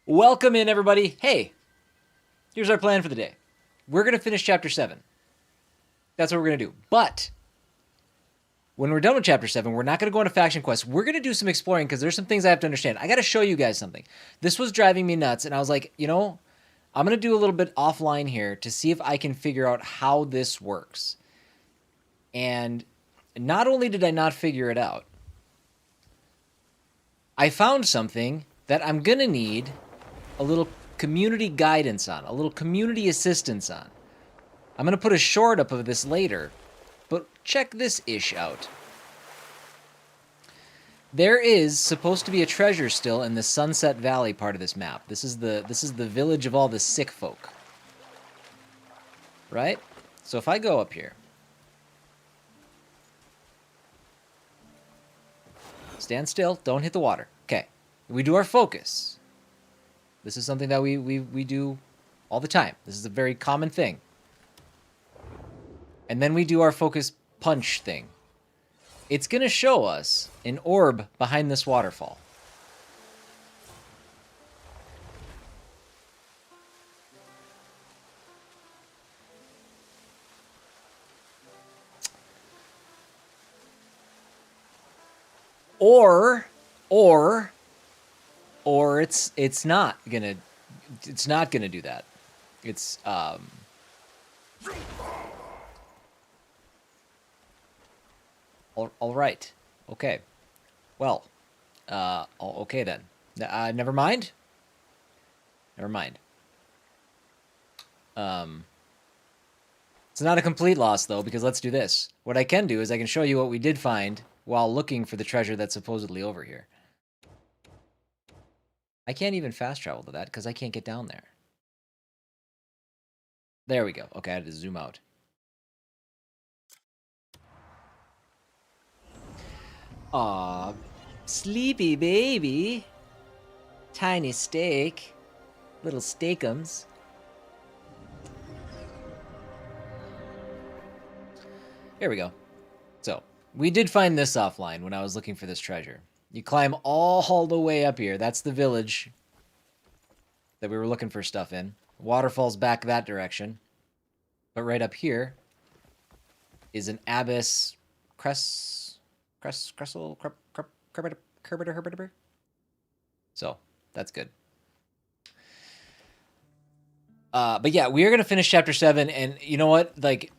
Welcome in, everybody. Hey, here's our plan for the day. We're going to finish Chapter 7. That's what we're going to do. But when we're done with Chapter 7, we're not going to go on a faction quest. We're going to do some exploring because there's some things I have to understand. I got to show you guys something. This was driving me nuts, and I was like, I'm going to do a little bit offline here to see if I can figure out how this works. And not only did I not figure it out, I found something that I'm going to need a little community guidance on, a little community assistance on. I'm going to put a short up of this later, but check this ish out. There is supposed to be a treasure still in the Sunset Valley part of this map. This is the village of all the sick folk. Right? So if I go up here, stand still, don't hit the water. Okay. We do our focus. This is something that we do all the time. This is a very common thing. And then we do our focus punch thing. It's going to show us an orb behind this waterfall. Or it's not gonna do that. It's all right. Okay. Well, okay then. Never mind. Never mind. It's not a complete loss though, because let's do this. What I can do is I can show you what we did find while looking for the treasure that's supposedly over here. I can't even fast travel to that because I can't get down there. There we go. Okay, I had to zoom out. Aw, sleepy baby. Tiny steak. Little steakums. Here we go. So, we did find this offline when I was looking for this treasure. You climb all the way up here. That's the village that we were looking for stuff in. Waterfall's back that direction. But right up here is an abyss Cressel. So, that's good. But yeah, we are going to finish Chapter 7, and you know what? Like,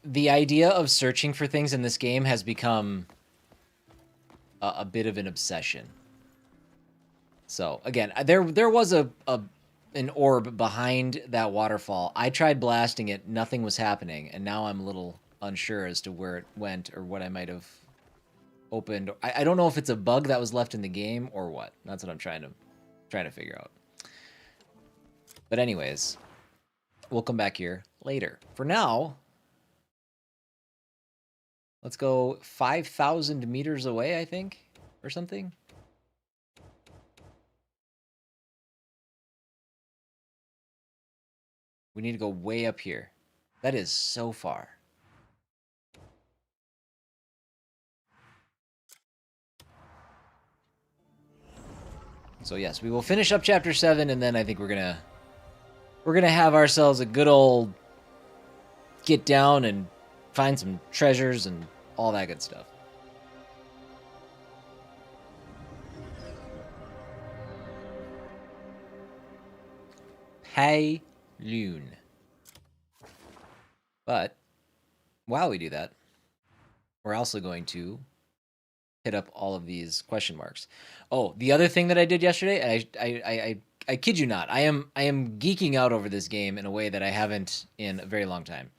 the idea of searching for things in this game has become a bit of an obsession. So, again, there was an orb behind that waterfall. I tried blasting it, nothing was happening, and now I'm a little unsure as to where it went or what I might have opened. I don't know if it's a bug that was left in the game or what. That's what I'm trying to figure out. But anyways, we'll come back here later. For now, let's go 5,000 meters away, I think, or something. We need to go way up here. That is so far. So yes, we will finish up Chapter 7, and then I think we're gonna have ourselves a good old get down and find some treasures and all that good stuff. Pay Loon. But while we do that, we're also going to hit up all of these question marks. Oh, the other thing that I did yesterday, I kid you not, I am geeking out over this game in a way that I haven't in a very long time.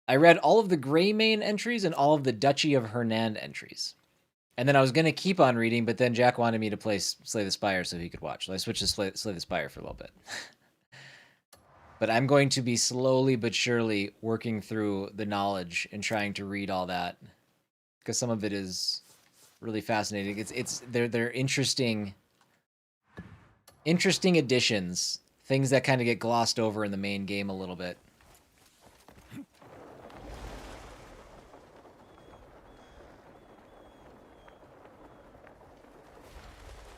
I read all of the Greymane entries and all of the Duchy of Hernand entries. And then I was going to keep on reading, but then Jack wanted me to play Slay the Spire so he could watch. So I switched to Slay the Spire for a little bit. But I'm going to be slowly but surely working through the knowledge and trying to read all that, because some of it is really fascinating. They're interesting additions, things that kind of get glossed over in the main game a little bit.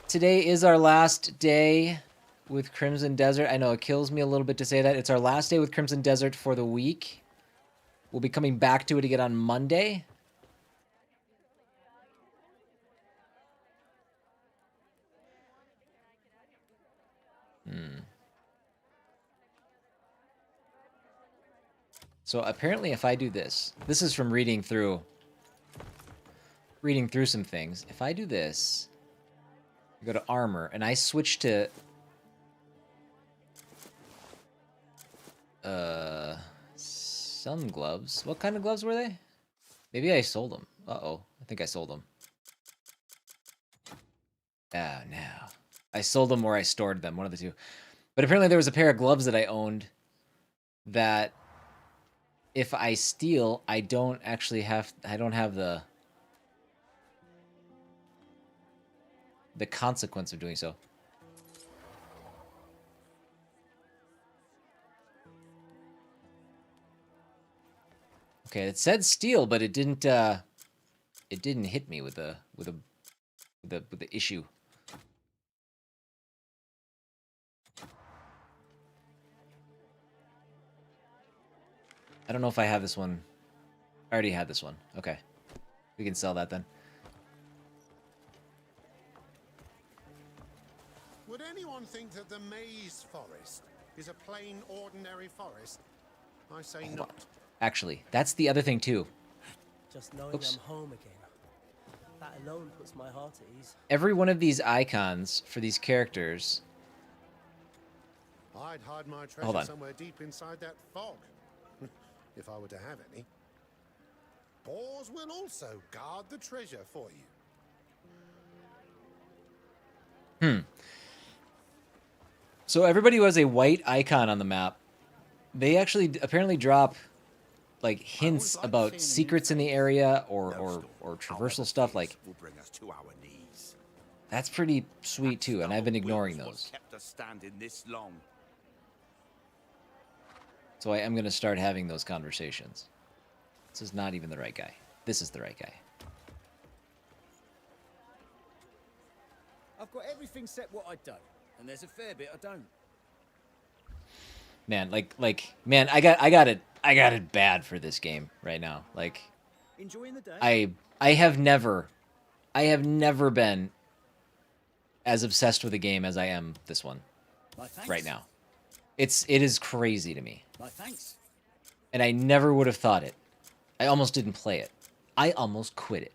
Today is our last day with Crimson Desert. I know it kills me a little bit to say that. It's our last day with Crimson Desert for the week. We'll be coming back to it again on Monday. So apparently if I do this, this is from reading through some things. If I do this, I go to armor and I switch to some gloves. What kind of gloves were they? Maybe I sold them. Uh-oh. I think I sold them. Oh, no. I sold them or I stored them, one of the two. But apparently there was a pair of gloves that I owned that if I steal, I don't have the consequence of doing so. Okay, it said steal, but it didn't hit me with the issue. I don't know if I have this one. I already had this one. Okay. We can sell that then. Would anyone think that the Maze Forest is a plain, ordinary forest? I say not. Actually, that's the other thing too. Just knowing I'm home again. That alone puts my heart at ease. Every one of these icons for these characters. I'd hide my treasure somewhere deep inside that fog. If I were to have any. Boars will also guard the treasure for you. So everybody who has a white icon on the map, they actually apparently drop like hints about secrets in the area or traversal stuff. Like that's pretty sweet too, and I've been ignoring those. So I am going to start having those conversations. This is not even the right guy. This is the right guy. I've got everything set what I'd done, and there's a fair bit I don't. Man, man, I got it bad for this game right now. Like, enjoying the day? I have never been as obsessed with a game as I am this one right now. It is crazy to me. Thanks. And I never would have thought it. I almost didn't play it. I almost quit it.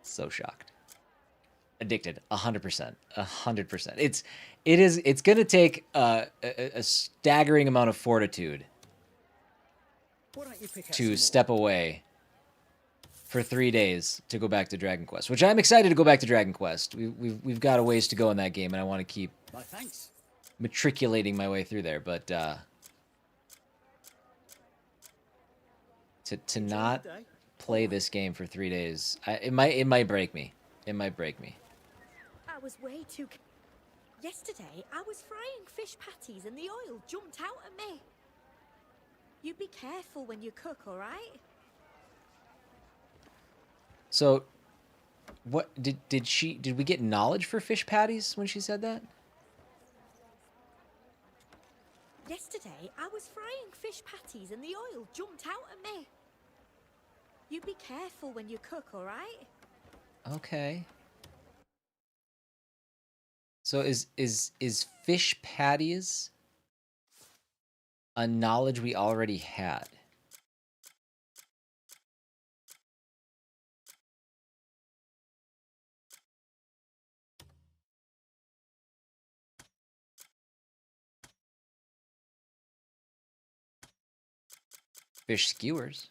So shocked. Addicted, 100%, 100%. It's gonna take a staggering amount of fortitude to step away for 3 days to go back to Dragon Quest, which I'm excited to go back to Dragon Quest. We've got a ways to go in that game, and I want to keep matriculating my way through there. But to not play this game for 3 days, it might break me. It might break me. I was way too... Yesterday, I was frying fish patties and the oil jumped out at me. You be careful when you cook, all right? So, what did we get knowledge for fish patties when she said that? Yesterday, I was frying fish patties and the oil jumped out at me. You be careful when you cook, all right? Okay. So is fish patties a knowledge we already had? Fish skewers.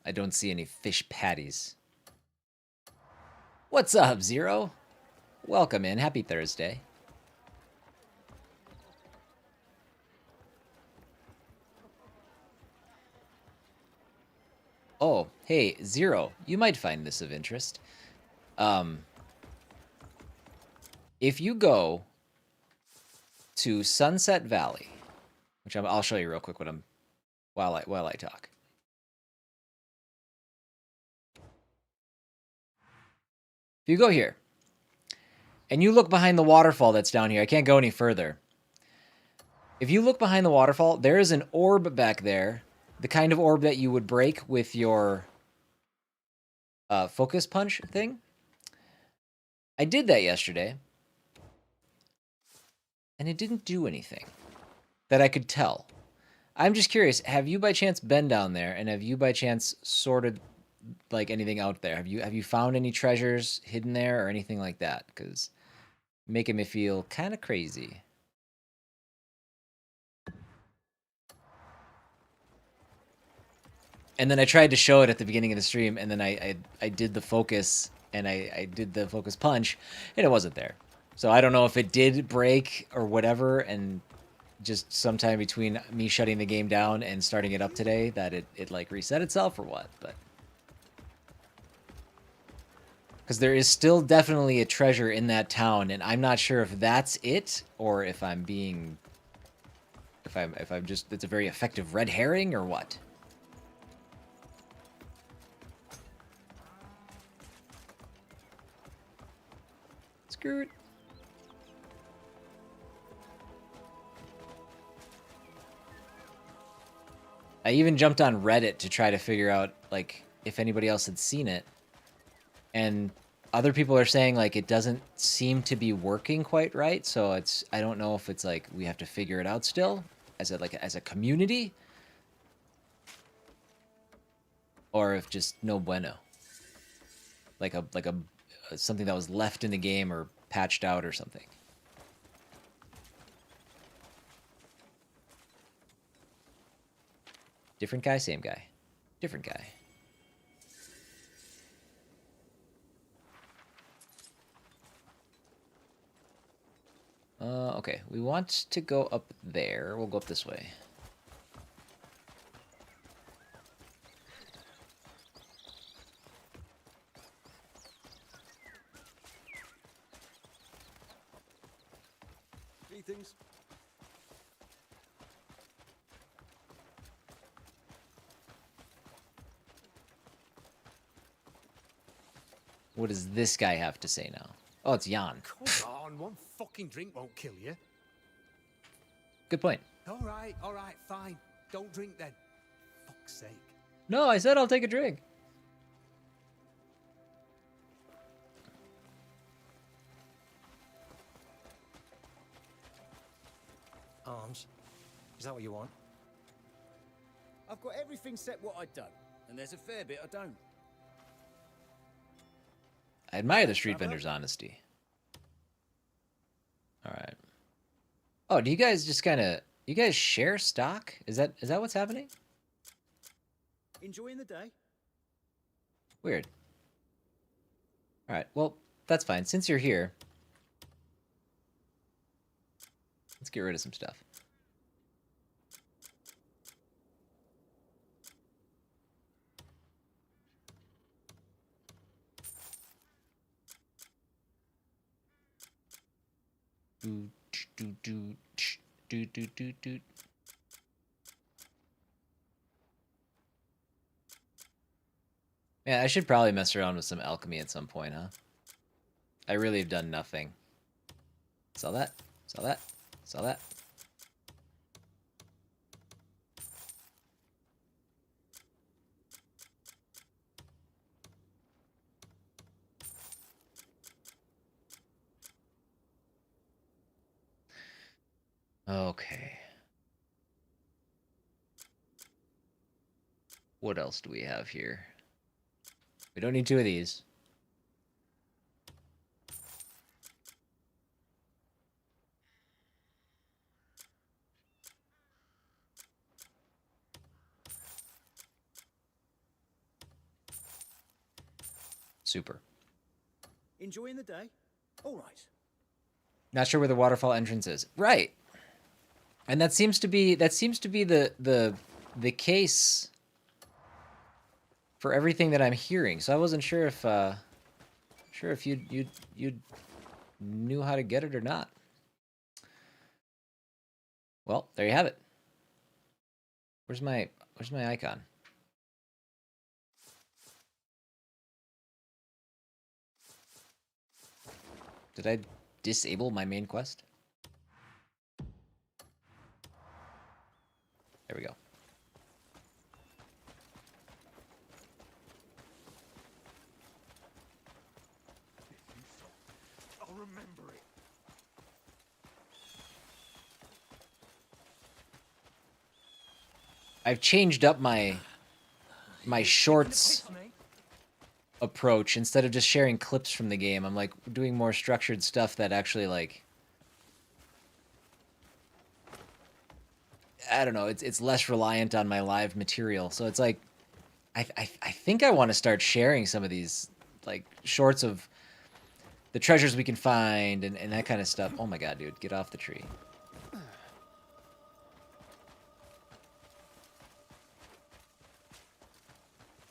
I don't see any fish patties. What's up, Zero? Welcome in. Happy Thursday. Oh, hey, Zero. You might find this of interest. If you go to Sunset Valley, which I'll show you real quick while I talk. If you go here and you look behind the waterfall that's down here, I can't go any further. If you look behind the waterfall, there is an orb back there, the kind of orb that you would break with your focus punch thing. I did that yesterday, and it didn't do anything that I could tell. I'm just curious, have you by chance been down there, and have you by chance sorted like anything out there? Have you found any treasures hidden there or anything like that? Because making me feel kind of crazy. And then I tried to show it at the beginning of the stream, and then I did the focus, and I did the focus punch, and it wasn't there. So I don't know if it did break or whatever, and just sometime between me shutting the game down and starting it up today that it like reset itself or what, but... Because there is still definitely a treasure in that town, and I'm not sure if that's it, or if I'm being... If I'm just... It's a very effective red herring, or what? Screw it. I even jumped on Reddit to try to figure out, like, if anybody else had seen it. And other people are saying, like, it doesn't seem to be working quite right. So it's, I don't know if it's, like, we have to figure it out still as a community. Or if just no bueno. Like something that was left in the game or patched out or something. Different guy, same guy. Different guy. Okay, we want to go up there. We'll go up this way. Greetings. What does this guy have to say now? Oh, it's Jan. Come on, one fucking drink won't kill you. Good point. All right, fine. Don't drink then. Fuck's sake. No, I said I'll take a drink. Arms. Is that what you want? I've got everything set what I'd done, and there's a fair bit I don't. I admire the street vendor's honesty. All right. Oh, do you guys just kind of... You guys share stock? Is that what's happening? Enjoying the day? Weird. All right, well, that's fine. Since you're here, let's get rid of some stuff. Yeah, I should probably mess around with some alchemy at some point, huh? I really have done nothing. Sell that. Sell that. Sell that. Okay. What else do we have here? We don't need two of these. Super. Enjoying the day? All right. Not sure where the waterfall entrance is. Right. And that seems to be the case for everything that I'm hearing. So I wasn't sure if you'd knew how to get it or not. Well, there you have it. Where's my icon? Did I disable my main quest? There we go. I'll remember it. I've changed up my shorts approach. Instead of just sharing clips from the game, I'm like doing more structured stuff that actually, like, I don't know, it's less reliant on my live material. So it's like I think I want to start sharing some of these, like, shorts of the treasures we can find and that kind of stuff. Oh my god, dude, get off the tree.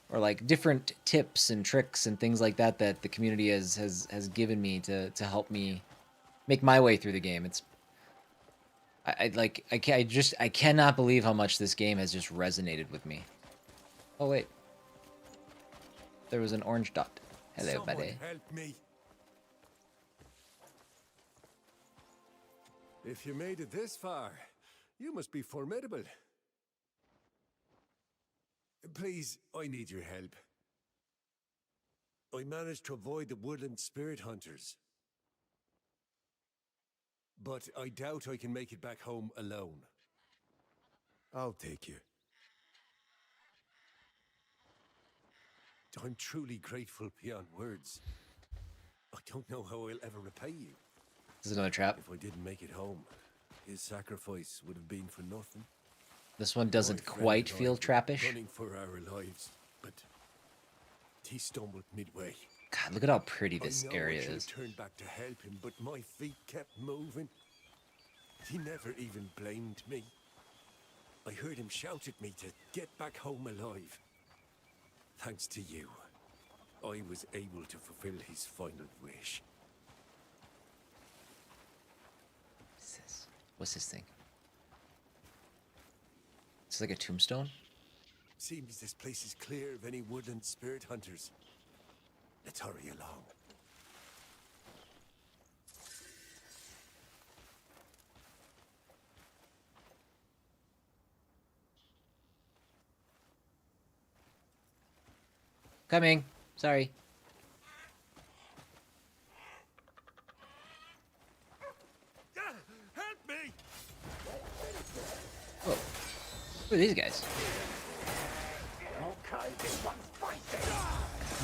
Or like different tips and tricks and things like that that the community has given me to help me make my way through the game. It's I cannot believe how much this game has just resonated with me. Oh wait, there was an orange dot. Hello, Someone buddy. help me. If you made it this far, you must be formidable. Please, I need your help. I managed to avoid the woodland spirit hunters. But I doubt I can make it back home alone. I'll take you. I'm truly grateful beyond words. I don't know how I'll ever repay you. This is another trap. If I didn't make it home, his sacrifice would have been for nothing. This one My doesn't friend quite and I feel were trappish. Running for our lives, but he stumbled midway. God, look at how pretty this I know area I should is. have turned back to help him, but my feet kept moving. He never even blamed me. I heard him shout at me to get back home alive. Thanks to you, I was able to fulfill his final wish. What's this? What's this thing? It's like a tombstone? Seems this place is clear of any woodland spirit hunters. Let's hurry along. Coming. Sorry. Help me! Whoa. Who are these guys?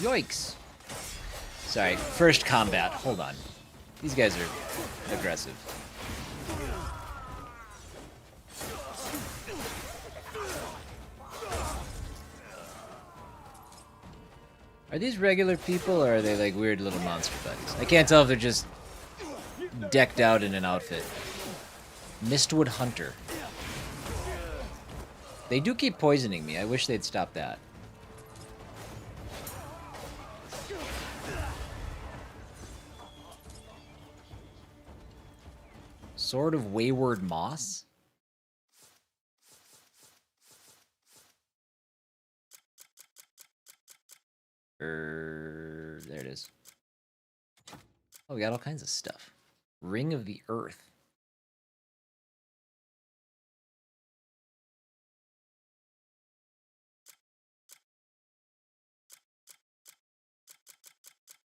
Yoinks! Sorry, first combat. Hold on. These guys are aggressive. Are these regular people or are they like weird little monster buddies? I can't tell if they're just decked out in an outfit. Mistwood Hunter. They do keep poisoning me. I wish they'd stop that. Sword of Wayward Moss? There it is. Oh, we got all kinds of stuff. Ring of the Earth.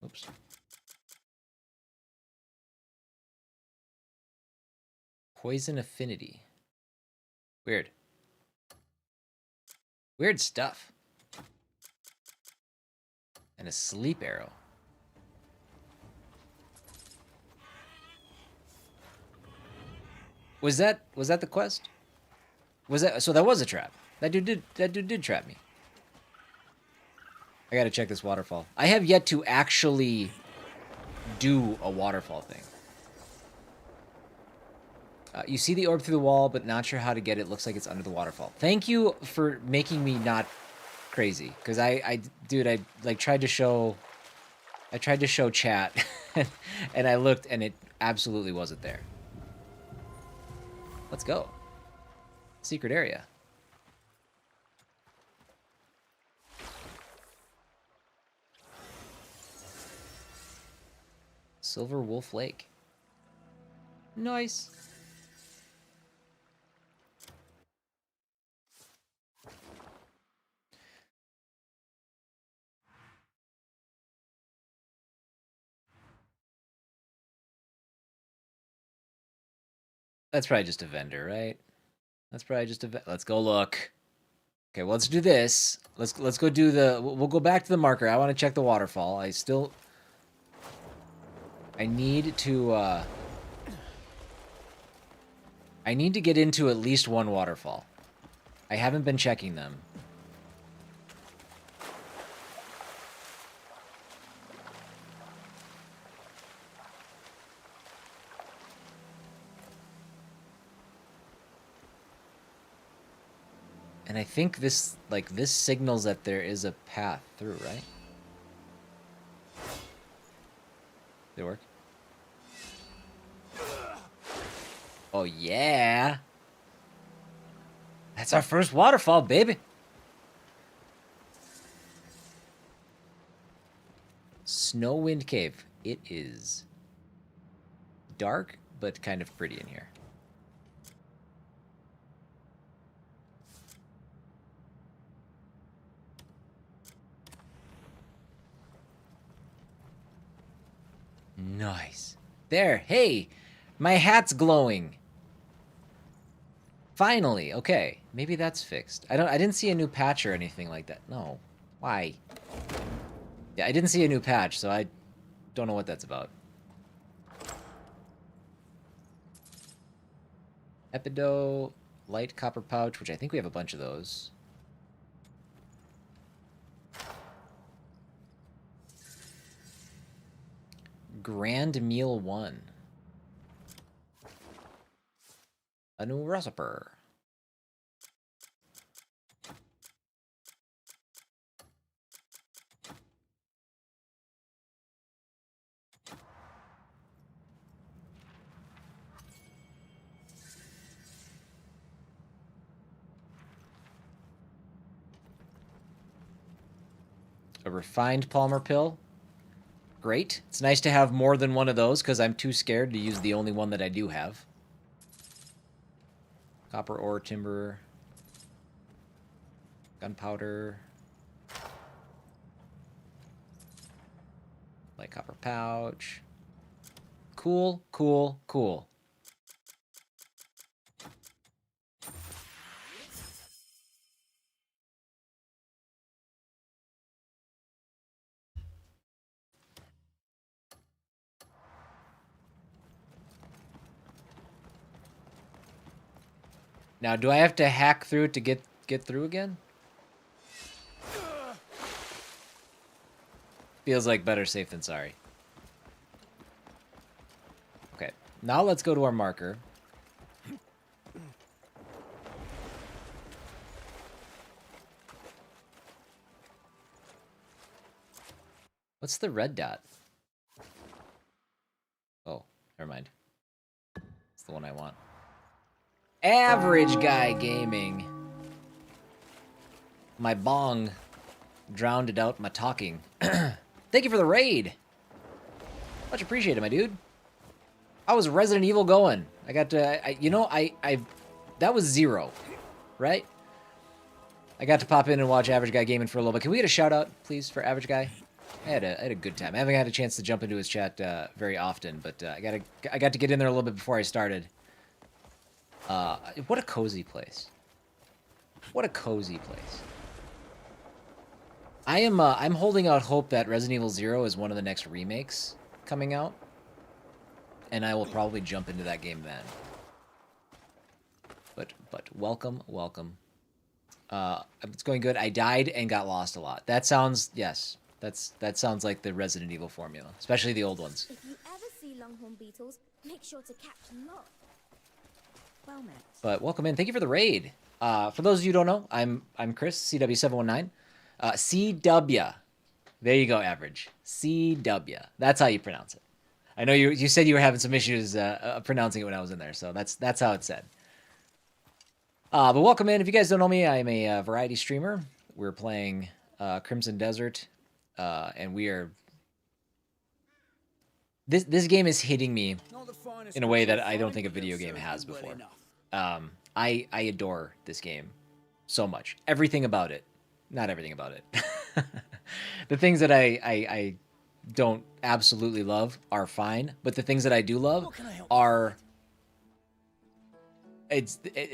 Oops. Poison Affinity. Weird. Weird stuff. And a sleep arrow. Was that the quest? Was that so? That was a trap. That dude did trap me. I gotta check this waterfall. I have yet to actually do a waterfall thing. You see the orb through the wall, but not sure how to get it. Looks like it's under the waterfall. Thank you for making me not crazy. Because I like tried to show I tried to show chat, and I looked, and it absolutely wasn't there. Let's go. Secret area. Silver Wolf Lake. Nice. That's probably just a vendor, right? That's probably just a. Let's go look. Okay, well, let's do this. Let's go do the. We'll go back to the marker. I want to check the waterfall. I need to. I need to get into at least one waterfall. I haven't been checking them. And I think this, like, this signals that there is a path through, right? Did it work? Oh, yeah. That's our first waterfall, baby. Snowwind Cave. It is dark, but kind of pretty in here. Nice. There. Hey, my hat's glowing. Finally. Okay. Maybe that's fixed. I didn't see a new patch or anything like that. No. Why? Yeah, I didn't see a new patch, so I don't know what that's about. Epido, light copper pouch, which I think we have a bunch of those. Grand Meal 1. A new recipe. A refined Palmer pill. Great. It's nice to have more than one of those because I'm too scared to use the only one that I do have. Copper ore, timber, gunpowder, light copper pouch. Cool, cool, cool. Now, do I have to hack through it to get through again? Feels like better safe than sorry. Okay, now let's go to our marker. What's the red dot? Oh, never mind. It's the one I want. Average Guy Gaming. My bong drowned out my talking. Thank you for the raid. Much appreciated, my dude. How was Resident Evil going? I got to, that was 0, right? I got to pop in and watch Average Guy Gaming for a little bit. Can we get a shout out, please, for Average Guy? I had a good time. I haven't had a chance to jump into his chat very often, but I got to get in there a little bit before I started. What a cozy place. What a cozy place. I'm holding out hope that Resident Evil 0 is one of the next remakes coming out. And I will probably jump into that game then. But welcome. It's going good. I died and got lost a lot. That sounds, yes. That sounds like the Resident Evil formula, especially the old ones. If you ever see longhorn beetles, make sure to catch a lot. Well met. But welcome in. Thank you for the raid. For those of you who don't know, I'm Chris, CW719. CW. There you go, average. CW. That's how you pronounce it. I know you said you were having some issues pronouncing it when I was in there, so that's how it's said. But welcome in. If you guys don't know me, I'm a variety streamer. We're playing Crimson Desert, and we are. This game is hitting me in a way that I don't think a video game has before. I adore this game so much. Everything about it. Not everything about it. The things that I don't absolutely love are fine, but the things that I do love are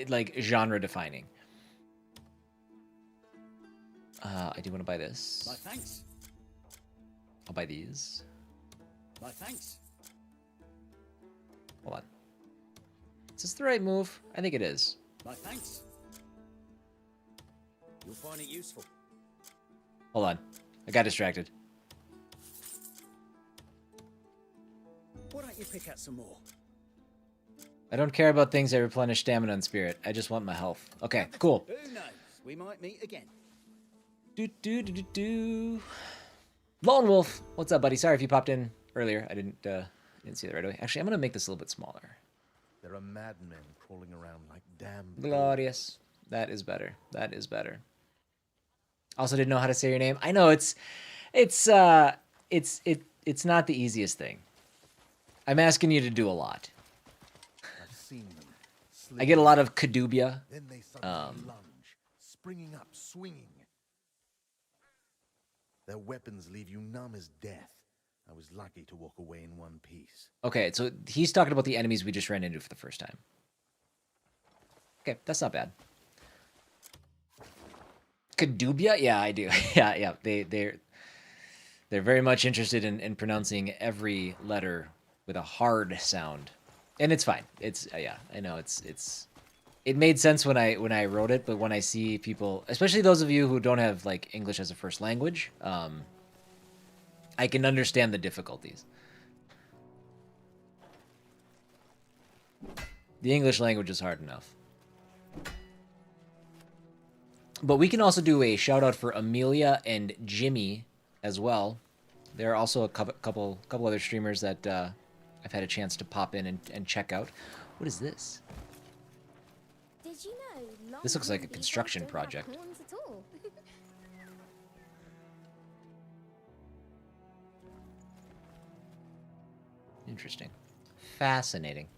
like genre defining. I do want to buy this. My thanks. I'll buy these. My thanks. Hold on. Is this the right move? I think it is. My thanks. You'll find it useful. Hold on. I got distracted. Why don't you pick out some more? I don't care about things that replenish stamina and spirit. I just want my health. Okay, cool. Who knows? We might meet again. Do. Lone Wolf, what's up, buddy? Sorry if you popped in earlier. I didn't see that right away. Actually, I'm gonna make this a little bit smaller. There are madmen crawling around like damn. Glorious. That is better. That is better. Also, didn't know how to say your name. I know it's not the easiest thing. I'm asking you to do a lot. I've seen them. I get a lot of Kadubia. Then they suddenly lunge, springing up, swinging. Their weapons leave you numb as death. I was lucky to walk away in one piece. Okay, so he's talking about the enemies we just ran into for the first time. Okay, that's not bad. Kadubia? Yeah, I do. yeah. They're very much interested in pronouncing every letter with a hard sound, and it's fine. It's yeah, I know it made sense when I wrote it, but when I see people, especially those of you who don't have like English as a first language, I can understand the difficulties. The English language is hard enough. But we can also do a shout out for Amelia and Jimmy as well. There are also a couple other streamers that I've had a chance to pop in and check out. What is this? Did you know This looks like a long-horned construction beavers don't have project. horns at all? Interesting. Fascinating.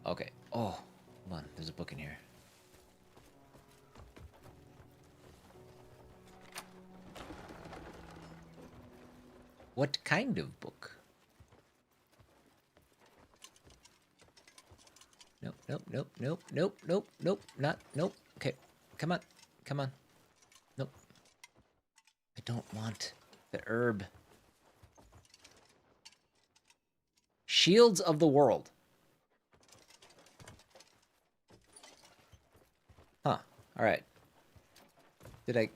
Okay. Oh, hold on. There's a book in here. What kind of book? Nope. Nope. Okay. Come on. Nope. I don't want the herb. Shields of the World. Huh. All right.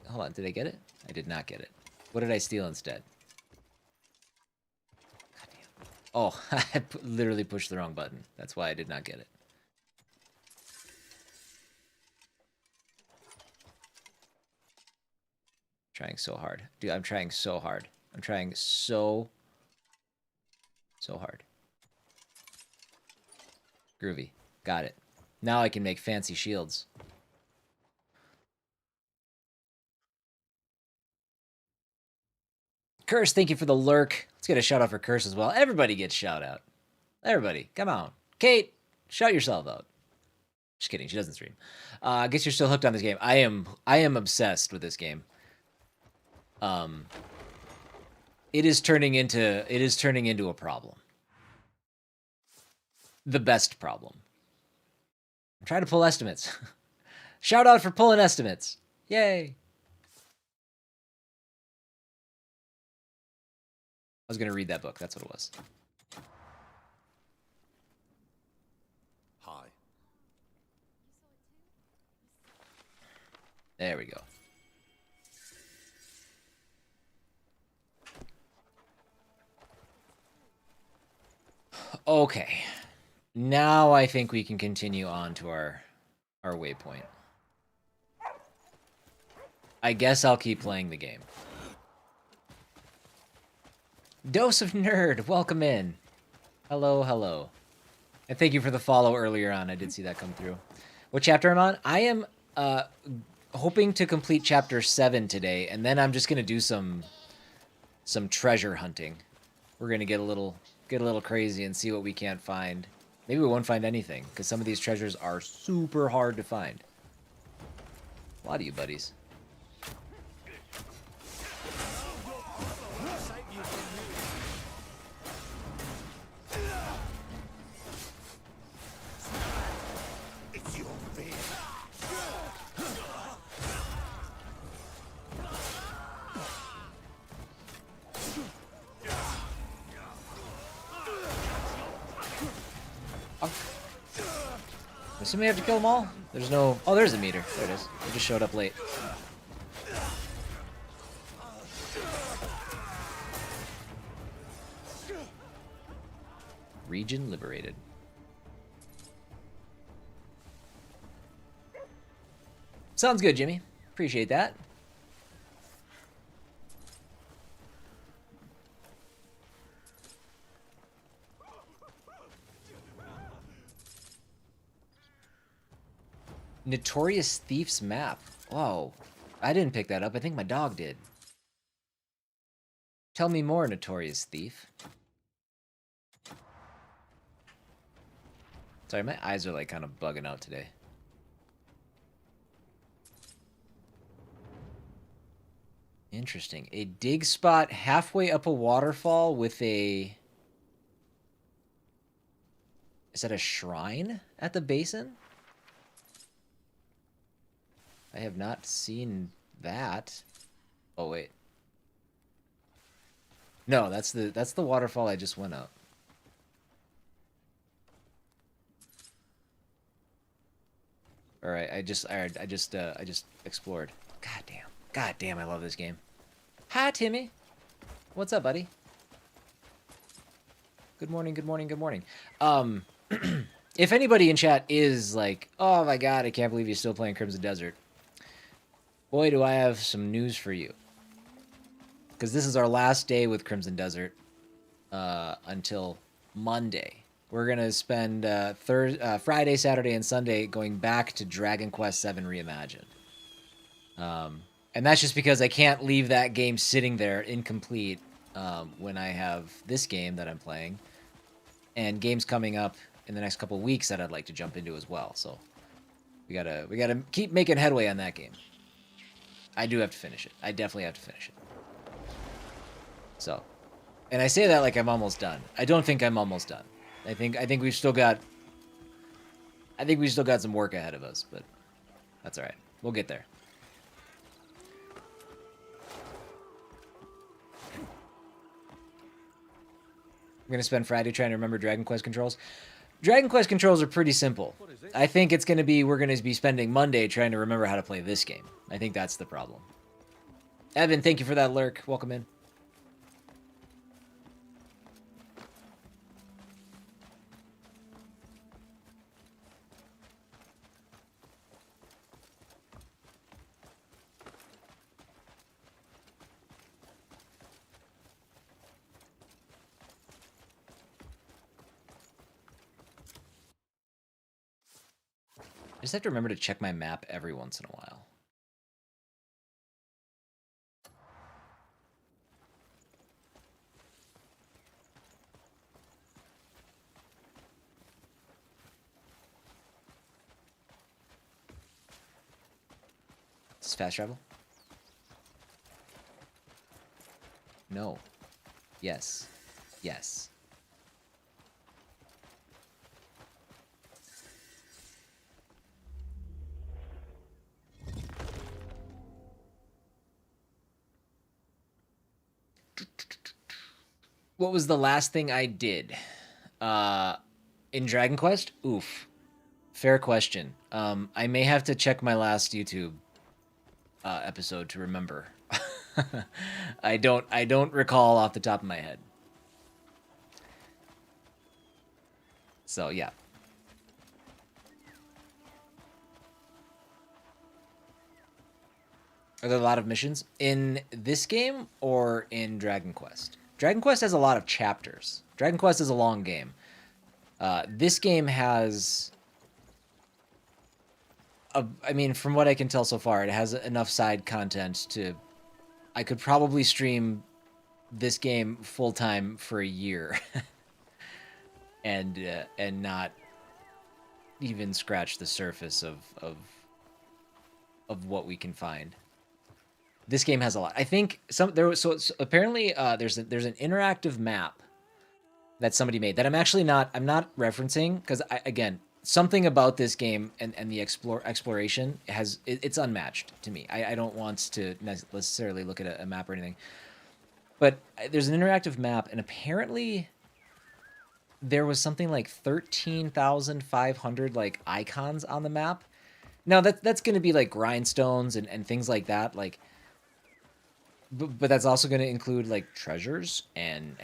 Hold on, did I get it? I did not get it. What did I steal instead? Goddamn. Oh, I literally pushed the wrong button. That's why I did not get it. Trying so hard. Dude, I'm trying so hard. I'm trying so hard. Groovy. Got it. Now I can make fancy shields. Curse, thank you for the lurk. Let's get a shout out for Curse as well. Everybody gets shout out. Everybody, come on. Kate, shout yourself out. Just kidding, she doesn't stream. I guess you're still hooked on this game. I am obsessed with this game. It is turning into a problem. The best problem. I'm trying to pull estimates. Shout out for pulling estimates. Yay. I was going to read that book. That's what it was. Hi. There we go. Okay. Now I think we can continue on to our waypoint. I guess I'll keep playing the game. Dose of Nerd, welcome in. Hello, hello. And thank you for the follow earlier on. I did see that come through. What chapter I'm on? I am hoping to complete chapter 7 today, and then I'm just gonna do some treasure hunting. We're gonna get a little crazy and see what we can't find. Maybe we won't find anything, because some of these treasures are super hard to find. A lot of you buddies. It's your fear. Assuming we have to kill them all? There's no... Oh, there's a meter. There it is. It just showed up late. Region liberated. Sounds good, Jimmy. Appreciate that. Notorious Thief's map. Whoa. I didn't pick that up. I think my dog did. Tell me more, Notorious Thief. Sorry, my eyes are like kind of bugging out today. Interesting. A dig spot halfway up a waterfall with a... Is that a shrine at the basin? I have not seen that. Oh, wait. No, that's the waterfall I just went up. All right, I just explored. God damn, I love this game. Hi, Timmy. What's up, buddy? Good morning, good morning, good morning. If anybody in chat is like, oh my god, I can't believe you're still playing Crimson Desert. Boy, do I have some news for you. Because this is our last day with Crimson Desert until Monday. We're going to spend Friday, Saturday, and Sunday going back to Dragon Quest VII Reimagined. And that's just because I can't leave that game sitting there incomplete when I have this game that I'm playing. And games coming up in the next couple of weeks that I'd like to jump into as well. So we gotta keep making headway on that game. I do have to finish it. I definitely have to finish it. So, and I say that like I'm almost done. I don't think I'm almost done. I think we've still got some work ahead of us, but that's all right. We'll get there. I'm going to spend Friday trying to remember Dragon Quest controls. Dragon Quest controls are pretty simple. I think we're going to be spending Monday trying to remember how to play this game. I think that's the problem. Evan, thank you for that lurk. Welcome in. I just have to remember to check my map every once in a while. Is this fast travel? No. Yes. Yes. What was the last thing I did? In Dragon Quest? Oof. Fair question. I may have to check my last YouTube episode to remember. I don't recall off the top of my head. So, yeah. Are there a lot of missions in this game or in Dragon Quest? Dragon Quest has a lot of chapters. Dragon Quest is a long game. This game has... I mean, from what I can tell so far, it has enough side content to... I could probably stream this game full-time for a year. and not even scratch the surface of what we can find. This game has a lot. I think apparently there's an interactive map that somebody made that I'm not referencing because again, something about this game and the exploration it's unmatched to me. I don't want to necessarily look at a map or anything, but there's an interactive map, and apparently there was something like 13,500 like icons on the map. Now that's going to be like grindstones and things like that, like, but that's also going to include like treasures and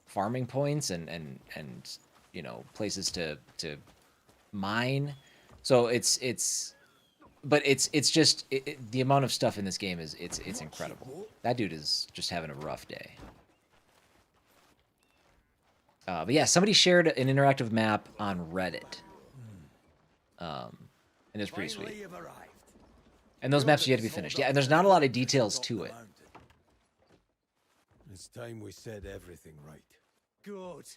farming points and you know, places to mine. So it's just the amount of stuff in this game is it's incredible. That dude is just having a rough day. But yeah, somebody shared an interactive map on Reddit. And it's pretty sweet. And those maps are yet to be finished. Yeah, and there's not a lot of details to it. It's time we said everything right. Good.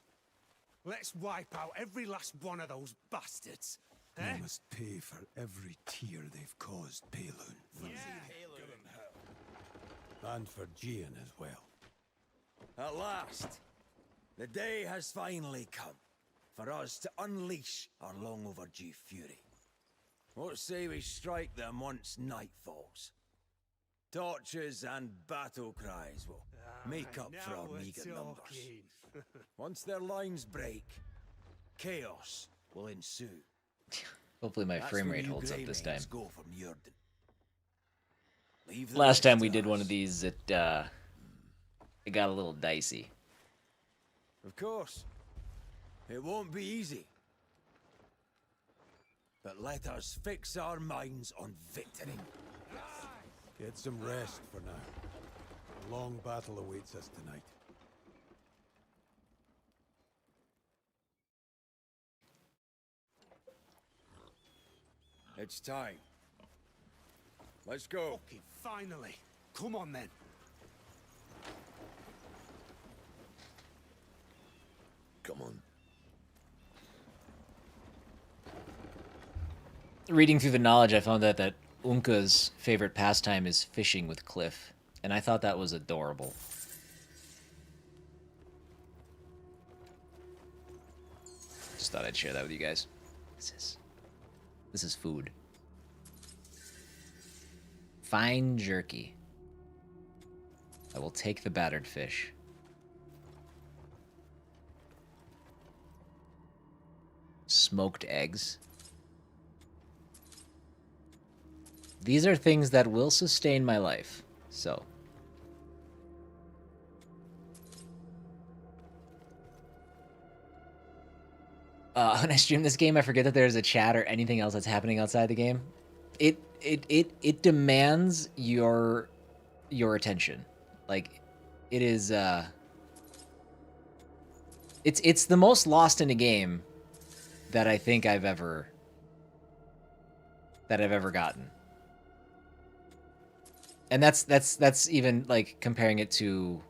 Let's wipe out every last one of those bastards. They must pay for every tear they've caused Palun. And for Gian as well. At last, the day has finally come for us to unleash our long overdue fury. What say we strike them once night falls? Torches and battle cries will make up for our meager numbers. Once their lines break, chaos will ensue. Hopefully my That's frame when rate you holds up this time. Greymanes go from Mjordan. Leave the Last time rest we to did one us. of these, it got a little dicey. Of course. It won't be easy. But let us fix our minds on victory. Get some rest for now. A long battle awaits us tonight. It's time. Let's go. Okay, finally. Come on then. Come on. Reading through the knowledge, I found that Unka's favorite pastime is fishing with Cliff, and I thought that was adorable. Just thought I'd share that with you guys. This is food. Fine jerky. I will take the battered fish. Smoked eggs. These are things that will sustain my life, so. When I stream this game, I forget that there's a chat or anything else that's happening outside the game. It demands your attention. Like, it is, it's the most lost in a game that I think I've ever gotten. And that's even like comparing it to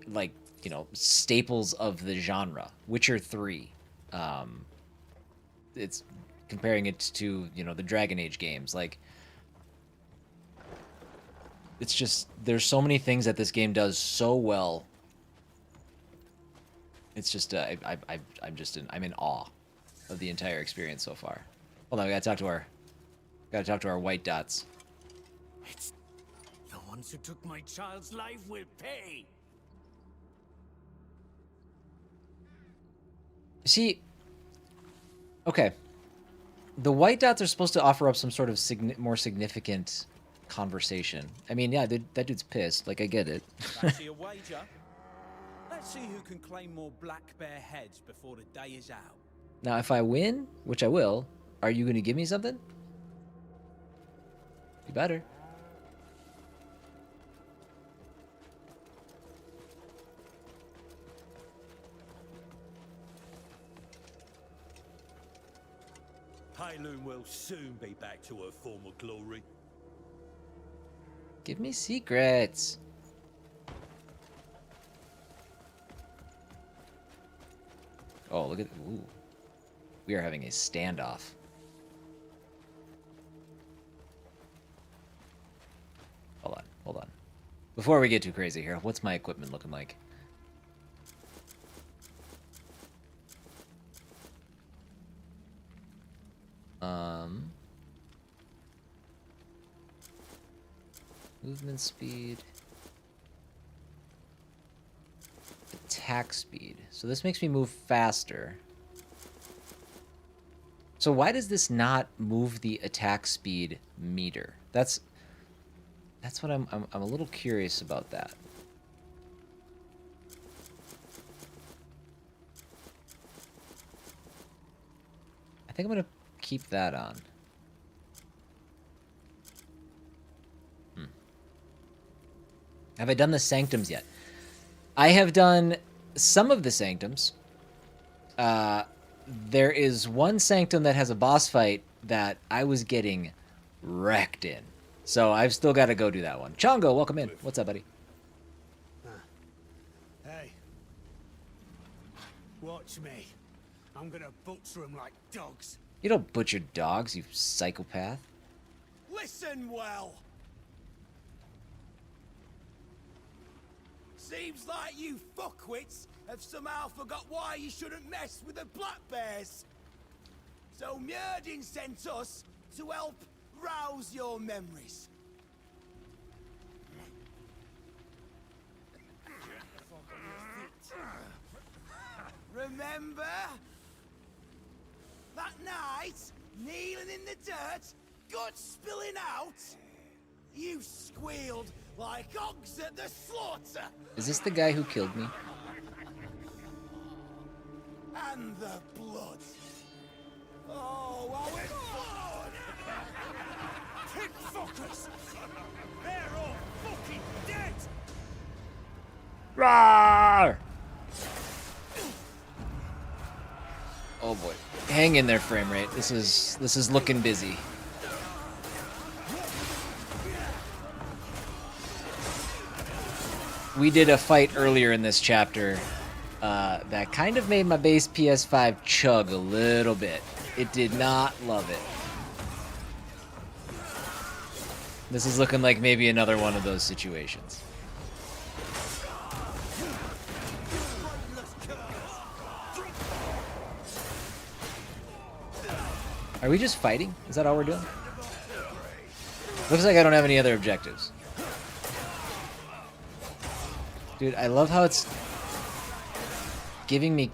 like, you know, staples of the genre, Witcher 3. It's comparing it to, you know, the Dragon Age games. Like, it's just, there's so many things that this game does so well. It's just, I'm in awe of the entire experience so far. Hold on, we gotta talk to our white dots. It's the ones who took my child's life will pay. See, okay, the white dots are supposed to offer up some sort of more significant conversation. I mean, yeah, that dude's pissed. Like, I get it. Fancy a wager? Let's see who can claim more black bear heads before the day is out. Now, if I win, which I will, are you going to give me something? You better. Heilun will soon be back to her former glory. Give me secrets. Oh, look at... Ooh. We are having a standoff. Hold on, hold on. Before we get too crazy here, what's my equipment looking like? Movement speed. Attack speed. So this makes me move faster. So why does this not move the attack speed meter? That's what I'm a little curious about that. I think I'm gonna keep that on. Have I done the sanctums yet? I have done some of the sanctums. There is one sanctum that has a boss fight that I was getting wrecked in. So I've still got to go do that one. Chongo, welcome in. What's up, buddy? Hey. Watch me. I'm gonna butcher them like dogs. You don't butcher dogs, you psychopath. Listen well. Seems like you fuckwits have somehow forgot why you shouldn't mess with the black bears. So Mjerdin sent us to help rouse your memories. Remember? That night, kneeling in the dirt, guts spilling out? You squealed like hogs at the slaughter. Is this the guy who killed me? And the blood. Oh, how it flowed! Pig fuckers! They're all fucking dead! Roar! Oh boy. Hang in there, frame rate. This is looking busy. We did a fight earlier in this chapter that kind of made my base PS5 chug a little bit. It did not love it. This is looking like maybe another one of those situations. Are we just fighting? Is that all we're doing? Looks like I don't have any other objectives. Dude, I love how it's giving me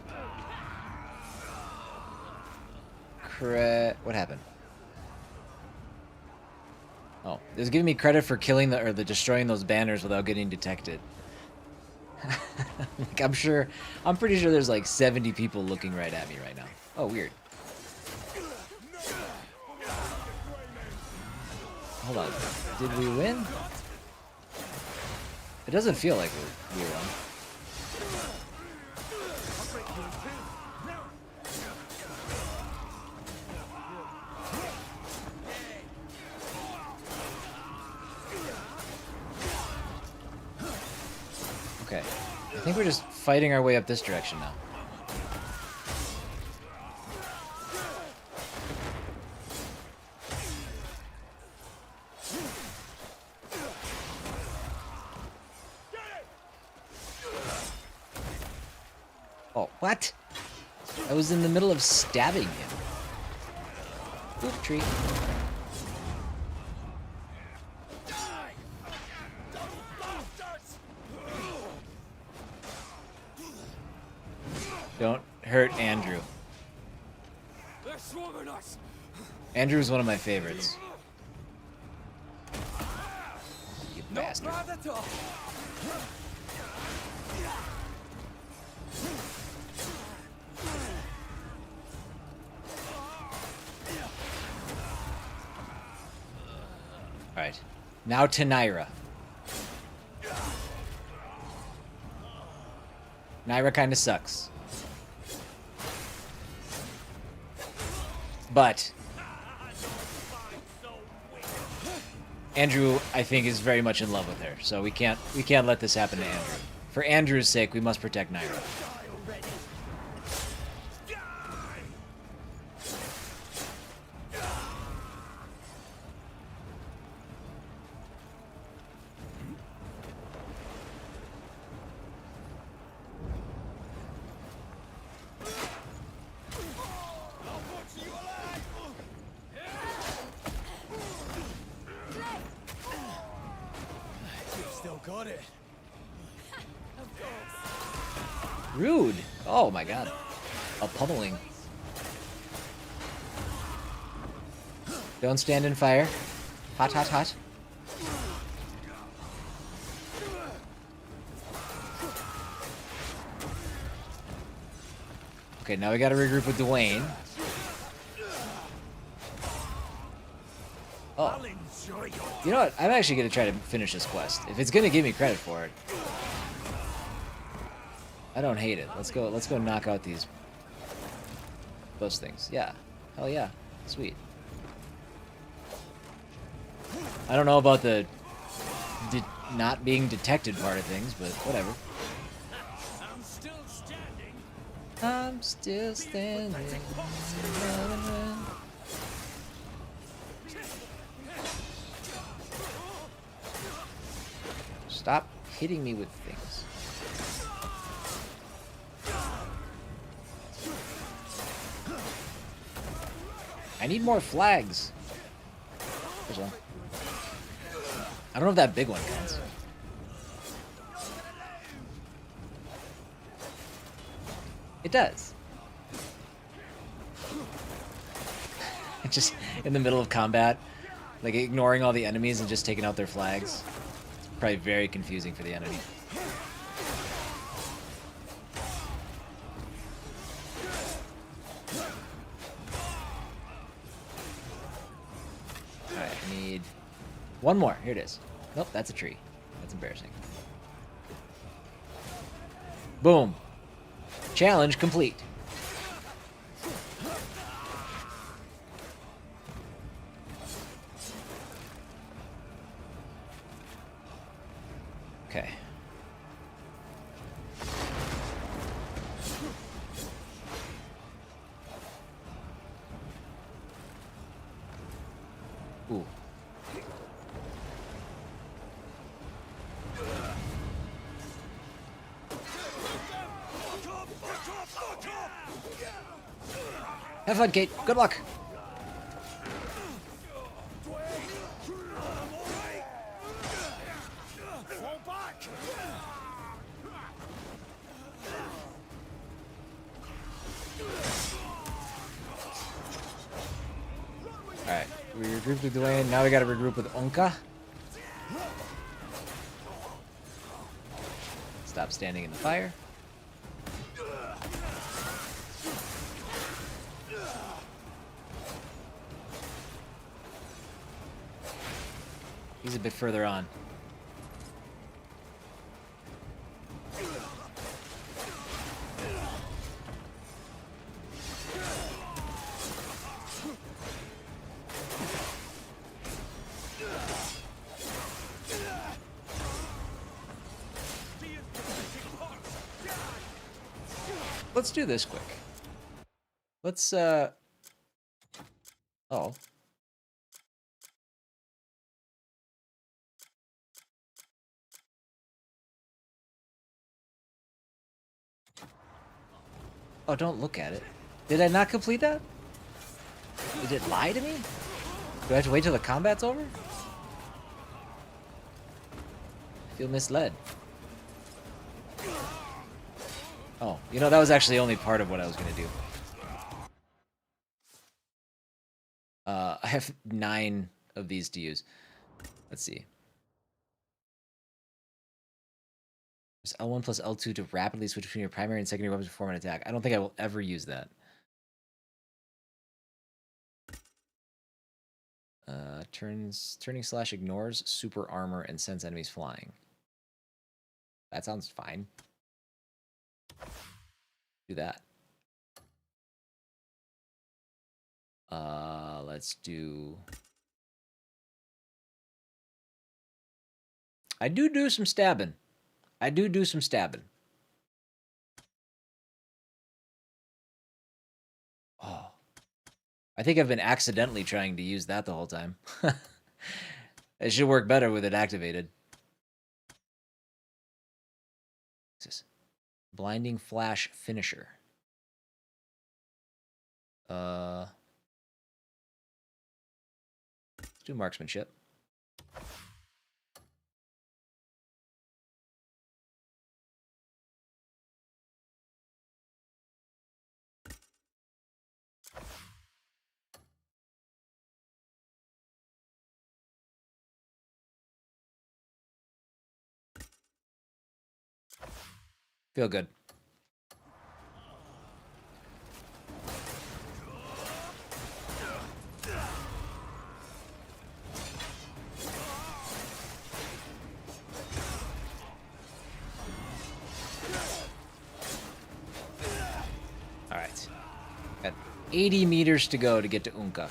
what happened? Oh, it was giving me credit for killing the destroying those banners without getting detected. Like, I'm pretty sure there's like 70 people looking right at me right now. Oh, weird. Hold on. Did we win? It doesn't feel like we won. Okay. I think we're just fighting our way up this direction now. Oh, what? I was in the middle of stabbing him. Oop, tree. Don't hurt Andrew. Andrew's one of my favorites. You bastard. Alright. Now to Naira. Naira kind of sucks. But Andrew, I think, is very much in love with her, so we can't let this happen to Andrew. For Andrew's sake, we must protect Naira. Still got it. Rude. Oh my god. A pummeling. Don't stand in fire. Hot, hot, hot. Okay, now we gotta regroup with Dwayne. Oh. You know what? I'm actually gonna try to finish this quest. If it's gonna give me credit for it. I don't hate it. Let's go knock out those things. Yeah. Hell yeah. Sweet. I don't know about the not being detected part of things, but whatever. I'm still standing. I'm still standing. Stop hitting me with things. I need more flags. There's one. I don't know if that big one counts. It does. Just in the middle of combat, like ignoring all the enemies and just taking out their flags. It's probably very confusing for the enemy. Alright, I need one more. Here it is. Nope, that's a tree. That's embarrassing. Boom. Challenge complete. Okay. Ooh. Have fun, Kate. Good luck. Alright, we regrouped with Dwayne. Now we gotta regroup with Onka. Stop standing in the fire. He's a bit further on. Let's do this quick. Let's, oh. Oh, don't look at it. Did I not complete that? Did it lie to me? Do I have to wait till the combat's over? I feel misled. Oh, you know, that was actually only part of what I was going to do. I have 9 of these to use. Let's see. There's L1 plus L2 to rapidly switch between your primary and secondary weapons before an attack. I don't think I will ever use that. Turning slash ignores super armor and sends enemies flying. That sounds fine. Do that. Let's do... I do some stabbing. I do some stabbing. Oh. I think I've been accidentally trying to use that the whole time. It should work better with it activated. What's this? Blinding Flash Finisher. Let's do marksmanship. Feel good. All right. Got 80 meters to go to get to Unka.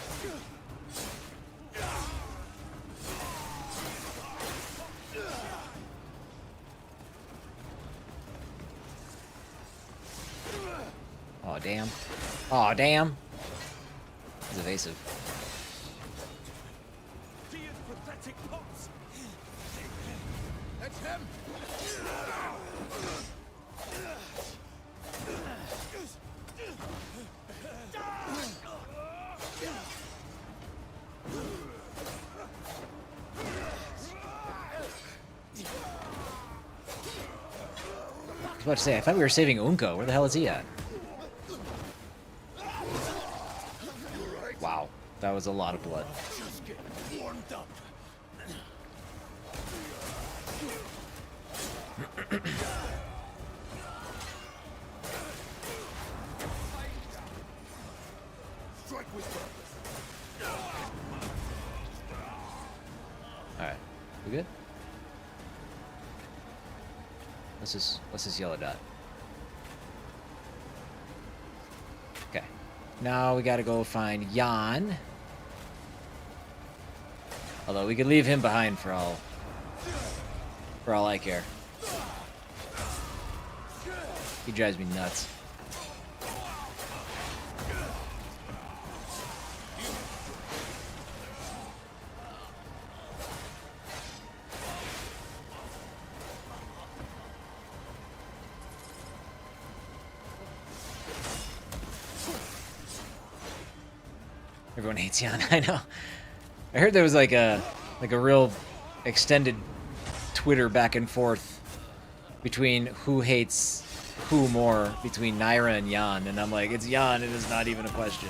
Oh, damn. Oh, damn. He's evasive. It's him! I was about to say, I thought we were saving Unko. Where the hell is he at? Wow, that was a lot of blood. Just get warmed up. Strike with purpose. Alright, we good? What's this yellow dot? Okay. Now we gotta go find Jan. Although we could leave him behind for all I care. He drives me nuts. Everyone hates Jan. I know. I heard there was like a real extended Twitter back and forth between who hates who more between Naira and Jan, and I'm like, it's Jan. It is not even a question.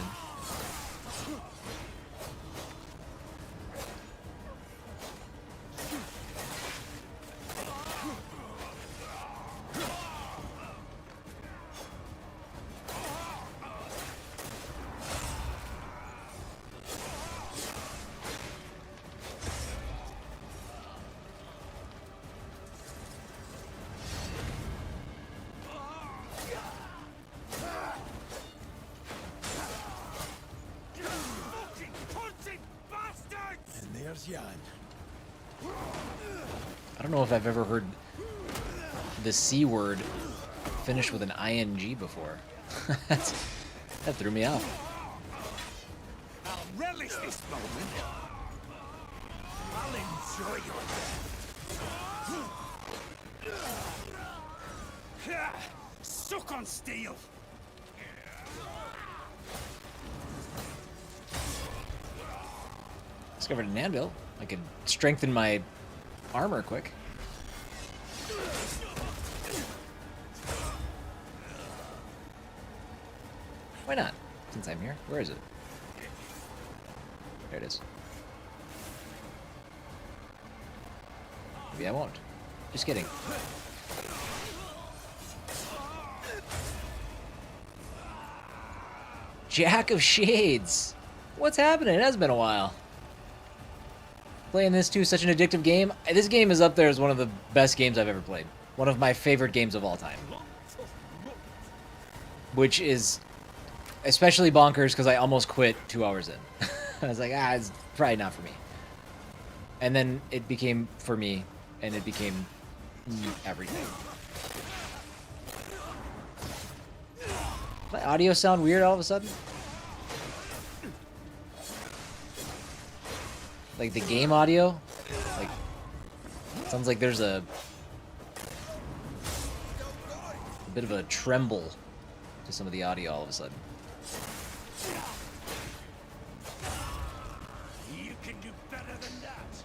Jan. I don't know if I've ever heard the C word finished with an ing before. That threw me off. I'll relish this moment. I'll enjoy your death. Suck on steel. Discovered an anvil. I could strengthen my armor quick. Why not? Since I'm here. Where is it? There it is. Maybe I won't. Just kidding. Jack of Shades! What's happening? It has been a while. playing this too. Such an addictive game. This game is up there as one of the best games I've ever played. One of my favorite games of all time. Which is especially bonkers because I almost quit 2 hours in. I was like, it's probably not for me. And then it became for me, and it became everything. My audio sound weird all of a sudden? Like the game audio? Like, it sounds like there's a bit of a tremble to some of the audio all of a sudden. You can do better than that.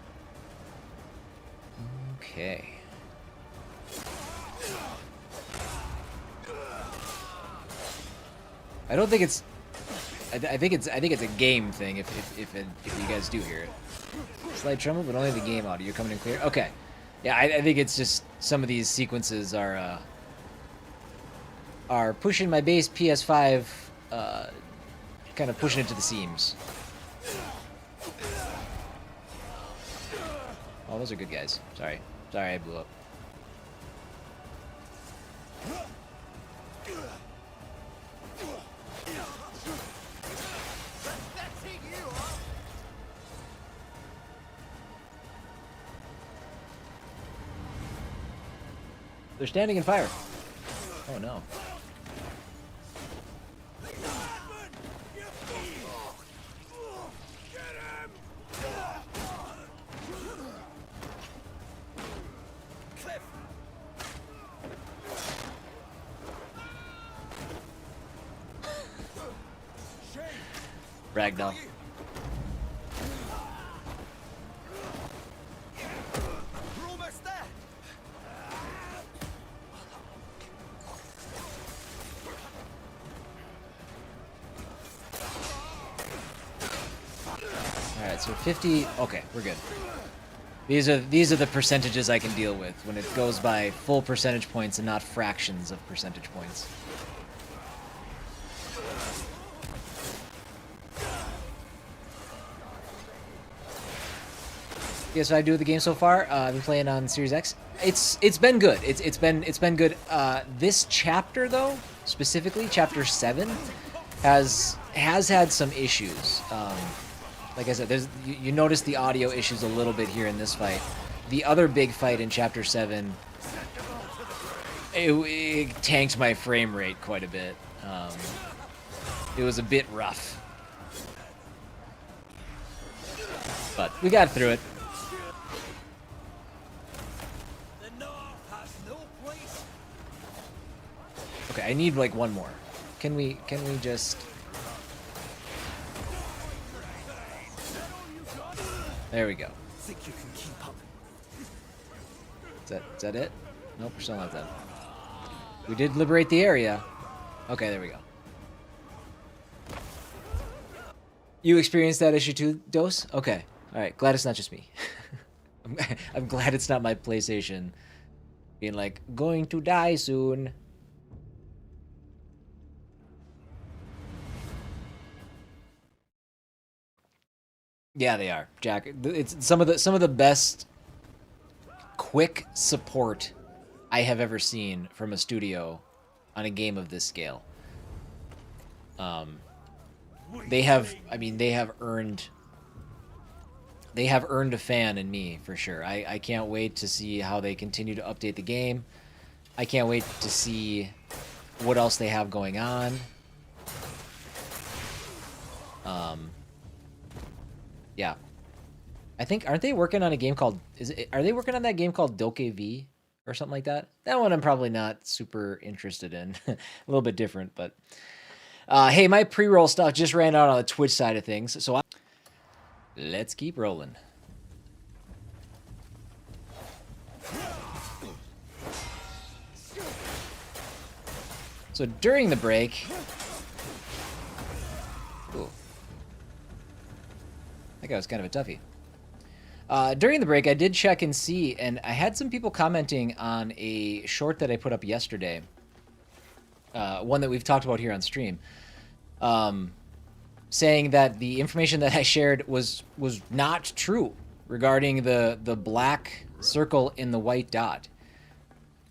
Okay. I don't think it's. I think it's a game thing. If you guys do hear it, slight tremble, but only the game audio. You're coming in clear. Okay. Yeah, I think it's just some of these sequences are pushing my base PS5, kind of pushing it to the seams. Oh, those are good guys. Sorry, I blew up. They're standing in fire. Oh no. Ragdoll. Alright, so 50. Okay, we're good. These are the percentages I can deal with when it goes by full percentage points and not fractions of percentage points. Guess what I do with the game so far? I've been playing on Series X. It's been good. It's been good. This chapter though, specifically chapter 7, has had some issues. Like I said, you notice the audio issues a little bit here in this fight. The other big fight in chapter 7, it tanked my frame rate quite a bit. It was a bit rough, but we got through it. Okay, I need like one more. Can we just? There we go. Think you can keep up? Is that it? Nope, we're still not done. We did liberate the area. Okay, there we go. You experienced that issue too, Dose? Okay. Alright, glad it's not just me. I'm glad it's not my PlayStation being like, going to die soon. Yeah, they are, Jack. It's some of the best quick support I have ever seen from a studio on a game of this scale. They have earned a fan in me for sure. I can't wait to see how they continue to update the game. I can't wait to see what else they have going on. Yeah. I think, aren't they working on a game called, are they working on that game called Doke V or something like that? That one I'm probably not super interested in. A little bit different, but hey, my pre-roll stuff just ran out on the Twitch side of things, so let's keep rolling. So during the break, that guy was kind of a toughie. During the break, I did check and see, and I had some people commenting on a short that I put up yesterday. One that we've talked about here on stream. Saying that the information that I shared was not true. regarding the black circle in the white dot.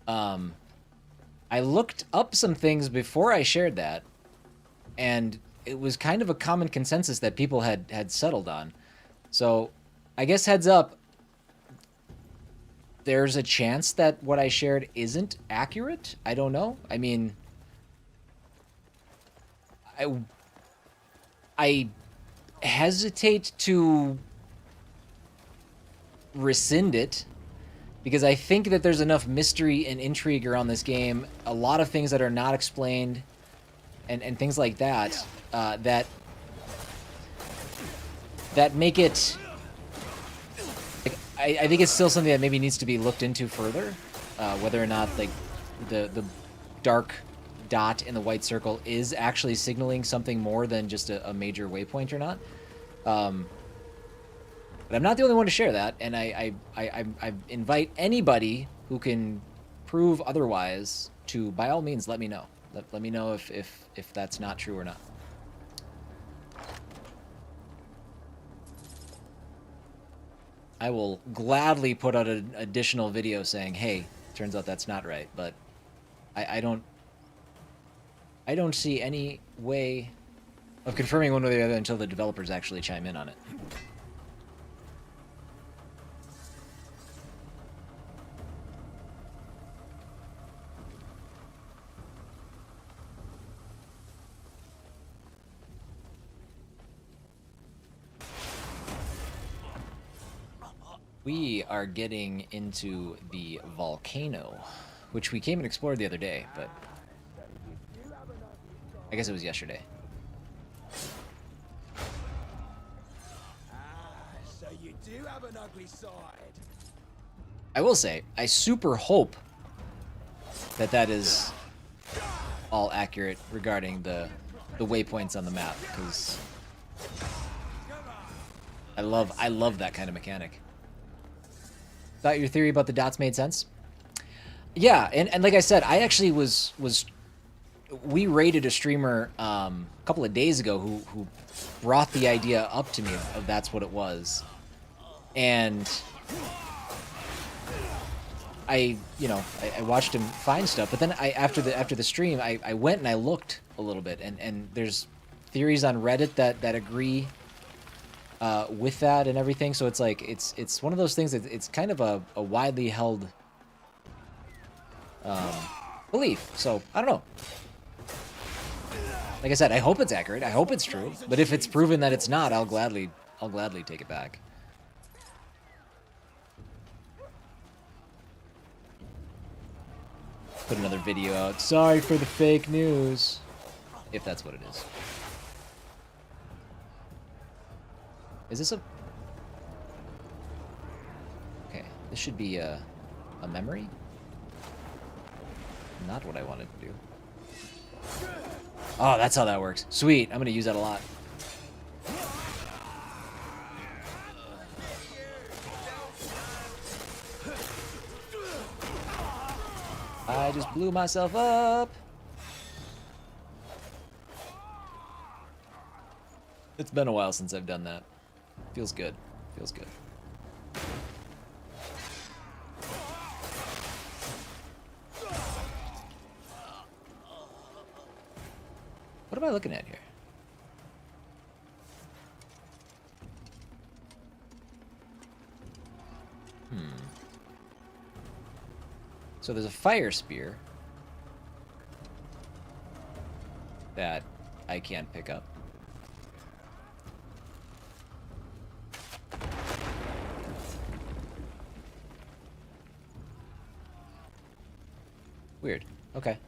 I looked up some things before I shared that, and it was kind of a common consensus that people had settled on. So, I guess heads up, there's a chance that what I shared isn't accurate. I don't know. I mean, I hesitate to rescind it because I think that there's enough mystery and intrigue around this game, a lot of things that are not explained, and things like that, that make it. Like, I think it's still something that maybe needs to be looked into further, whether or not like the dark dot in the white circle is actually signaling something more than just a major waypoint or not. But I'm not the only one to share that, and I invite anybody who can prove otherwise to, by all means, let me know. Let me know if that's not true or not. I will gladly put out an additional video saying, hey, turns out that's not right, but I don't see any way of confirming one way or the other until the developers actually chime in on it. We are getting into the volcano, which we came and explored the other day, but I guess it was yesterday. So you do have an ugly side. I will say, I super hope that that is all accurate regarding the waypoints on the map, because I love that kind of mechanic. Thought your theory about the dots made sense? Yeah, and like I said, I actually was we raided a streamer a couple of days ago who brought the idea up to me of that's what it was. And I watched him find stuff, but then after the stream I went and I looked a little bit, and there's theories on Reddit that agree with that and everything. So it's like it's one of those things that it's kind of a widely held belief. So I don't know. Like I said, I hope it's accurate. I hope it's true. But if it's proven that it's not, I'll gladly take it back. Put another video out. Sorry for the fake news, if that's what it is. Is this a... Okay, this should be a memory? Not what I wanted to do. Oh, that's how that works. Sweet, I'm gonna use that a lot. I just blew myself up. It's been a while since I've done that. Feels good. Feels good. What am I looking at here? So there's a fire spear that I can't pick up. Weird. Okay.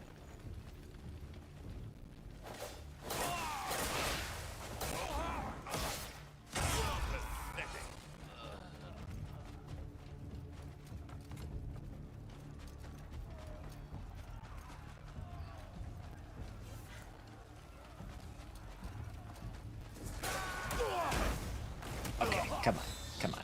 Okay, come on. Come on.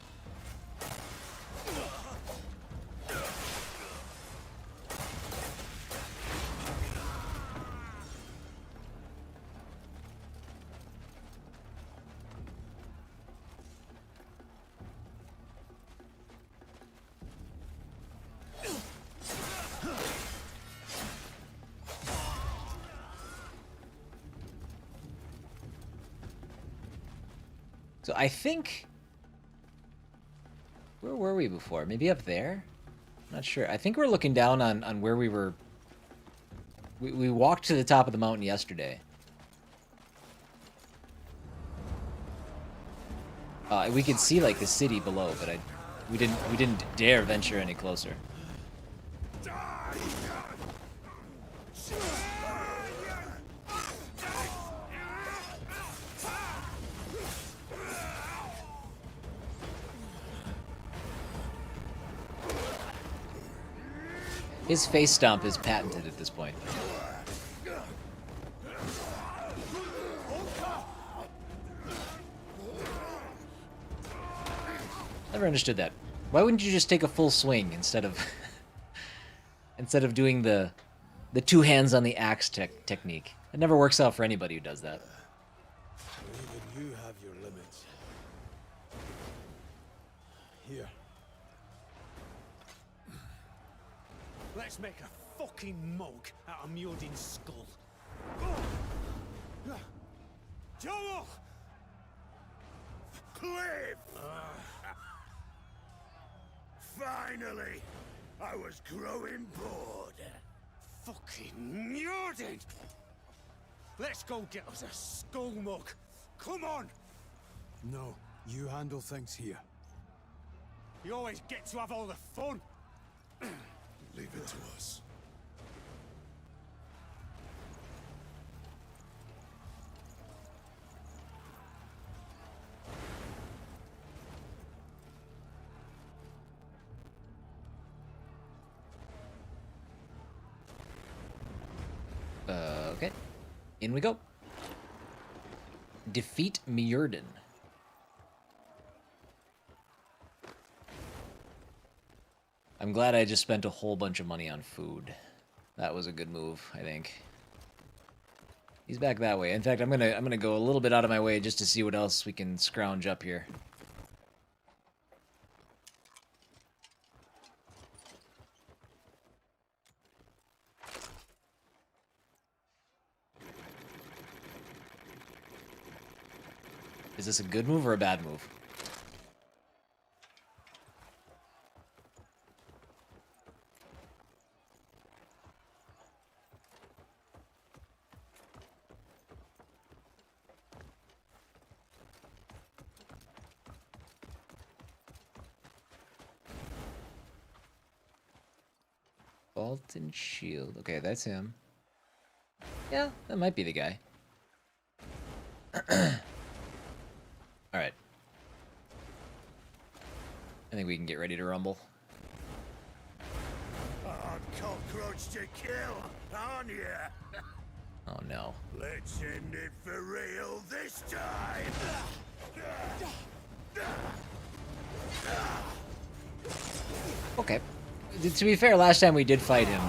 So I think... Where were we before? Maybe up there? Not sure. I think we're looking down on where we were... We walked to the top of the mountain yesterday. We could see like the city below, but we didn't dare venture any closer. His face stomp is patented at this point. Never understood that. Why wouldn't you just take a full swing instead of instead of doing the two hands on the axe technique? It never works out for anybody who does that. Even you have your limits. Here. Let's make a fucking mug out of Mjodin's skull. Joel! Cliff! Finally! I was growing bored. Fucking Mjodin! Let's go get us a skull mug. Come on! No, you handle things here. You always get to have all the fun. Leave it to us. Okay. In we go. Defeat Mjordan. I'm glad I just spent a whole bunch of money on food. That was a good move, I think. He's back that way. In fact, I'm gonna go a little bit out of my way just to see what else we can scrounge up here. Is this a good move or a bad move? Bolton Shield. Okay, that's him. Yeah, that might be the guy. Alright. I think we can get ready to rumble. Cockroach to kill, aren't you? Oh no. Let's end it for real this time! Okay. To be fair, last time we did fight him,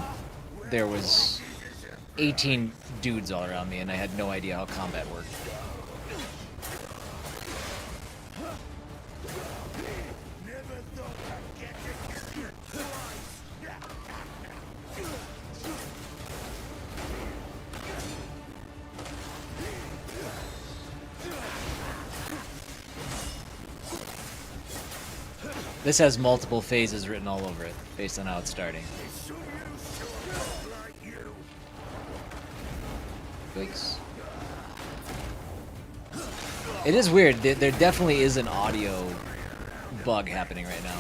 there was 18 dudes all around me and I had no idea how combat worked. This has multiple phases written all over it, based on how it's starting. Yikes. It is weird. There definitely is an audio bug happening right now.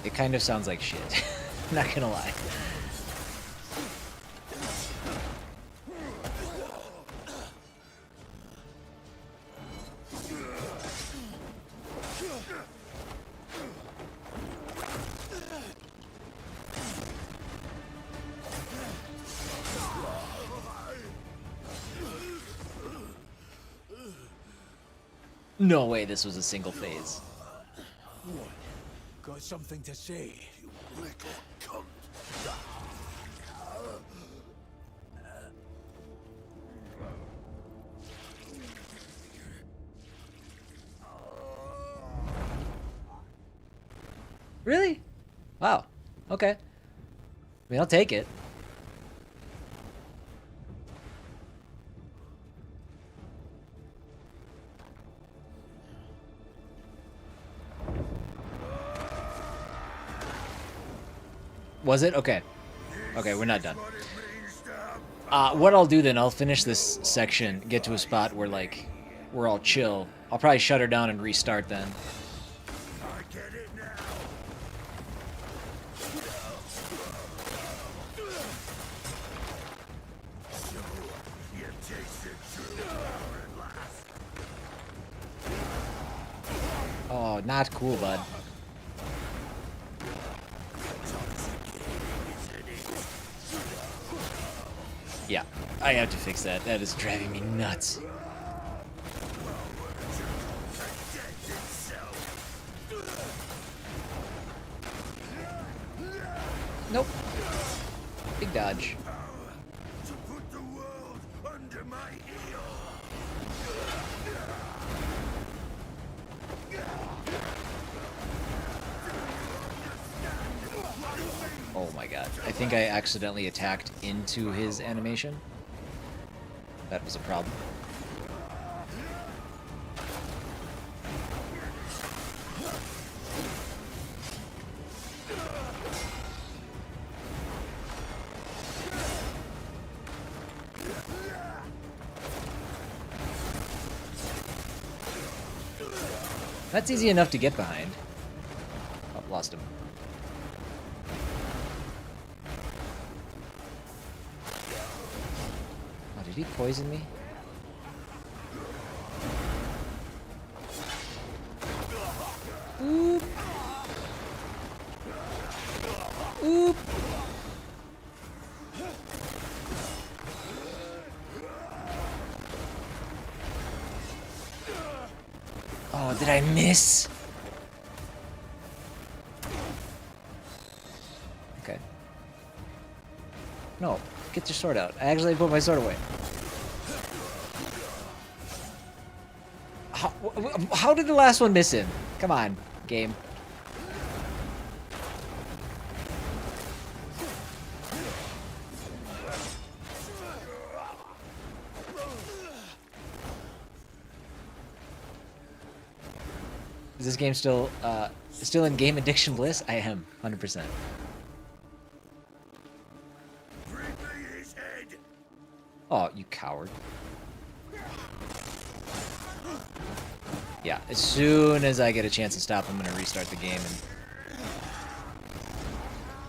It kind of sounds like shit. Not gonna lie. No way this was a single phase. Got something to say? You little cunt. Really? Wow. Okay. I mean, I'll take it. Was it? Okay. Okay, we're not done. What I'll do then, I'll finish this section, get to a spot where, like, we're all chill. I'll probably shut her down and restart then. I get it now. So, you tasted true power at last. Oh, not cool, bud. Yeah, I have to fix that. That is driving me nuts. Nope. Big dodge. To put the world under my heel. Oh my god. I think I accidentally attacked into his animation. That was a problem. That's easy enough to get behind. Oh, lost him. Oh, did he poison me? Oop. Oop. Oh, did I miss? Okay. No, get your sword out. I actually put my sword away. How did the last one miss him? Come on, game. Is this game still in game addiction bliss? I am, 100%. Bring me his head. Oh, you coward. Yeah, as soon as I get a chance to stop, I'm gonna restart the game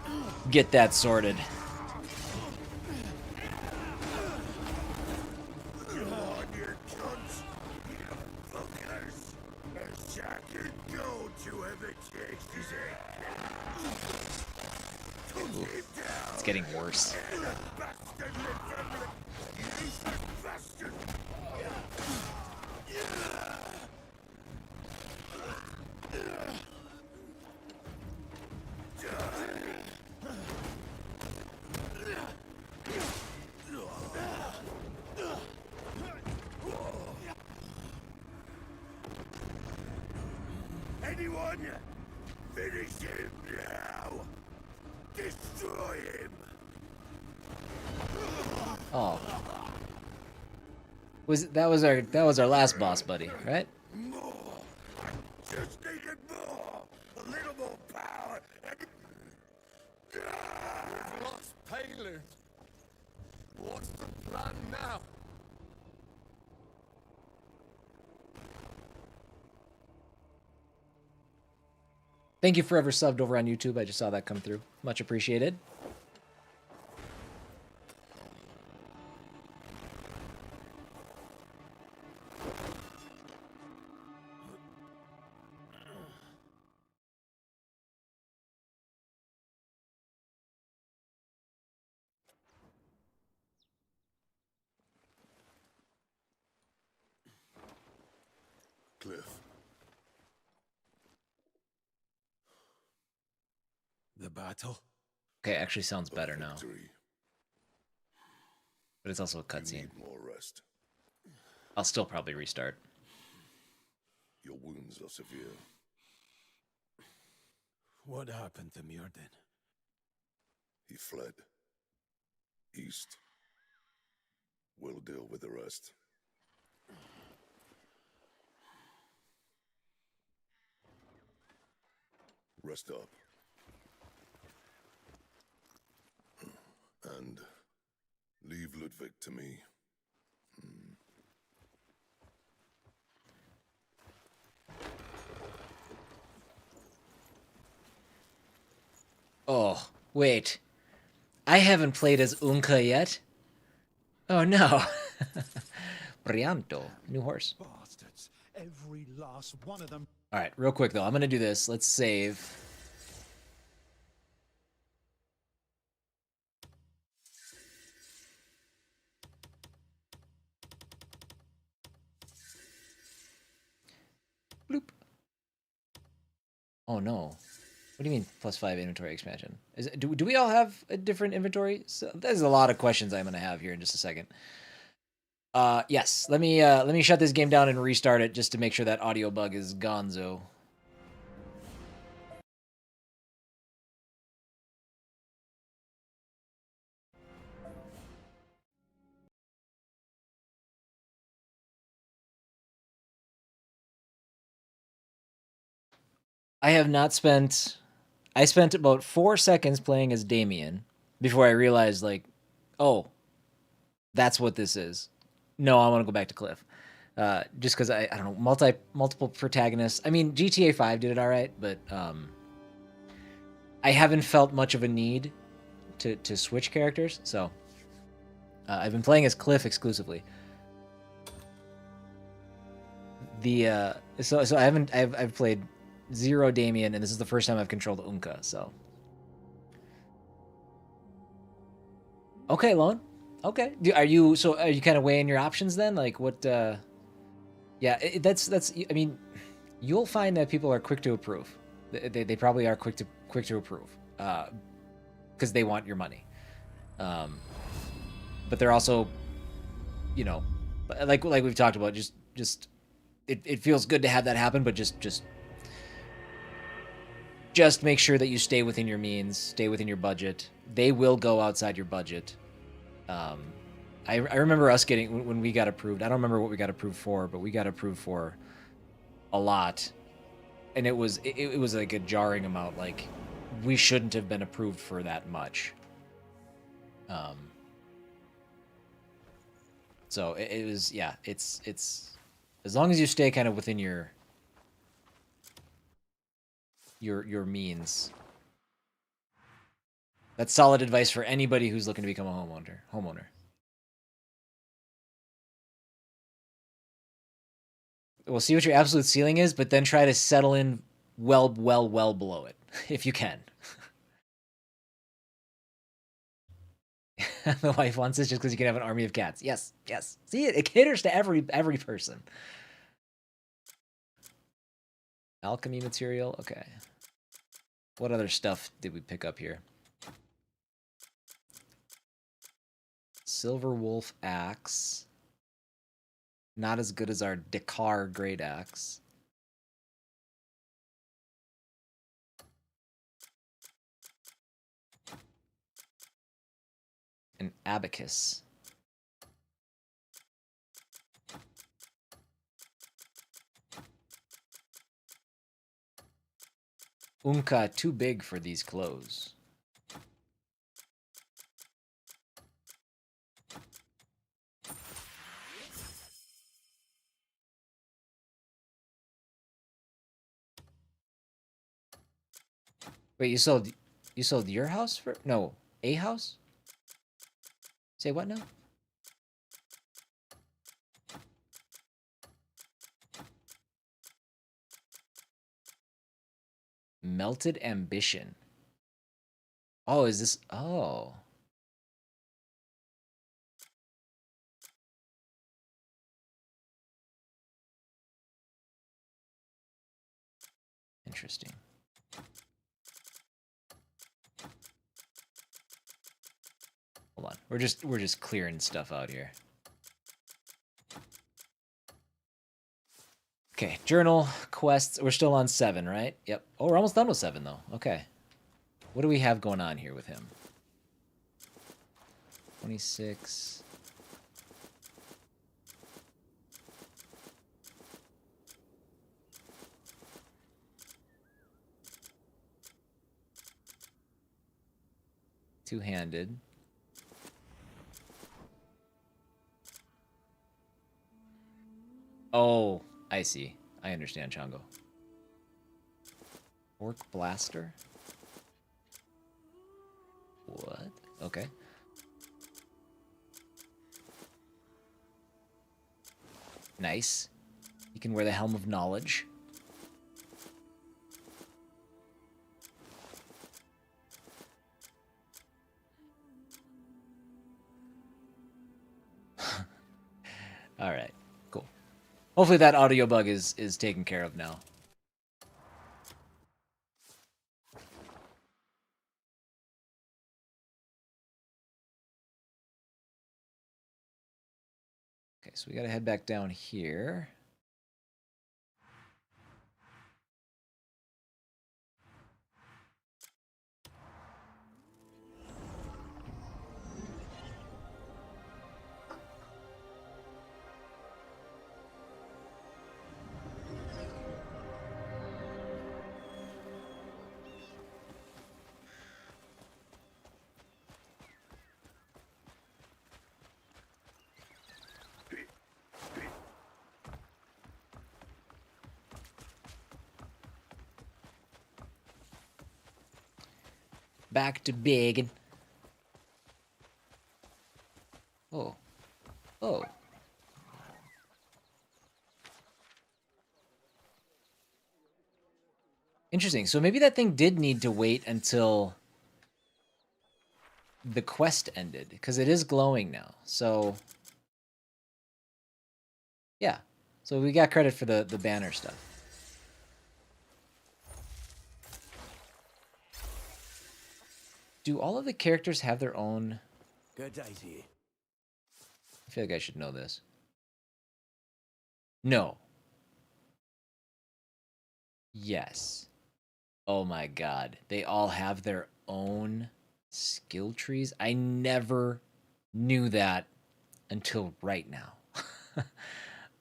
and get that sorted. On your cunts. You fuckers. A sack of gold to ever taste his head. Took him down. It's getting worse. Bastard Republic. You bastard. Anyone? Finish him now. Destroy him. Oh. That was our last boss, buddy, right? More. Just needed more. A little more power. We've lost Palin. What's the plan now? Thank you forever subbed over on YouTube. I just saw that come through. Much appreciated. Cliff. battle. Okay, actually sounds better now. Victory. But it's also a You cutscene. need more rest. I'll still probably restart. Your wounds are severe. What happened to Myrden? He fled. East. We'll deal with the rest. Rest up. And leave Ludwig to me. Oh, wait. I haven't played as Unka yet. Oh no. Brianto, new horse. Bastards. Every last one of them. All right, real quick though, I'm gonna do this. Let's save. Bloop. Oh no. What do you mean +5 inventory expansion? Do we all have a different inventory? So there's a lot of questions I'm gonna have here in just a second. Yes. Let me shut this game down and restart it just to make sure that audio bug is gonzo. I have not spent. I spent about 4 seconds playing as Damien before I realized, like, oh, that's what this is. No, I want to go back to Cliff. Just because I don't know, multiple protagonists. I mean, GTA 5 did it all right, but I haven't felt much of a need to switch characters. So I've been playing as Cliff exclusively. So I've played 0 Damien, and this is the first time I've controlled Unka. So okay, Lone. Okay, are you kind of weighing your options then? Like what? Yeah, that's. I mean, you'll find that people are quick to approve. They probably are quick to approve, because they want your money. But they're also, you know, like we've talked about. Just it feels good to have that happen, but just make sure that you stay within your means, stay within your budget. They will go outside your budget. I remember us getting, when we got approved, I don't remember what we got approved for, but we got approved for a lot. And it was like a jarring amount. Like, we shouldn't have been approved for that much. So it was, yeah, it's as long as you stay kind of within your means. That's solid advice for anybody who's looking to become a homeowner. We'll see what your absolute ceiling is, but then try to settle in well below it, if you can. The wife wants this just because you can have an army of cats. Yes. See, it caters to every person. Alchemy material. Okay. What other stuff did we pick up here? Silver Wolf Axe. Not as good as our Dakar Great Axe. An Abacus. Unka too big for these clothes. Wait, you sold your house for a house? Say what now? Melted Ambition. Oh, is this? Oh. Interesting. Hold on. We're just clearing stuff out here. Okay, journal, quests. We're still on 7, right? Yep. Oh, we're almost done with 7, though. Okay. What do we have going on here with him? 26. Two-handed. Oh, I see. I understand, Chongo. Orc blaster? What? Okay. Nice. You can wear the Helm of Knowledge. All right. Cool. Hopefully that audio bug is taken care of now. Okay, so we got to head back down here. Back to big. Oh. Oh. Interesting. So maybe that thing did need to wait until the quest ended, because it is glowing now. So yeah. So we got credit for the banner stuff. Do all of the characters have their own? Good day to you. I feel like I should know this. No. Yes. Oh my god. They all have their own skill trees? I never knew that until right now.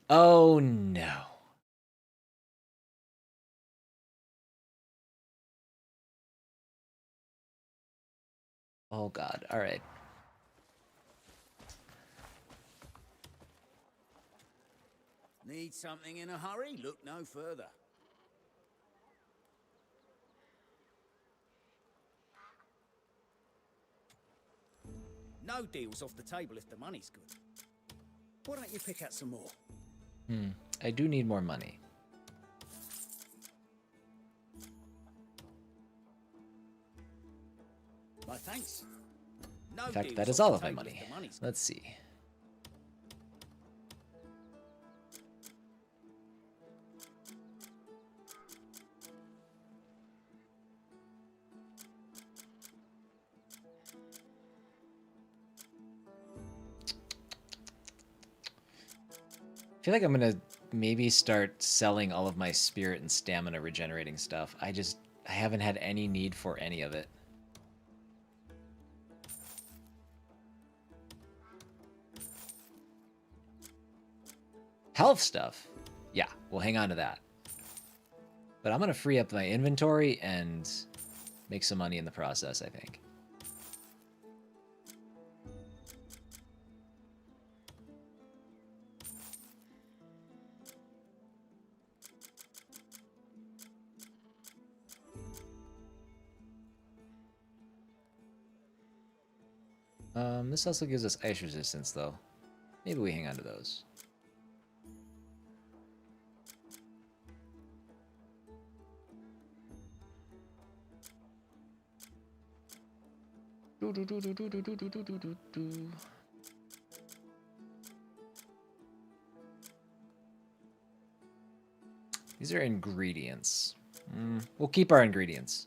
Oh no. Oh god. All right. Need something in a hurry? Look no further. No deal's off the table if the money's good. Why don't you pick out some more? I do need more money. My thanks. No In fact, deal's that is off all the of my table money. if the money's good. Let's see. I feel like I'm gonna maybe start selling all of my spirit and stamina regenerating stuff. I haven't had any need for any of it. Health stuff. Yeah, we'll hang on to that. But I'm gonna free up my inventory and make some money in the process, I think. This also gives us ice resistance, though. Maybe we hang on to those. These are ingredients. We'll keep our ingredients.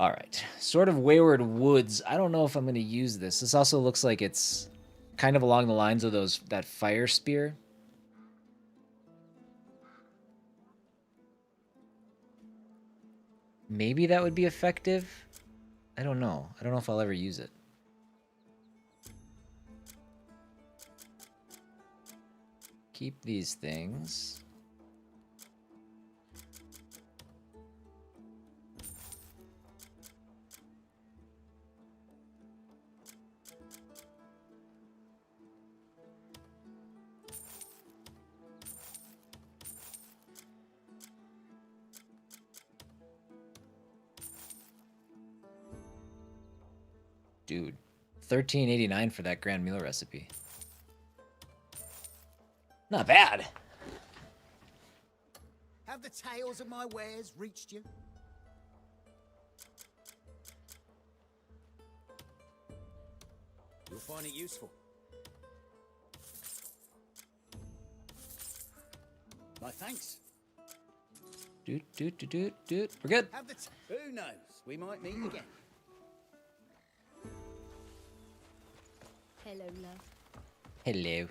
All right, Sword of Wayward Woods. I don't know if I'm going to use this. This also looks like it's kind of along the lines of that fire spear. Maybe that would be effective. I don't know. I don't know if I'll ever use it. Keep these things. Dude, $13.89 for that grand meal recipe. Not bad. Have the tales of my wares reached you? You'll find it useful. My thanks. We're good. Have the who knows? We might meet again. Hello, love. Hello.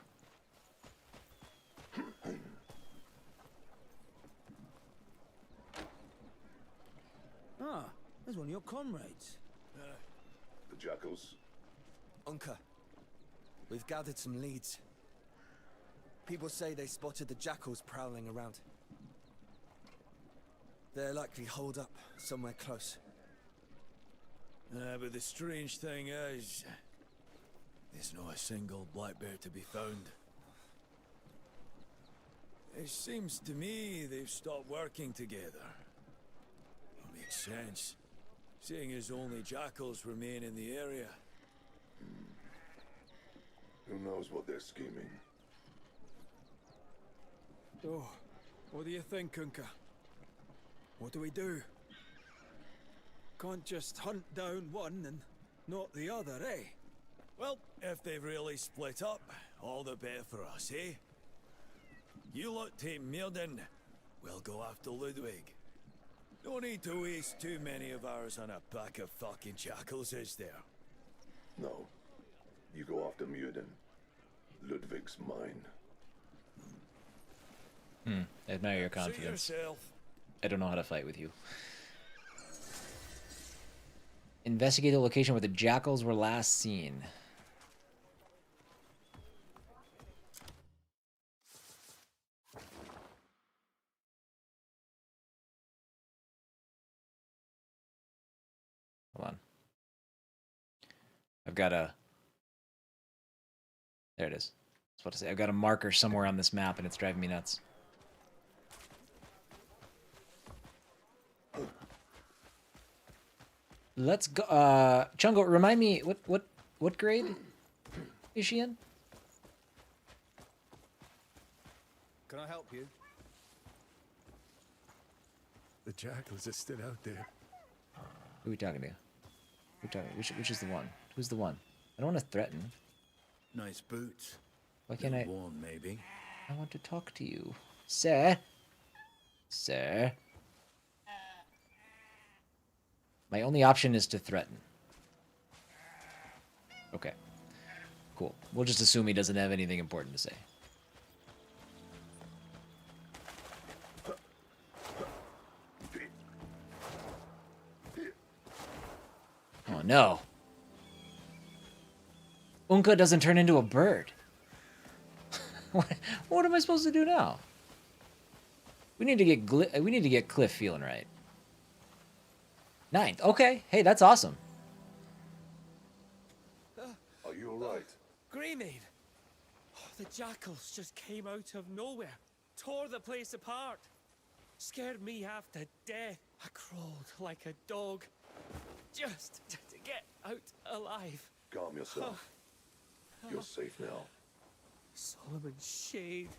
Ah, there's one of your comrades. The jackals. Unka, we've gathered some leads. People say they spotted the jackals prowling around. They're likely holed up somewhere close. But the strange thing is, there's not a single black bear to be found. It seems to me they've stopped working together. It makes sense, seeing as only jackals remain in the area. Who knows what they're scheming? Oh, what do you think, Unka? What do we do? Can't just hunt down one and not the other, eh? Well, if they've really split up, all the better for us, eh? You lot take Mirden, we'll go after Ludwig. No need to waste too many of ours on a pack of fucking jackals, is there? No. You go after Mjolnir. Ludwig's mine. I admire your Suit confidence. yourself. I don't know how to fight with you. Investigate the location where the jackals were last seen. Hold on. I've got a... There it is. I was about to say, I've got a marker somewhere on this map and it's driving me nuts. Let's go. Chungo, remind me what grade is she in? Can I help you? The jackals are still out there. Who are we talking to? Who are we talking? Which is the one? Who's the one? I don't want to threaten. Nice boots. Why can't I? Warm, maybe. I want to talk to you, sir. Sir. My only option is to threaten. Okay. Cool. We'll just assume he doesn't have anything important to say. Oh no. Unka doesn't turn into a bird. What am I supposed to do now? We need to get Cliff feeling right. 9th. Okay. Hey, that's awesome. Are you alright? Greymane! Oh, the jackals just came out of nowhere, tore the place apart, scared me half to death. I crawled like a dog, just to get out alive. Calm yourself. You're safe now. Solomon's Shade.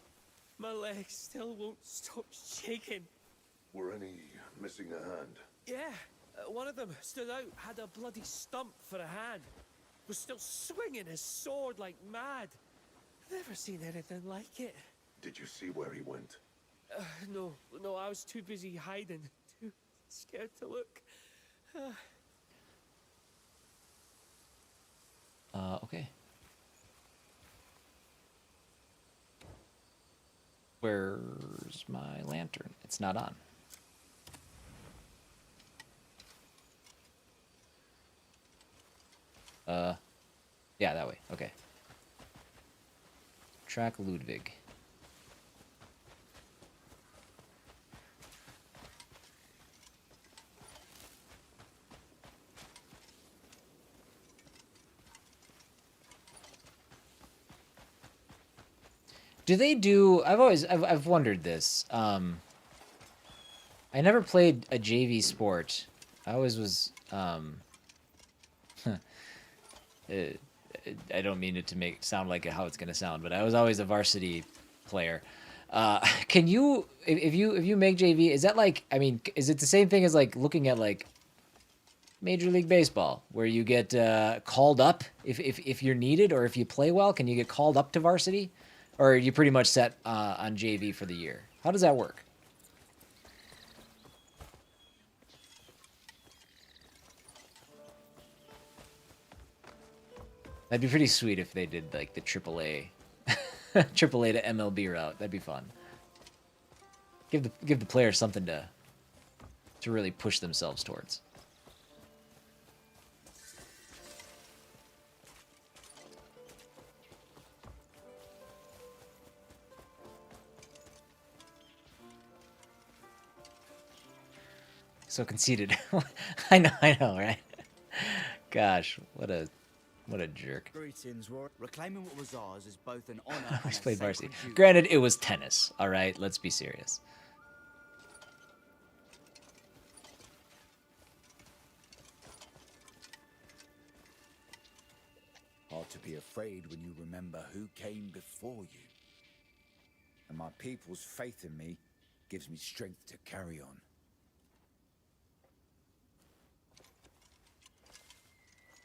My legs still won't stop shaking. Were any missing a hand? Yeah, one of them stood out, had a bloody stump for a hand. Was still swinging his sword like mad. Never seen anything like it. Did you see where he went? No, I was too busy hiding, too scared to look. Okay. Where's my lantern? It's not on. Yeah, that way. Okay. Track Ludwig. Do they do? I've wondered this. I never played a JV sport. I always was. I don't mean it to make sound like how it's gonna sound, but I was always a varsity player. Can you, if you make JV, is that like? I mean, is it the same thing as like looking at like Major League Baseball, where you get called up if you're needed, or if you play well, can you get called up to varsity? Or are you pretty much set on JV for the year? How does that work? That'd be pretty sweet if they did like the AAA, AAA to MLB route. That'd be fun. Give the players something to really push themselves towards. So conceited. I know, right? Gosh, what a jerk. Greetings, Roy. Reclaiming what was ours is both an honor and He's a played sacred varsity. duty. Granted, it was tennis. All right, let's be serious. Hard to be afraid when you remember who came before you. And my people's faith in me gives me strength to carry on.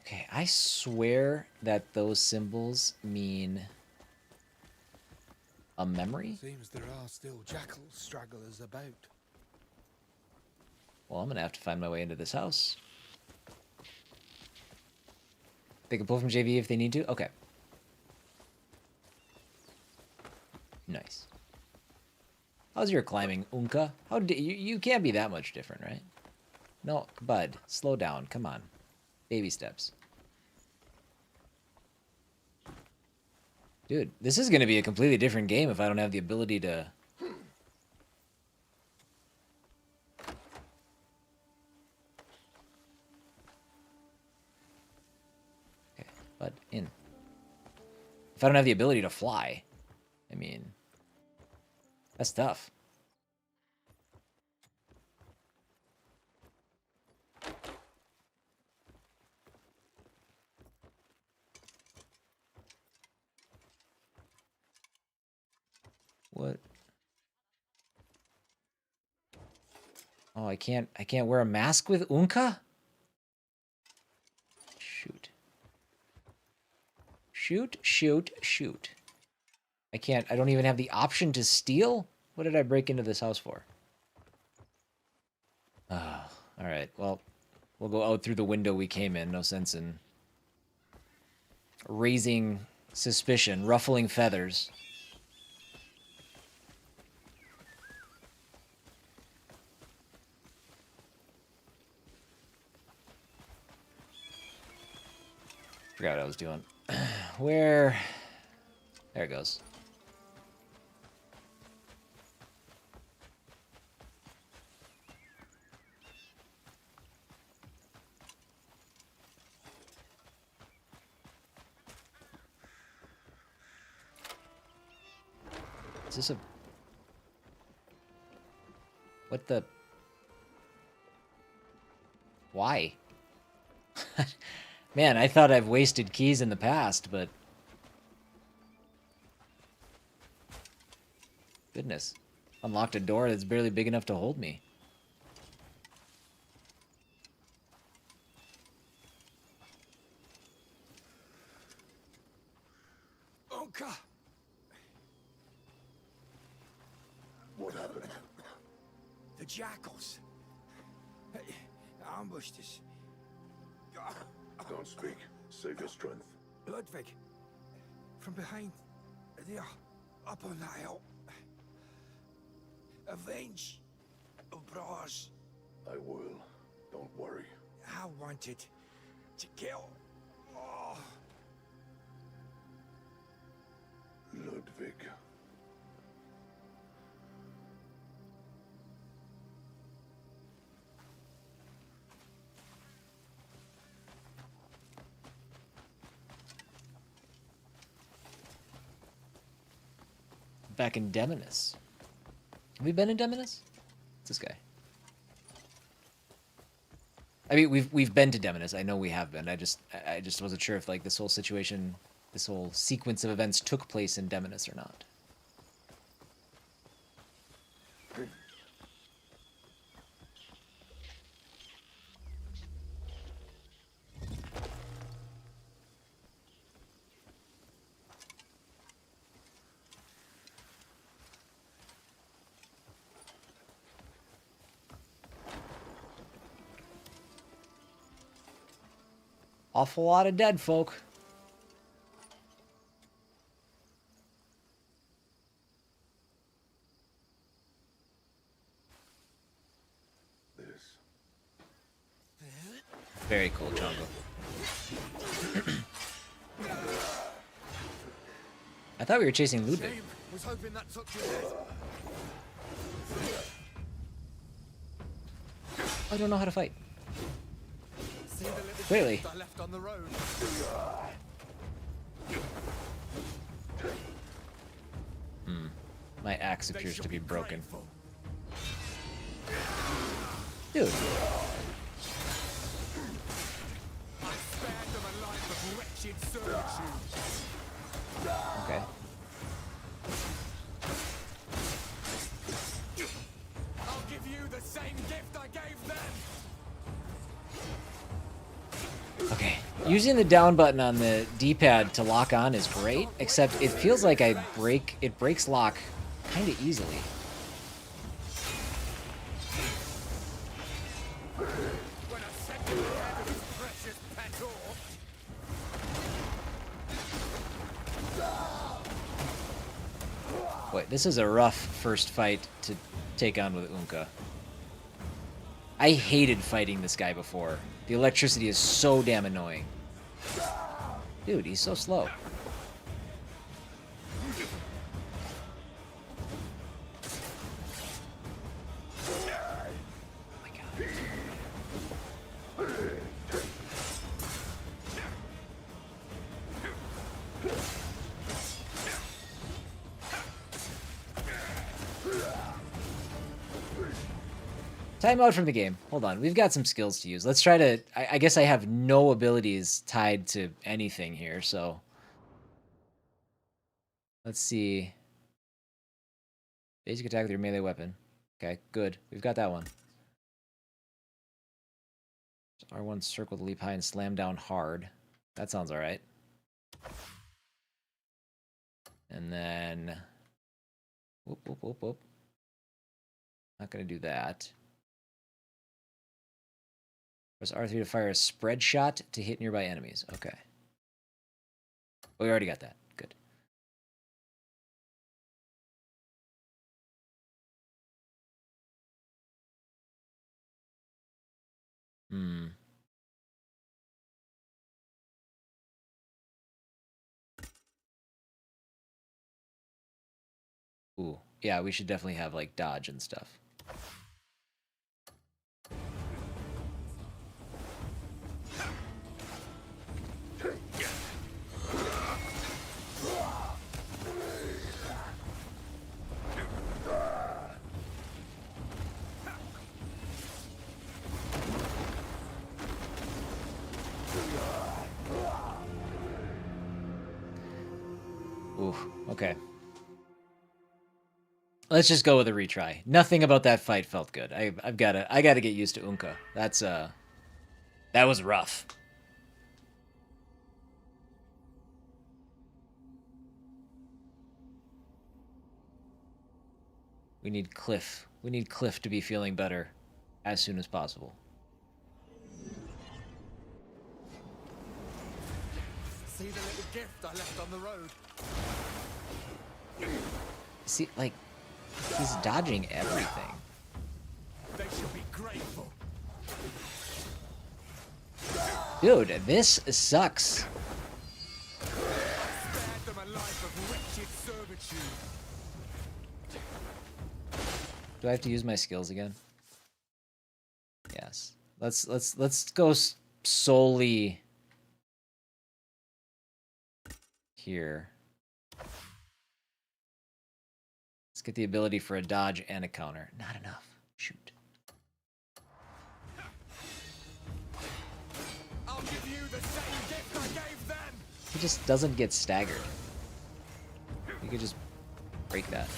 Okay, I swear that those symbols mean a memory. Seems there are still jackal stragglers about. Well, I'm gonna have to find my way into this house. They can pull from JV if they need to? Okay. Nice. How's your climbing, Unka? You can't be that much different, right? No, bud, slow down. Come on. Baby steps. Dude, this is going to be a completely different game if I don't have the ability to... Okay, bud, in. If I don't have the ability to fly, I mean, that's tough. What? Oh, I can't wear a mask with Unka? Shoot. Shoot, shoot, shoot. I don't even have the option to steal? What did I break into this house for? Oh, alright, well, we'll go out through the window we came in. No sense in raising suspicion, ruffling feathers. Forgot what I was doing. Where? There it goes. Is this a... What the... Why? Man, I thought I've wasted keys in the past, but... Goodness. Unlocked a door that's barely big enough to hold me. Unka! What happened? The jackals. Ambushed us. Don't speak. Save your strength. Ludwig, from behind, there, up on that hill. Avenge Bros. I will. Don't worry. I wanted to kill. Oh. Ludwig. Back in Demonus. Have we been in Demonus? It's this guy. I mean, we've been to Demonus. I know we have been. I just wasn't sure if like this whole situation, this whole sequence of events took place in Demonus or not. Awful lot of dead folk. This. Very cool, Chongo. I thought we were chasing Ludwig. Shame. Was hoping that took your head. I don't know how to fight. See the little Clearly. gift I left on the road. My axe They appears shall to be broken. grateful. Dude. I spared them a life of wretched servitude. Okay. I'll give you the same gift I gave them. Okay. Using the down button on the D-pad to lock on is great, except it feels like it breaks lock kind of easily. When I set you ahead of his precious pet orc. Boy, this is a rough first fight to take on with Unka. I hated fighting this guy before. The electricity is so damn annoying. Dude, he's so slow. Oh my god. Time out from the game. Hold on. We've got some skills to use. Let's try to... I guess I have no abilities tied to anything here, so... Let's see. Basic attack with your melee weapon. Okay, good. We've got that one. R1 circle to leap high and slam down hard. That sounds alright. And then... Whoop, whoop, whoop, whoop. Not gonna do that. Press R3 to fire a spread shot to hit nearby enemies. Okay. We already got that. Good. Ooh. Yeah, we should definitely have, like, dodge and stuff. Ooh, okay. Let's just go with a retry. Nothing about that fight felt good. I gotta get used to Unka. That was rough. We need Cliff. We need Cliff to be feeling better as soon as possible. See see the little gift I left on the road? See, like, he's dodging everything. They should be grateful. Dude, this sucks. Spared them a life of wretched servitude. Do I have to use my skills again? Yes. Let's go solely here. Let's get the ability for a dodge and a counter. Not enough. Shoot. I'll give you the same gift I gave them. He just doesn't get staggered. You could just break that.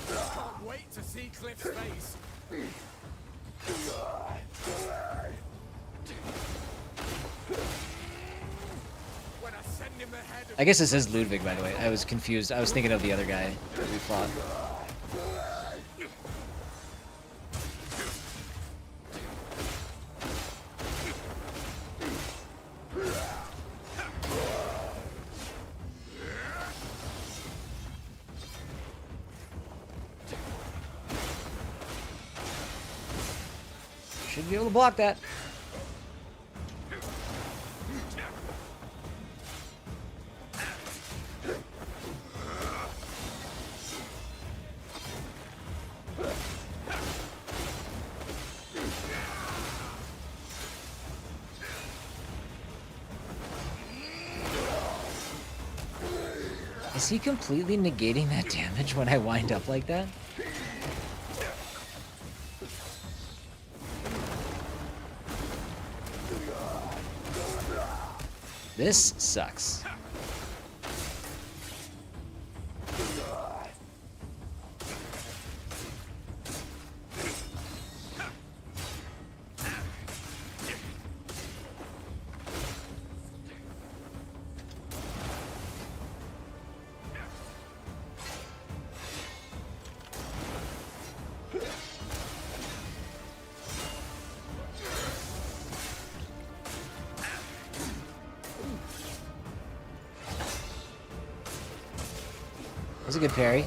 Can't wait to see Cliff's face. When I send him ahead of I guess this is Ludwig, by the way. I was confused. I was thinking of the other guy that we fought. Should be able to block that. Is he completely negating that damage when I wind up like that? This sucks. That was a good parry.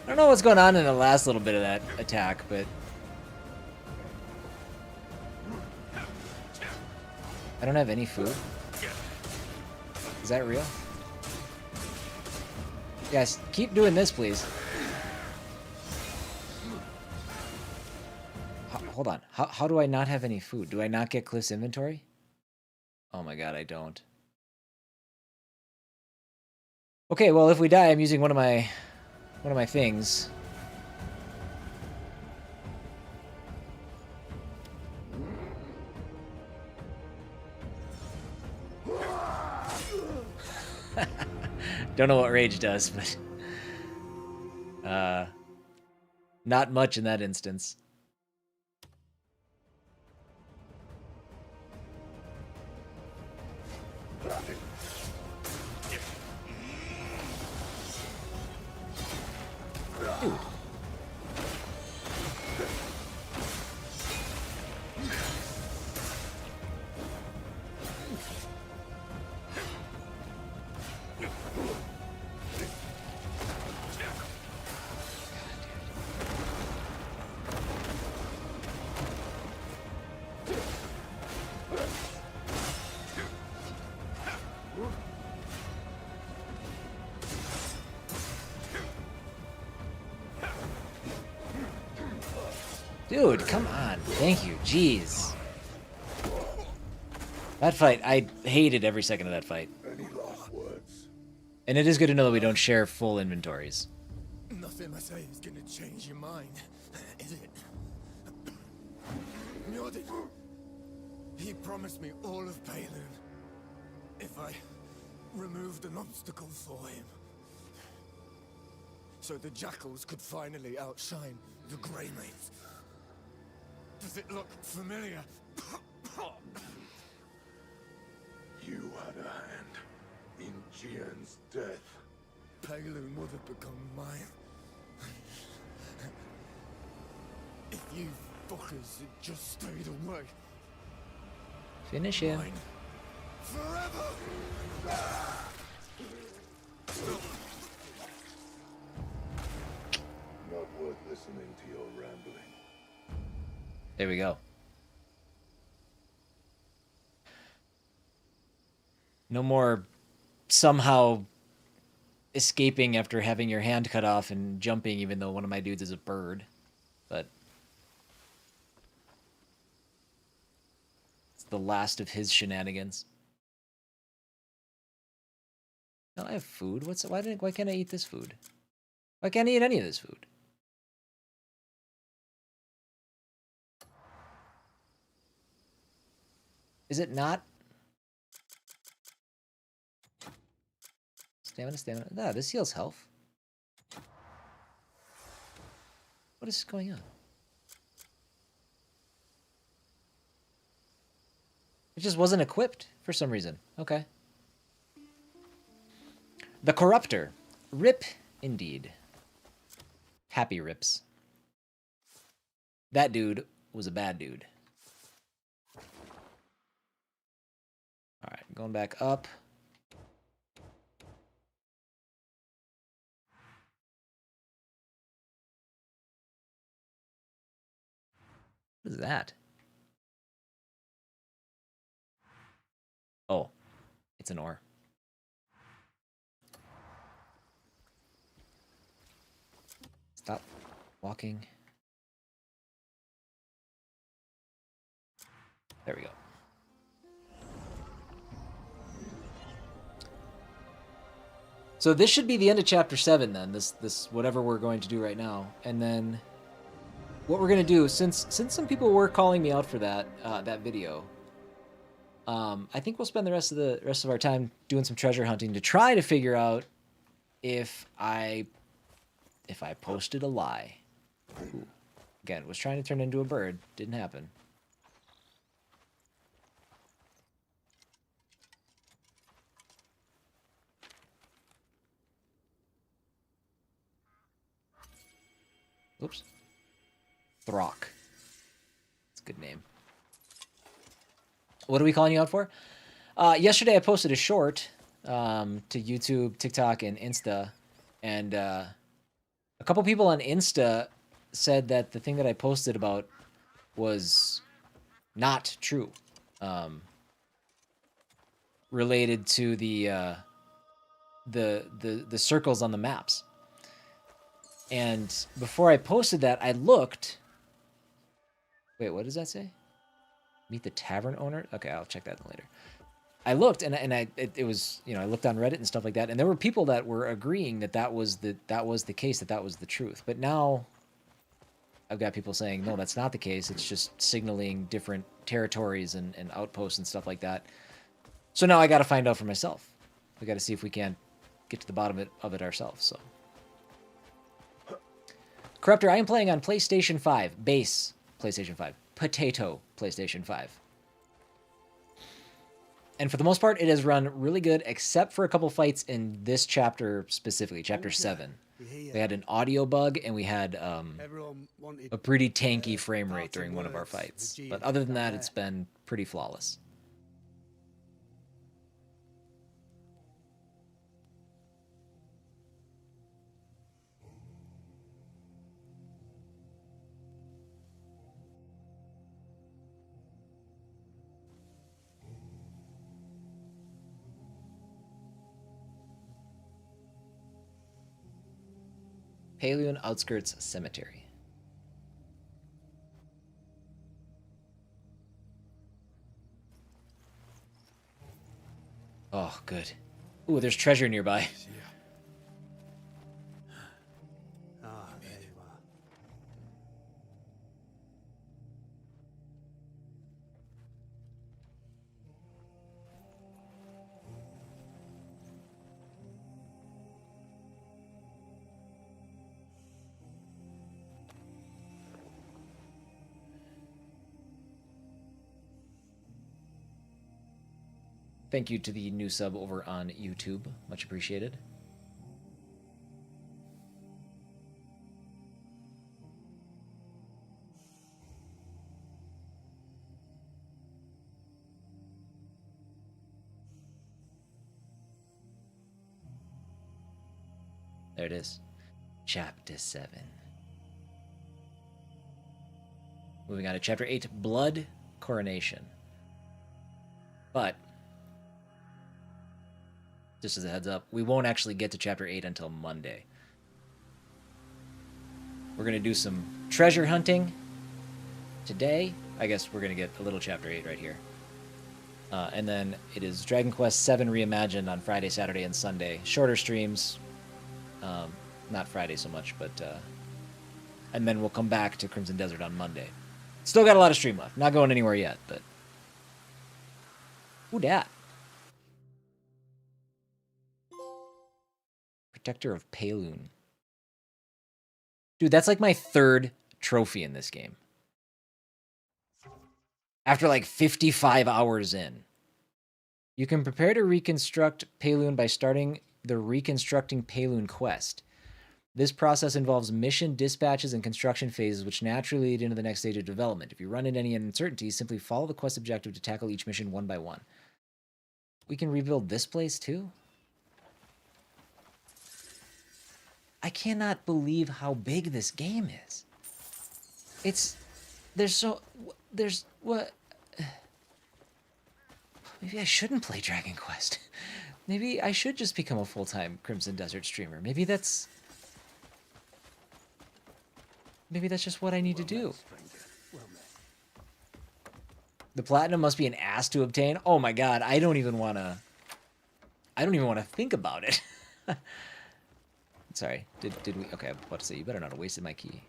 I don't know what's going on in the last little bit of that attack, but I don't have any food. Is that real? Guys, keep doing this, please. Hold on. How do I not have any food? Do I not get Cliff's inventory? Oh my god, I don't. Okay, well, if we die, I'm using one of my things. Don't know what rage does, but not much in that instance. Dude. Dude, come on. Thank you. Jeez. That fight, I hated every second of that fight. Any last words? And it is good to know that we don't share full inventories. Nothing I say is gonna change your mind, is it? Njordin, he promised me all of Balin if I removed an obstacle for him. So the Jackals could finally outshine the Greymaids. Does it look familiar? You had a hand in Jian's death. Payloon would have become mine. If you fuckers had just stayed away. Finish him. Mine. Forever! Not worth listening to your rambling. There we go. No more somehow escaping after having your hand cut off and jumping even though one of my dudes is a bird. But it's the last of his shenanigans. No, I have food. Why can't I eat this food? Why can't I eat any of this food? Is it not? Stamina. Ah, this heals health. What is going on? It just wasn't equipped for some reason. Okay. The Corruptor. Rip, indeed. Happy rips. That dude was a bad dude. Alright, going back up. What is that? Oh, it's an ore. Stop walking. There we go. So this should be the end of chapter 7 then, this whatever we're going to do right now. And then what we're going to do, since some people were calling me out for that that video, I think we'll spend the rest of our time doing some treasure hunting to try to figure out if I posted a lie. Ooh. Again, was trying to turn into a bird, didn't happen. Oops. Throck. That's a good name. What are we calling you out for? Yesterday I posted a short to YouTube, TikTok, and Insta. And a couple people on Insta said that the thing that I posted about was not true. Related to the circles on the maps. And before I posted that, I looked. Wait, what does that say? Meet the tavern owner? Okay, I'll check that later. I looked, and it was, you know, I looked on Reddit and stuff like that, and there were people that were agreeing that was the case, that was the truth. But now I've got people saying, no, that's not the case. It's just signaling different territories and outposts and stuff like that. So now I got to find out for myself. We got to see if we can get to the bottom of it ourselves. So. Corruptor, I am playing on PlayStation 5, base PlayStation 5, potato PlayStation 5. And for the most part, it has run really good, except for a couple fights in this chapter specifically, chapter 7. We had an audio bug, and we had a pretty tanky frame rate during one of our fights. But other than that, it's been pretty flawless. Payloon Outskirts Cemetery. Oh, good. Ooh, there's treasure nearby. Thank you to the new sub over on YouTube. Much appreciated. There it is. Chapter 7. Moving on to Chapter 8, Blood Coronation. But, just as a heads up, we won't actually get to Chapter 8 until Monday. We're going to do some treasure hunting today. I guess we're going to get a little Chapter 8 right here. And then it is Dragon Quest VII Reimagined on Friday, Saturday, and Sunday. Shorter streams. Not Friday so much, but... and then we'll come back to Crimson Desert on Monday. Still got a lot of stream left. Not going anywhere yet, but... Who dat? Protector of Payloon. Dude, that's like my 3rd trophy in this game. After like 55 hours in. You can prepare to reconstruct Payloon by starting the Reconstructing Payloon quest. This process involves mission dispatches and construction phases, which naturally lead into the next stage of development. If you run into any uncertainties, simply follow the quest objective to tackle each mission one by one. We can rebuild this place too? I cannot believe how big this game is. There's what? Maybe I shouldn't play Dragon Quest. Maybe I should just become a full-time Crimson Desert streamer. Maybe that's just what I need to do. The platinum must be an ass to obtain. Oh my god, I don't even want to think about it. Sorry, did we? Okay, I was about to say, you better not have wasted my key.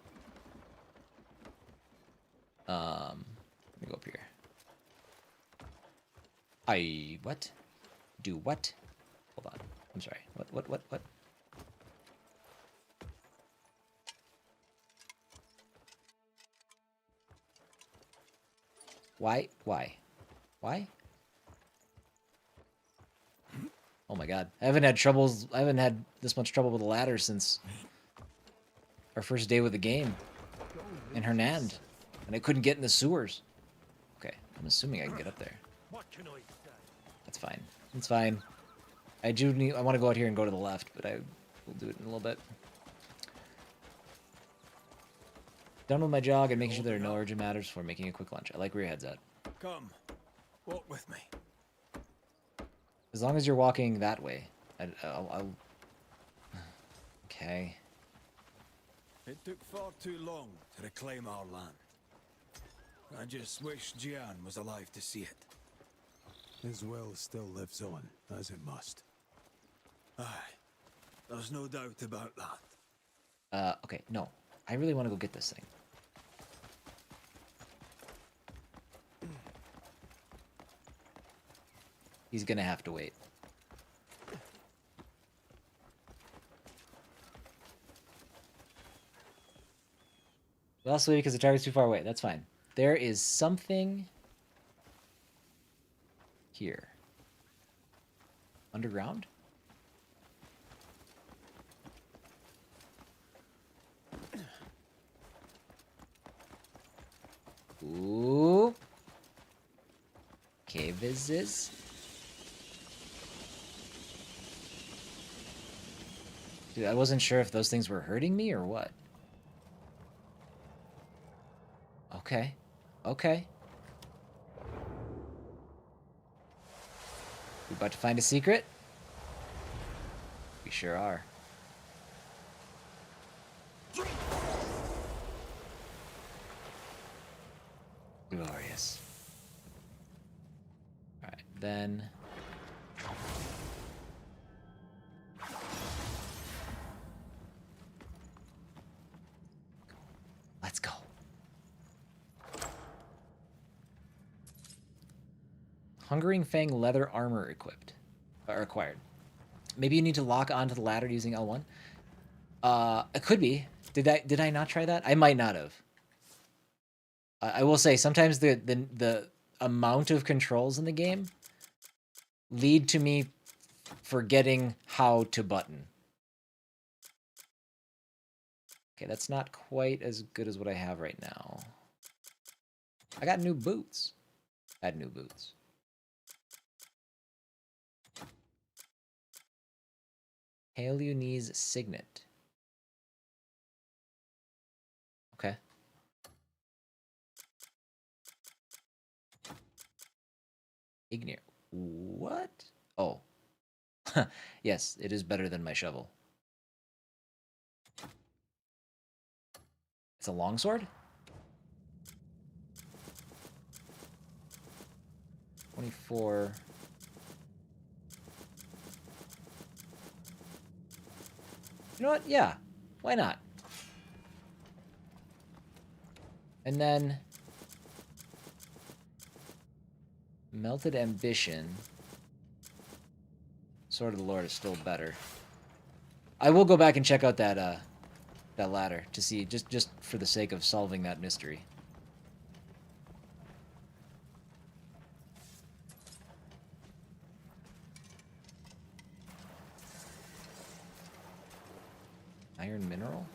Let me go up here. What? Do what? Hold on. I'm sorry. What? Why? Oh my god. I haven't had this much trouble with the ladder since our first day with the game in Hernand. And I couldn't get in the sewers. Okay, I'm assuming I can get up there. That's fine. It's fine. I want to go out here and go to the left, but I will do it in a little bit. Done with my jog and making sure there are no urgent matters before making a quick lunch. I like where your head's at. Come, walk with me. As long as you're walking that way, I'll... Okay. It took far too long to reclaim our land. I just wish Gian was alive to see it. His will still lives on, as it must. Aye, there's no doubt about that. Okay, no. I really want to go get this thing. He's gonna have to wait. Well, also because the target's too far away. That's fine. There is something here. Underground? Ooh. Cave is this? Dude, I wasn't sure if those things were hurting me or what. Okay. Okay. We about to find a secret? We sure are. Glorious. Alright, then... Let's go. Hungering Fang leather armor equipped. Or acquired. Maybe you need to lock onto the ladder using L1? It could be. Did I not try that? I might not have. I will say, sometimes the amount of controls in the game lead to me forgetting how to button. Okay, that's not quite as good as what I have right now. I got new boots. I had new boots. Haleunes signet. Okay. Ignir. What? Oh. Yes, it is better than my shovel. It's a longsword? 24. You know what? Yeah. Why not? And then Melted Ambition. Sword of the Lord is still better. I will go back and check out that that ladder to see, just for the sake of solving that mystery. Iron mineral?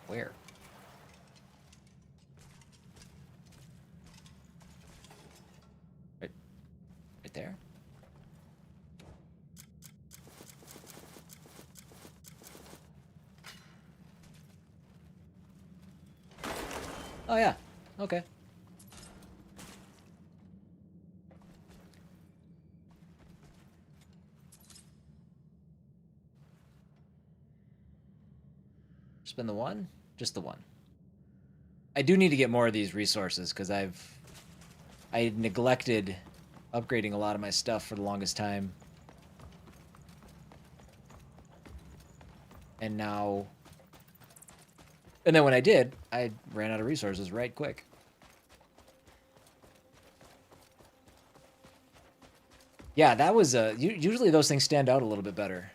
Where? Right there? Oh yeah. Okay. Spend the one? Just the one. I do need to get more of these resources because I neglected upgrading a lot of my stuff for the longest time. And now... And then when I did, I ran out of resources right quick. Yeah, that was... usually those things stand out a little bit better.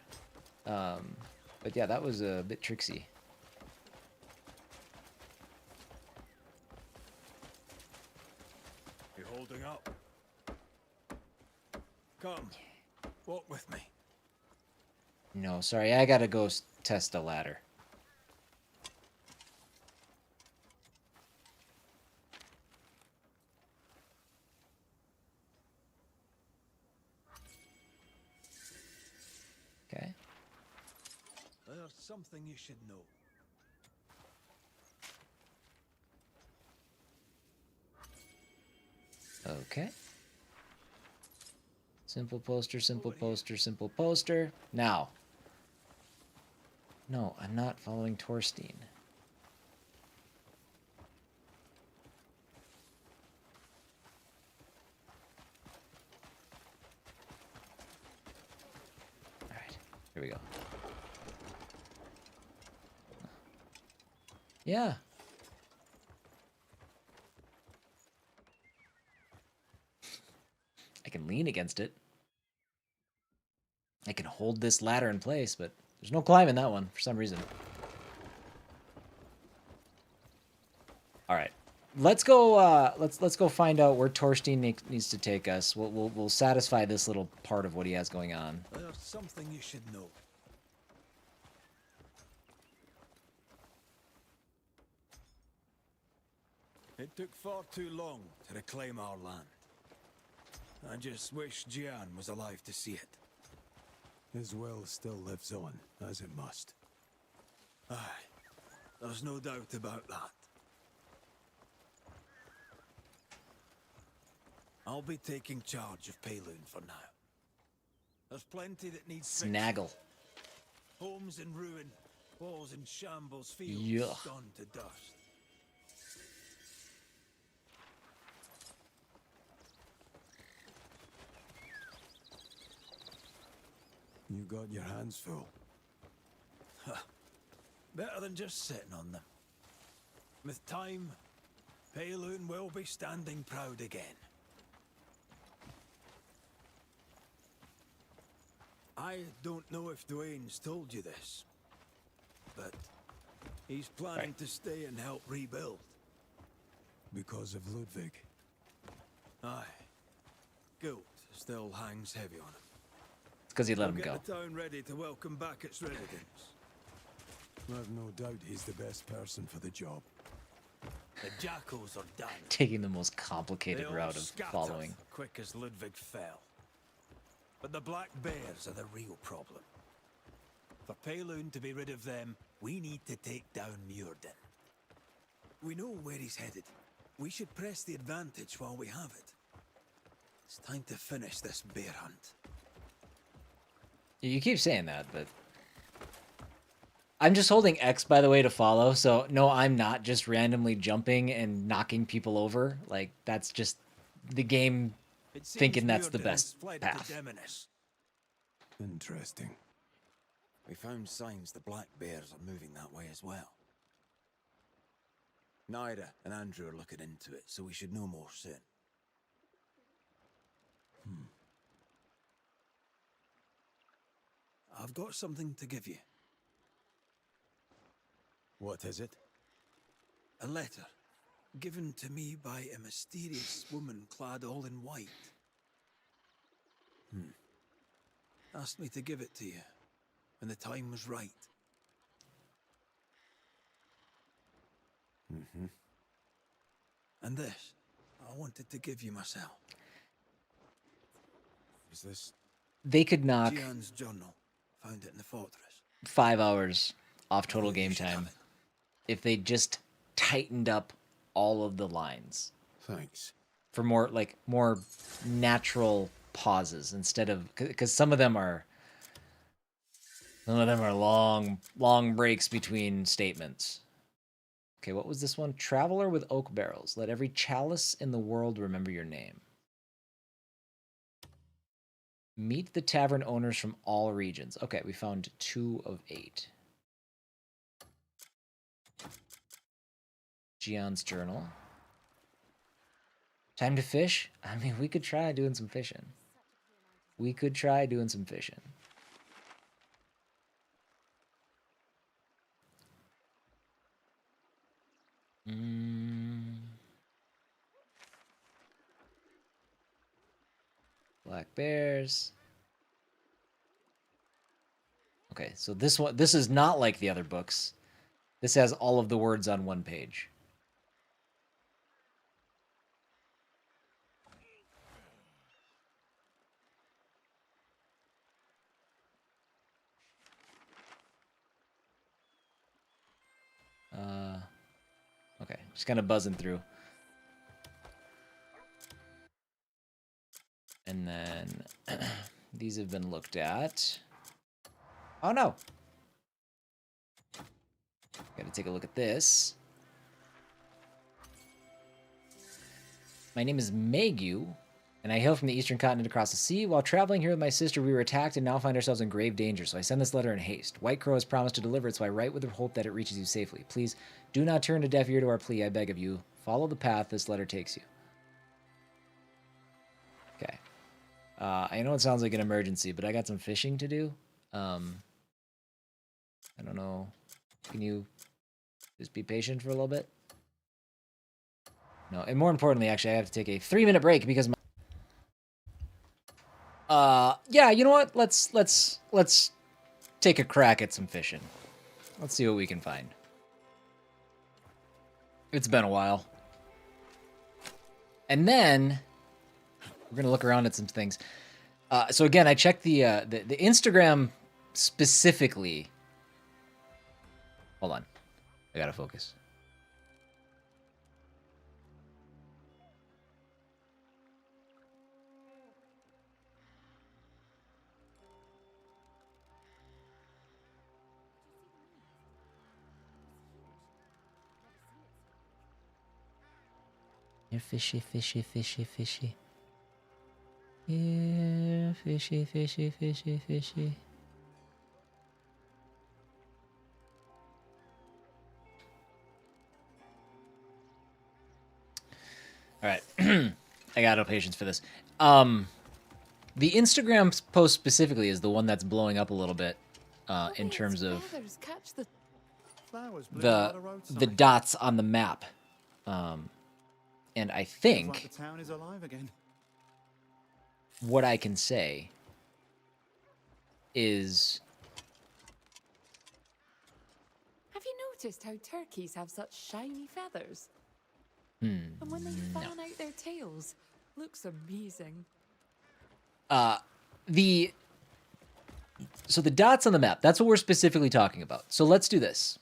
But yeah, that was a bit tricksy. You holding up? Come, walk with me. No, sorry, I gotta go test a ladder. Okay. There's something you should know. Okay. Simple poster, simple poster, simple poster. Now. No, I'm not following Torstein. Alright, here we go. Yeah. I can lean against it. I can hold this ladder in place, but there's no climbing that one for some reason. All right, let's go. Let's go find out where Torstein needs to take us. We'll satisfy this little part of what he has going on. There's something you should know. It took far too long to reclaim our land. I just wish Jian was alive to see it. His will still lives on, as it must. Aye, there's no doubt about that. I'll be taking charge of Payloon for now. There's plenty that needs Snaggle. fixing. Homes in ruin, walls in shambles, fields Yuck. gone to dust. You got your hands full. Better than just sitting on them. With time, Payloon will be standing proud again. I don't know if Dwayne's told you this, but he's planning to stay and help rebuild. Because of Ludwig. Aye. Guilt still hangs heavy on him. It's because he let him We'll go. get the town ready to welcome back its residents. I've no doubt he's the best person for the job. The jackals are done. Taking the most complicated They all route of scattered following. quick as Ludwig fell. But the black bears are the real problem. For Pelun to be rid of them, we need to take down Muirden. We know where he's headed. We should press the advantage while we have it. It's time to finish this bear hunt. You keep saying that, but I'm just holding X, by the way, to follow. So no, I'm not just randomly jumping and knocking people over. Like, that's just the game It seems thinking that's the Muirden best has fled path. to Demonis. Interesting. We found signs the black bears are moving that way as well. Naira and Andrew are looking into it, so we should know more soon. I've got something to give you. What is it? A letter given to me by a mysterious woman clad all in white. Asked me to give it to you when the time was right. And this, I wanted to give you myself. Is this... They could knock Gian's journal. Found it in the fortress. 5 hours off total You game should have time it. if they just tightened up all of the lines Thanks. for more natural pauses instead of, because some of them are long breaks between statements. Okay, what was this one? Traveler with oak barrels. Let every chalice in the world remember your name. Meet the tavern owners from all regions. Okay, we found 2 of 8. Gian's journal. Time to fish? I mean, we could try doing some fishing. Black bears. Okay, so this is not like the other books. This has all of the words on one page. Okay, just kind of buzzing through. And then these have been looked at. Oh no! Gotta take a look at this. My name is Megu, and I hail from the eastern continent across the sea. While traveling here with my sister, we were attacked and now find ourselves in grave danger, so I send this letter in haste. White Crow has promised to deliver it, so I write with the hope that it reaches you safely. Please do not turn a deaf ear to our plea, I beg of you. Follow the path this letter takes you. Okay. I know it sounds like an emergency, but I got some fishing to do. I don't know. Can you just be patient for a little bit? No, and more importantly, actually, I have to take a 3-minute break because my... yeah, you know what? Let's take a crack at some fishing. Let's see what we can find. It's been a while. And then we're gonna look around at some things. So again, I checked the Instagram specifically. Hold on, I gotta focus. You're fishy, fishy, fishy, fishy. Yeah, fishy, fishy, fishy, fishy. All right, I got no patience for this. The Instagram post specifically is the one that's blowing up a little bit, in terms of the dots on the map. And I think the town is alive again. what I can say is... Have you noticed how turkeys have such shiny feathers? Hmm. And when they fan out their tails, looks amazing. So the dots on the map, that's what we're specifically talking about. So let's do this.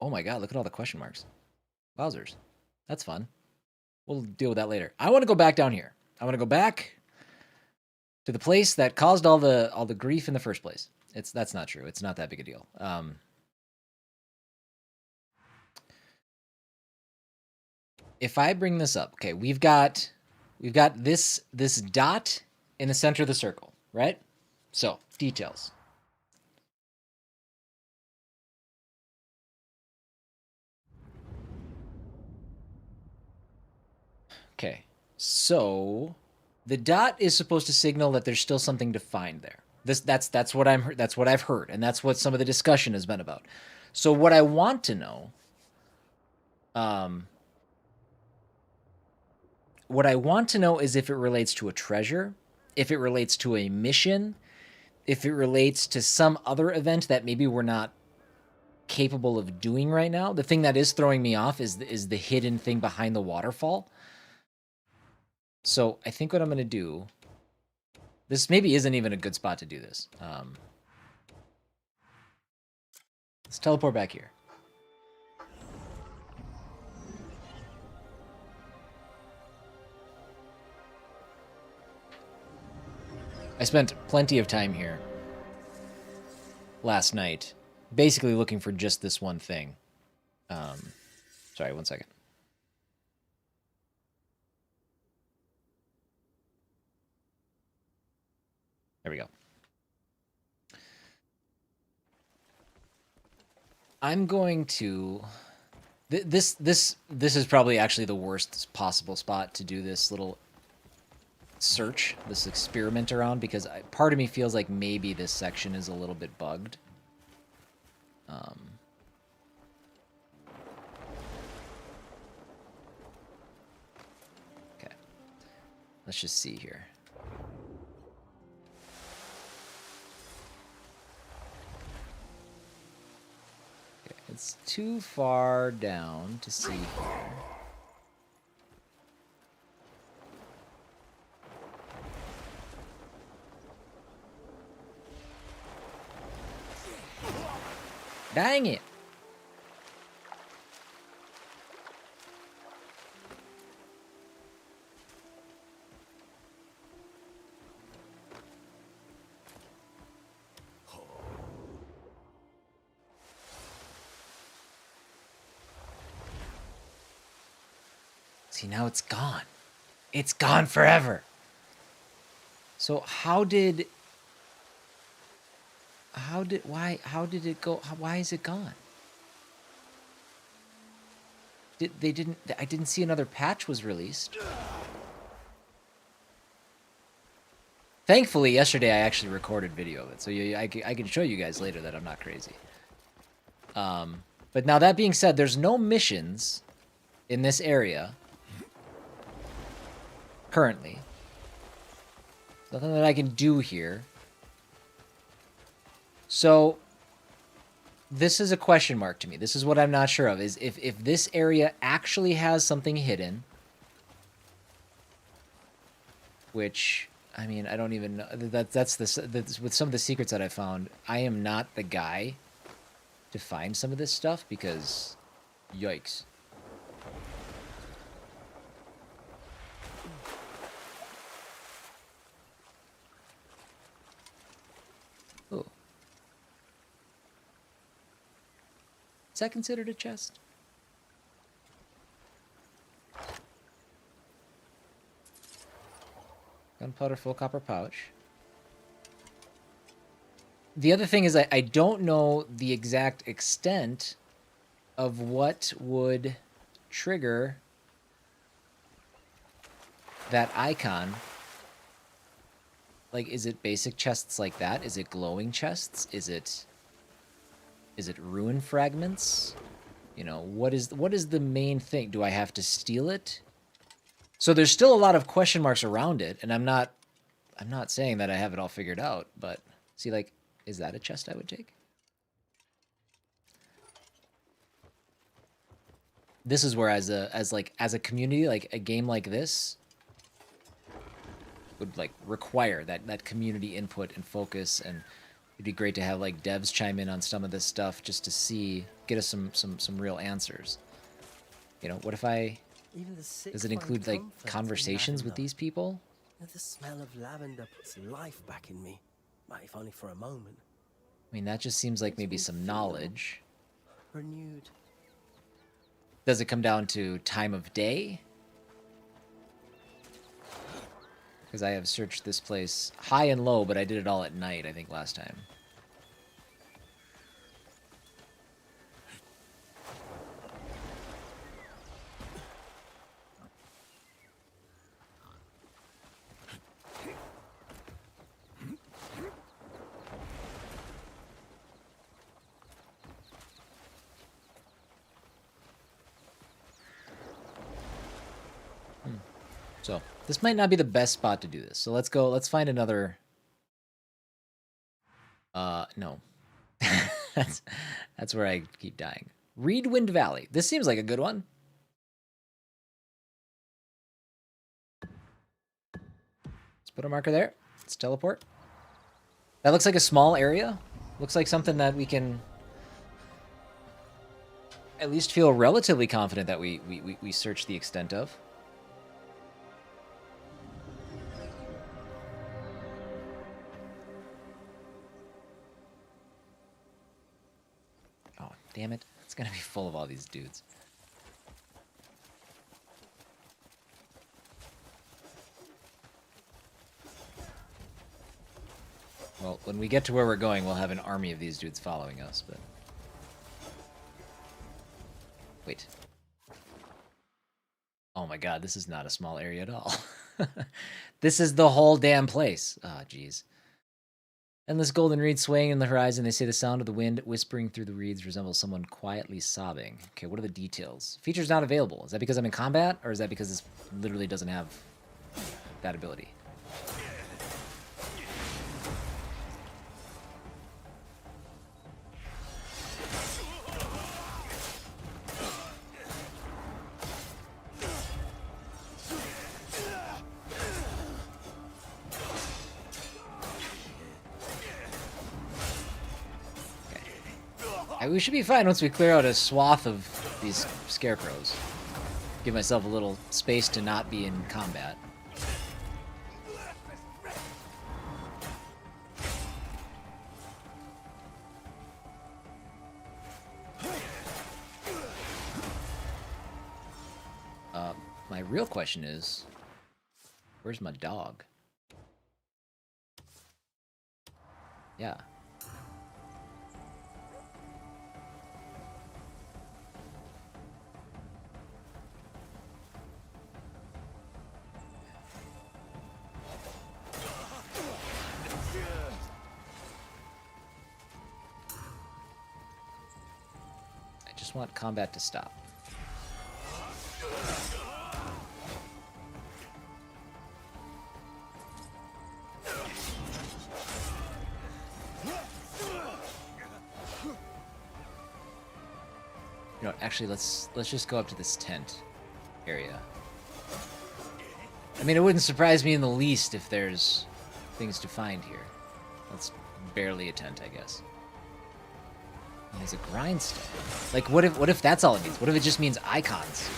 Oh my god, look at all the question marks. Wowzers. That's fun. We'll deal with that later. I want to go back down here. I want to go back to the place that caused all the grief in the first place. That's not true. It's not that big a deal. If I bring this up, okay, we've got this dot in the center of the circle, right? So, details. Okay. So, the dot is supposed to signal that there's still something to find there. That's what I've heard, and that's what some of the discussion has been about. So, what I want to know is if it relates to a treasure, if it relates to a mission, if it relates to some other event that maybe we're not capable of doing right now. The thing that is throwing me off is the hidden thing behind the waterfall. So I think what I'm going to do, this maybe isn't even a good spot to do this. Let's teleport back here. I spent plenty of time here last night, basically looking for just this one thing. Sorry, one second. There we go. I'm going to... This is probably actually the worst possible spot to do this little search, this experiment around, because part of me feels like maybe this section is a little bit bugged. Okay. Let's just see here. Okay, it's too far down to see here. Dang it. See, now it's gone. It's gone forever. So how did it go? Why is it gone? I didn't see another patch was released. Thankfully, yesterday I actually recorded video of it, so I can show you guys later that I'm not crazy. But now that being said, there's no missions in this area currently. Nothing that I can do here. So this is a question mark to me. This is what I'm not sure of, is if this area actually has something hidden, which, I mean, I don't even know. That's with some of the secrets that I found, I am not the guy to find some of this stuff because, yikes. Oh. Is that considered a chest? Gunpowder full copper pouch. The other thing is I don't know the exact extent of what would trigger that icon. Like, is it basic chests like that? Is it glowing chests? Is it ruin fragments? You know, what is the main thing? Do I have to steal it? So there's still a lot of question marks around it, and I'm not saying that I have it all figured out, but see, like, is that a chest I would take? this is where as a community, like a game like this would like require that community input and focus, and it'd be great to have like devs chime in on some of this stuff just to get us some real answers. You know, what if Even the sick does it find include like comfort in conversations with lavender. these people? The smell of lavender puts life back in me, but if only for a moment. I mean, that just seems like maybe some knowledge. Renewed. Does it come down to time of day? Because I have searched this place high and low, but I did it all at night, I think, last time. So, this might not be the best spot to do this. So let's go, let's find another... no. that's where I keep dying. Reedwind Valley. This seems like a good one. Let's put a marker there. Let's teleport. That looks like a small area. Looks like something that we can at least feel relatively confident that we search the extent of. Oh, damn it. It's gonna be full of all these dudes. Well, when we get to where we're going, we'll have an army of these dudes following us, but... Wait. Oh my god, this is not a small area at all. This is the whole damn place. Ah, oh, jeez. Endless golden reeds swaying in the horizon. They say the sound of the wind whispering through the reeds resembles someone quietly sobbing. Okay, what are the details? Features not available. Is that because I'm in combat, or is that because this literally doesn't have that ability? We should be fine once we clear out a swath of these scarecrows. Give myself a little space to not be in combat. My real question is, where's my dog? Yeah. Want combat to stop. You know, actually, let's just go up to this tent area. I mean, it wouldn't surprise me in the least if there's things to find here. That's barely a tent, I guess. There's a grindstone. Like, what if that's all it means? What if it just means icons?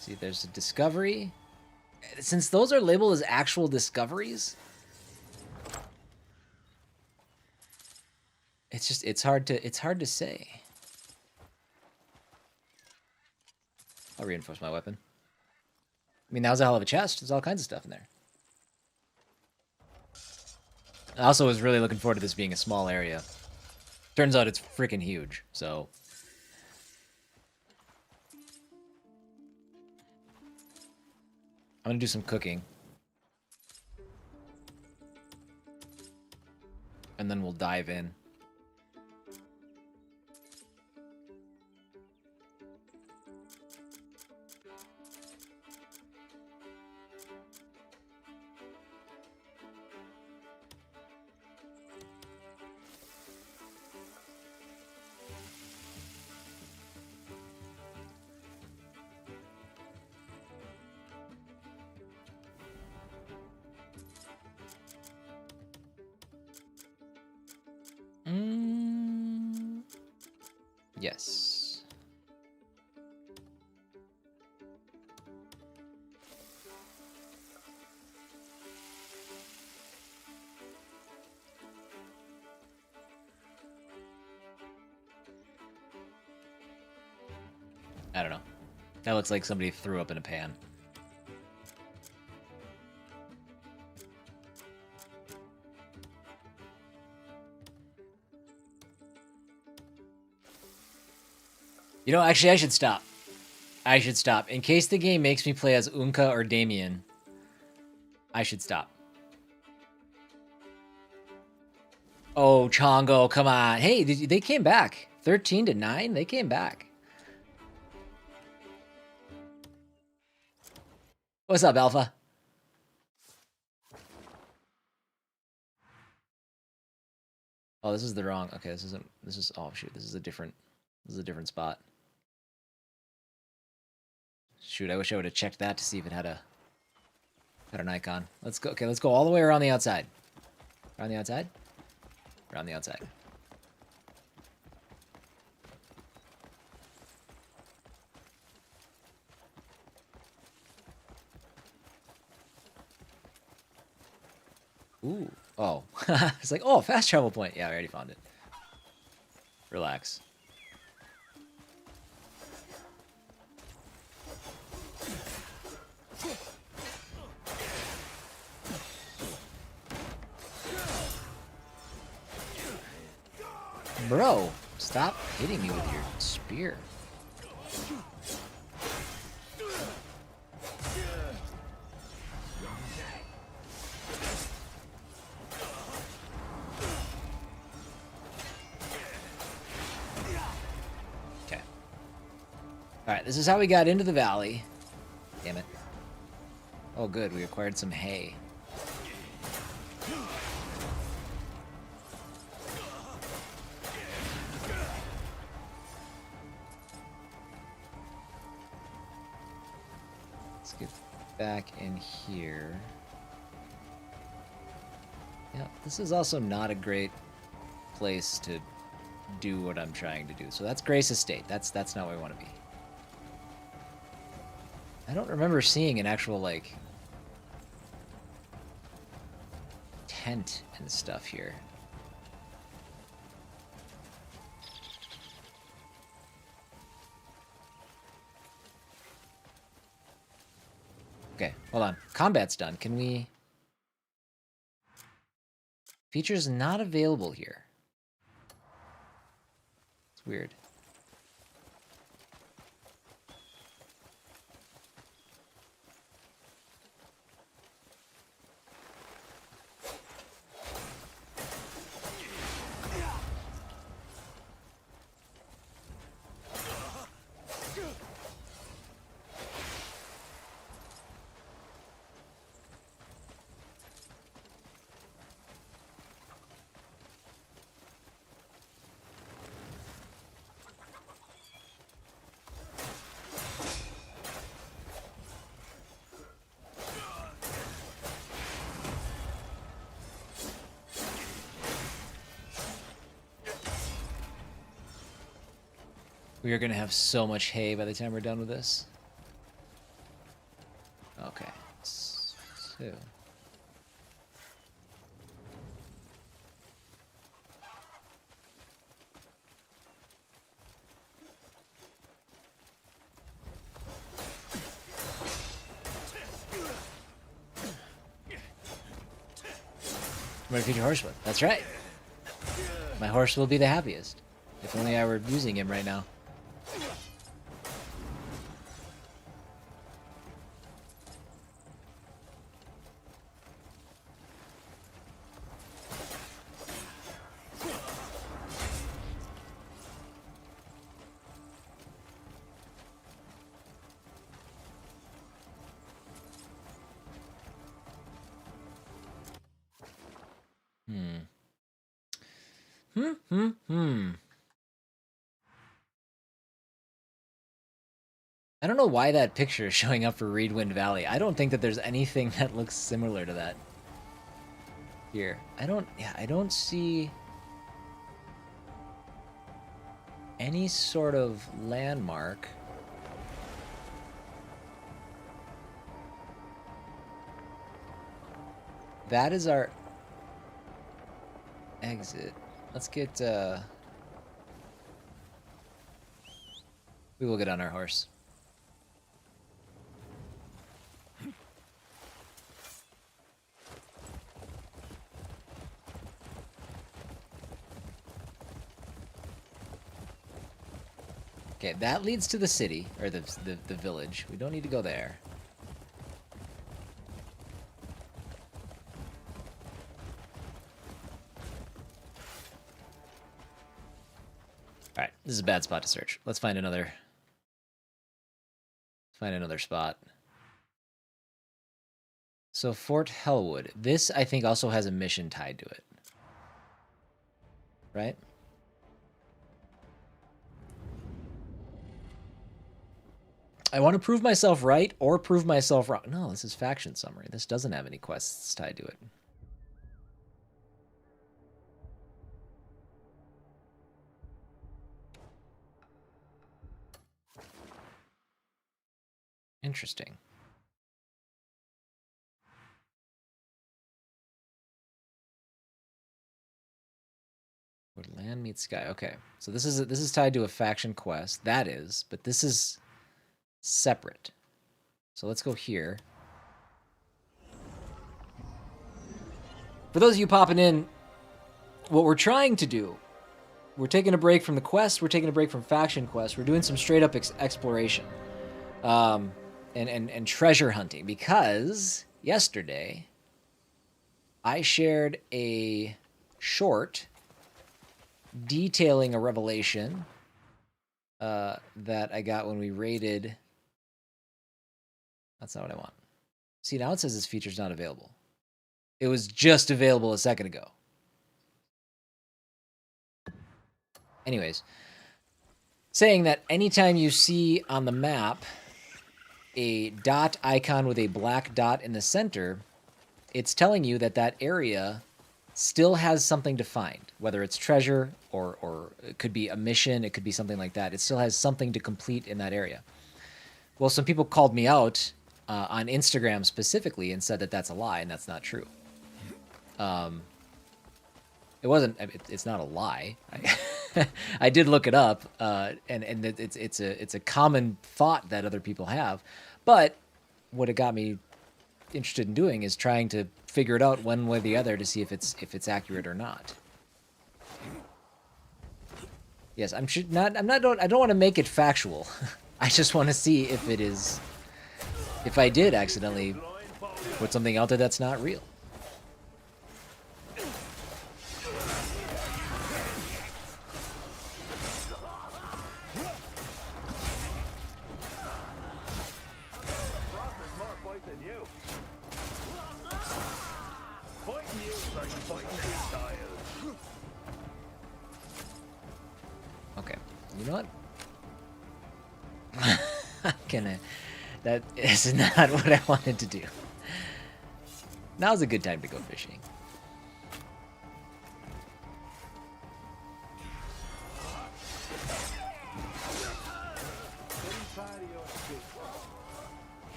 See, there's a discovery. Since those are labeled as actual discoveries, it's hard to say. I'll reinforce my weapon. I mean, that was a hell of a chest. There's all kinds of stuff in there. I also was really looking forward to this being a small area. Turns out it's freaking huge, so... I'm gonna do some cooking. And then we'll dive in. Yes. I don't know. That looks like somebody threw up in a pan. You know, actually, I should stop. I should stop. In case the game makes me play as Unka or Damien, I should stop. Oh, Chongo, come on. Hey, they came back. 13-9, they came back. What's up, Alpha? Oh, this is the wrong. Okay, this isn't. This is. Oh shoot, this is a different spot. Shoot, I wish I would have checked that to see if it had an icon. Let's go. Okay, let's go all the way around the outside. Around the outside. Around the outside. Ooh. Oh. It's like, oh, fast travel point. Yeah, I already found it. Relax. Bro, stop hitting me with your spear. Okay. Alright, this is how we got into the valley. Damn it. Oh good, we acquired some hay. Let's get back in here. Yeah, this is also not a great place to do what I'm trying to do. So that's Grace Estate. That's not where we want to be. I don't remember seeing an actual, like, tent and stuff here. Okay, hold on. Combat's done. Can we... Features not available here. It's weird. We are going to have so much hay by the time we're done with this. Okay. So... I'm going to feed your horse with. That's right. My horse will be the happiest. If only I were using him right now. I don't know why that picture is showing up for Reedwind Valley. I don't think that there's anything that looks similar to that here. I don't see any sort of landmark. That is our exit. Let's get, we will get on our horse. Okay, that leads to the city, or the village. We don't need to go there. Alright, this is a bad spot to search. Let's find another spot. So Fort Hellwood. This, I think, also has a mission tied to it. Right? I want to prove myself right or prove myself wrong. No, this is faction summary. This doesn't have any quests tied to it. Interesting. Where land meets sky. Okay, so this is tied to a faction quest. That is, but this is separate. So let's go here. For those of you popping in, what we're trying to do, we're taking a break from the quest. We're taking a break from faction quests. We're doing some straight up exploration. And treasure hunting, because yesterday I shared a short detailing a revelation that I got when we raided. That's not what I want. See, now it says this feature's not available. It was just available a second ago. Anyways, saying that anytime you see on the map a dot icon with a black dot in the center, it's telling you that that area still has something to find, whether it's treasure or it could be a mission, it could be something like that. It still has something to complete in that area. Well, some people called me out on Instagram specifically and said that that's a lie and that's not true. It wasn't. It's not a lie. I did look it up, and it's a common thought that other people have. But what it got me interested in doing is trying to figure it out one way or the other to see if it's accurate or not. Yes, I don't want to make it factual. I just want to see if it is. If I did accidentally put something out there that's not real. Okay, you know what? That is not what I wanted to do. Now's a good time to go fishing.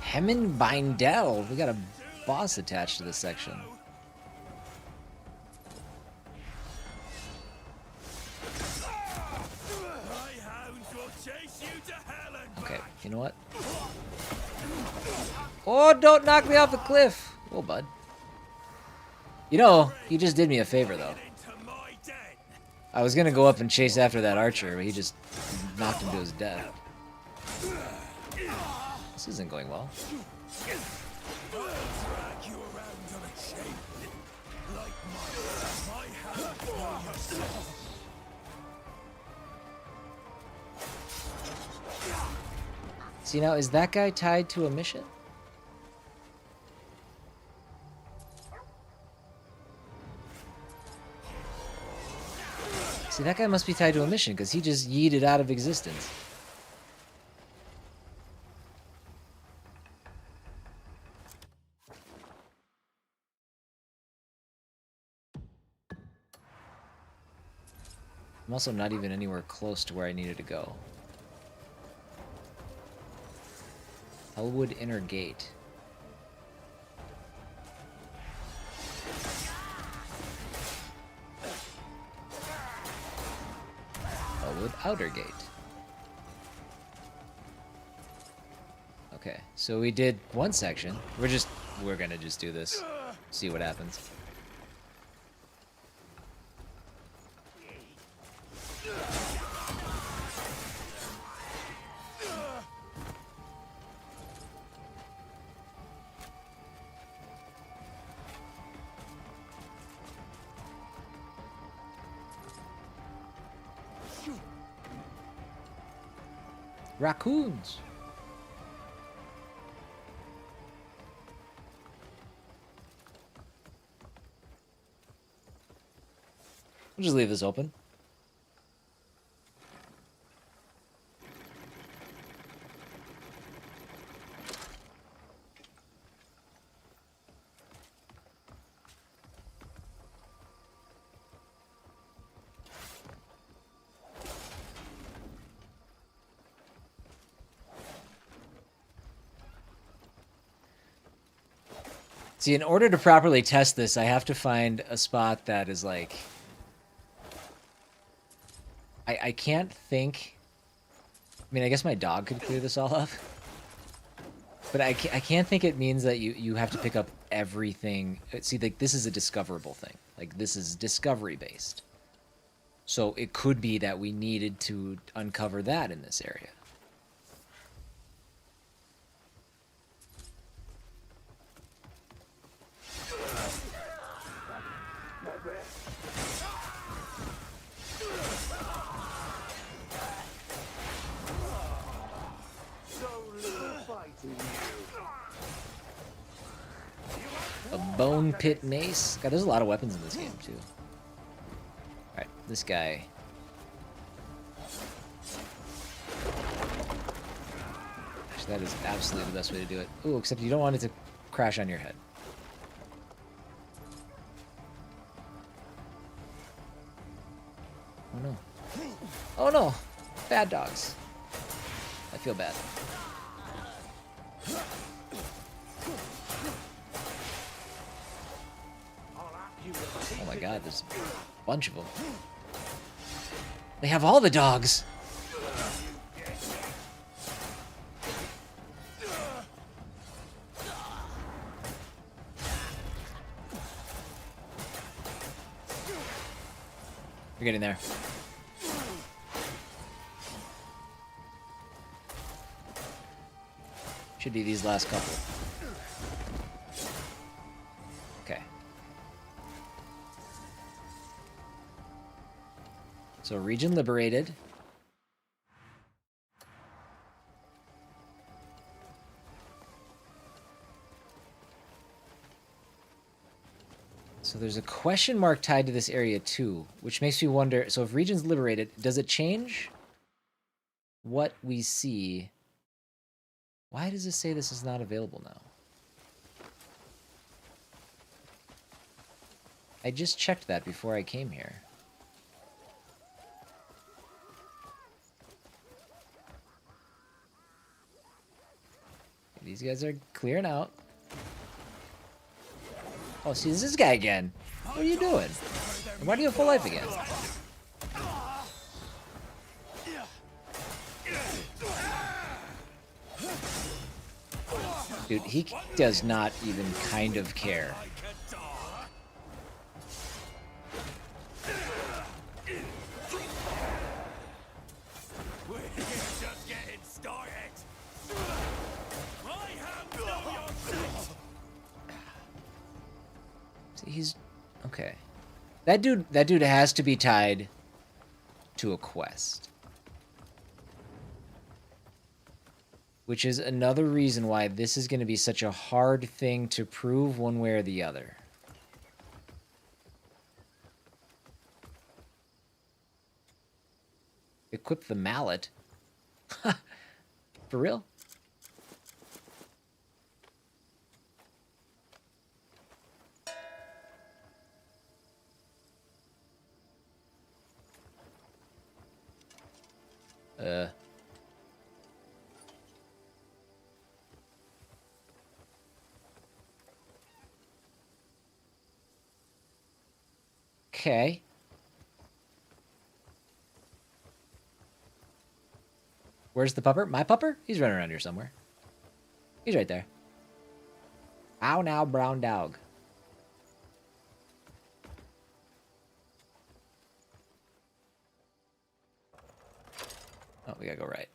Hemmen Bindel. We got a boss attached to this section. Okay, you know what? Oh, don't knock me off the cliff. Whoa, bud. You know, you just did me a favor, though. I was gonna go up and chase after that archer, but he just knocked him to his death. This isn't going well. See, now, is that guy tied to a mission? See, that guy must be tied to a mission, because he just yeeted out of existence. I'm also not even anywhere close to where I needed to go. Hellwood Inner Gate. Hellwood Outer Gate. Okay, so we did one section. We're gonna just do this. See what happens. Raccoons. We'll just leave this open. See, in order to properly test this, I have to find a spot that is like... I can't think... I mean, I guess my dog could clear this all up. But I can't think it means that you have to pick up everything. See, like, this is a discoverable thing. Like, this is discovery-based. So it could be that we needed to uncover that in this area. A bone pit mace. God, there's a lot of weapons in this game too. Alright, this guy. Actually, that is absolutely the best way to do it. Ooh, except you don't want it to crash on your head. Oh no. Oh no! Bad dogs. I feel bad. Oh my god, there's a bunch of them. They have all the dogs! We're getting there. Should be these last couple. Okay. So region liberated. So there's a question mark tied to this area too, which makes me wonder, so if region's liberated, does it change what we see? Why does it say this is not available now? I just checked that before I came here. These guys are clearing out. Oh, see, this is this guy again. What are you doing? Why do you have full life again? Dude, he does not even kind of care. See, he's okay. That dude has to be tied to a quest. Which is another reason why this is going to be such a hard thing to prove one way or the other. Equip the mallet. For real? Okay. Where's the pupper? My pupper? He's running around here somewhere. He's right there. Ow now, brown dog. Oh, we gotta go right.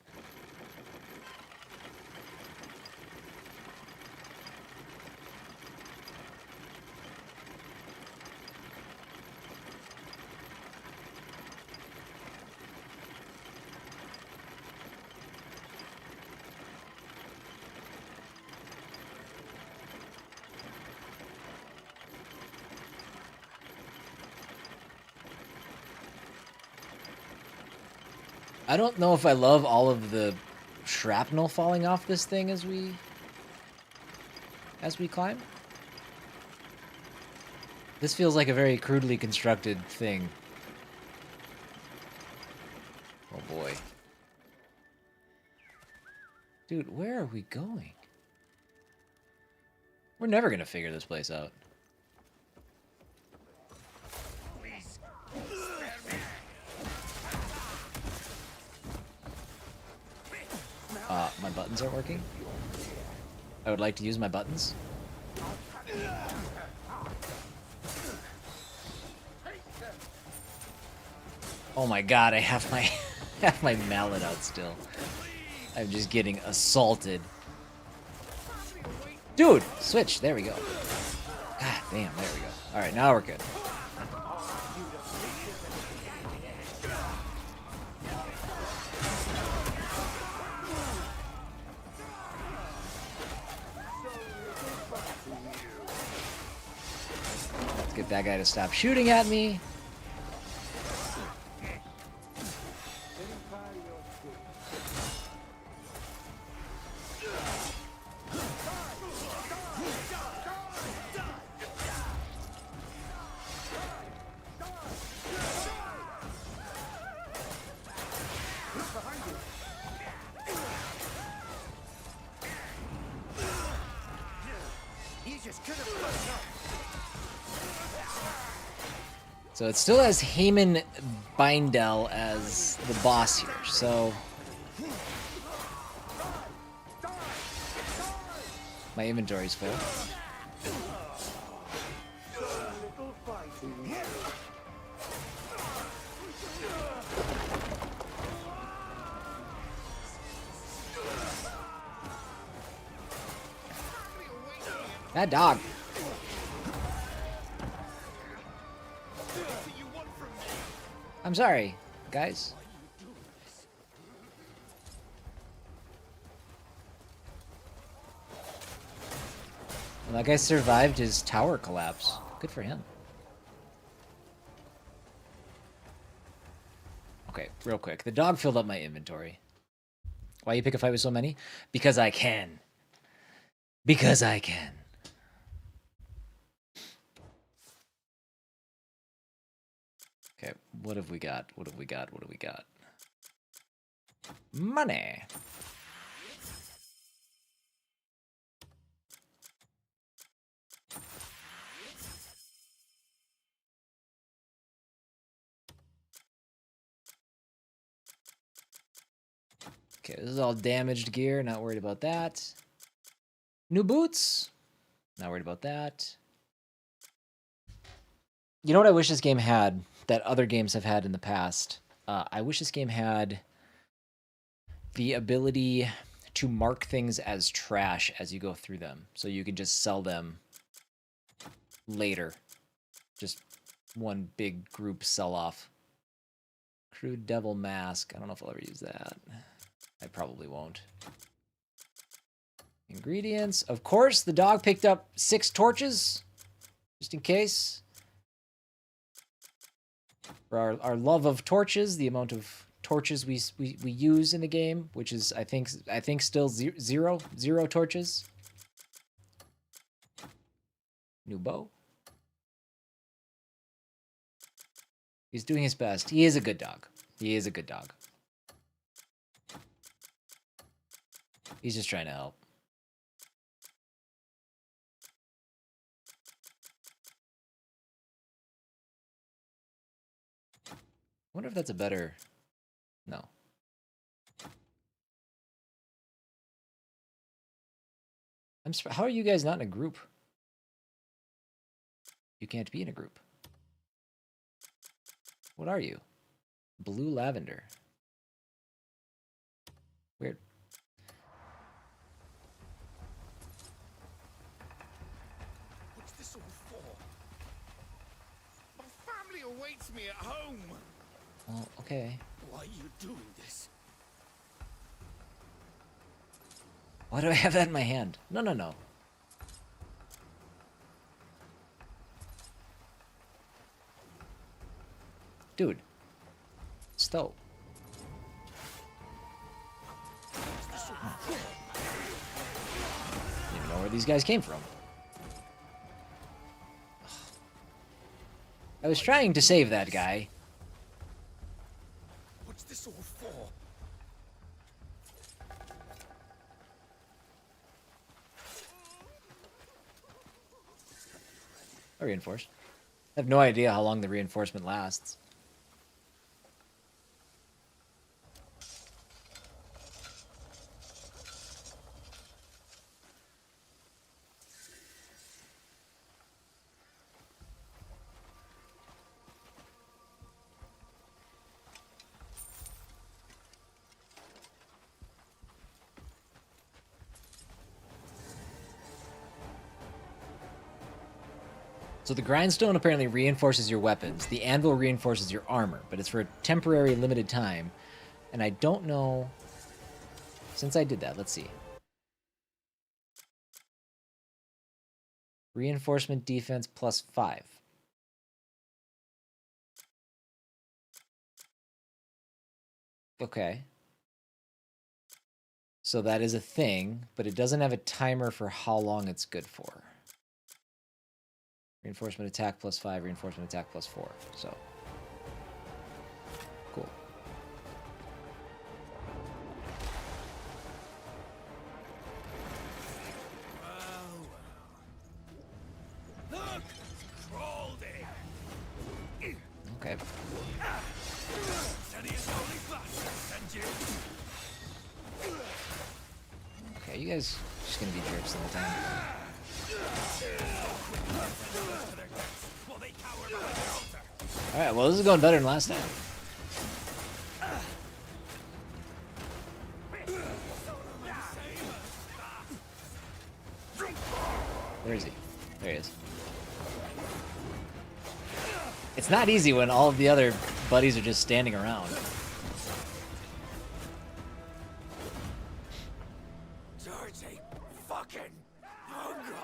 I don't know if I love all of the shrapnel falling off this thing as we climb. This feels like a very crudely constructed thing. Oh boy. Dude, where are we going? We're never gonna figure this place out. My buttons aren't working. I would like to use my buttons. Oh my god, I have my have my mallet out still. I'm just getting assaulted. Dude, switch. There we go. God damn, there we go. Alright, now we're good. Let's get that guy to stop shooting at me. So it still has Heyman Bindel as the boss here, so my inventory's full. That dog. I'm sorry, guys. Well, that guy survived his tower collapse. Good for him. Okay, real quick. The dog filled up my inventory. Why you pick a fight with so many? Because I can. Because I can. Okay, what have we got? What have we got? What have we got? Money. Okay, this is all damaged gear. Not worried about that. New boots. Not worried about that. You know what I wish this game had that other games have had in the past? I wish this game had the ability to mark things as trash as you go through them. So you can just sell them later. Just one big group sell-off. Crude Devil Mask. I don't know if I'll ever use that. I probably won't. Ingredients. Of course, the dog picked up 6 torches. Just in case. For our love of torches, the amount of torches we use in the game, which is I think still zero torches. New bow. He's doing his best. He is a good dog. He is a good dog. He's just trying to help. I wonder if that's a better... No. How are you guys not in a group? You can't be in a group. What are you? Blue lavender. Weird. What's this all for? My family awaits me at home. Well, okay. Why are you doing this? Why do I have that in my hand? No, no, no. Dude. Stow. Didn't even know where these guys came from. I was trying to save that guy. What's this all for? Reinforced. I have no idea how long the reinforcement lasts. So the grindstone apparently reinforces your weapons. The anvil reinforces your armor, but it's for a temporary limited time. And I don't know... Since I did that, let's see. Reinforcement defense +5. Okay. So that is a thing, but it doesn't have a timer for how long it's good for. Reinforcement attack +5, reinforcement attack +4. So, cool. Look! Crawled in! Okay. Okay, you guys just gonna be jerks the whole time. Alright, well this is going better than last time. Where is he? There he is. It's not easy when all of the other buddies are just standing around. Dirty fucking hunger!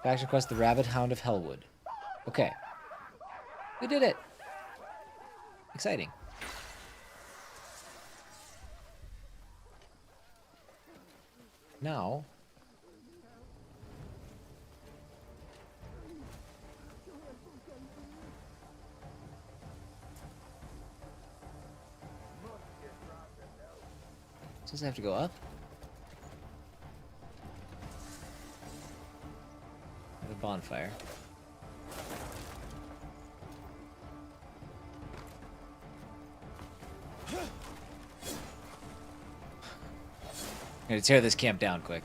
Faction quest: The Rabid Hound of Hellwood. Okay. We did it! Exciting. Now... Does it have to go up? The bonfire. I'm gonna tear this camp down quick.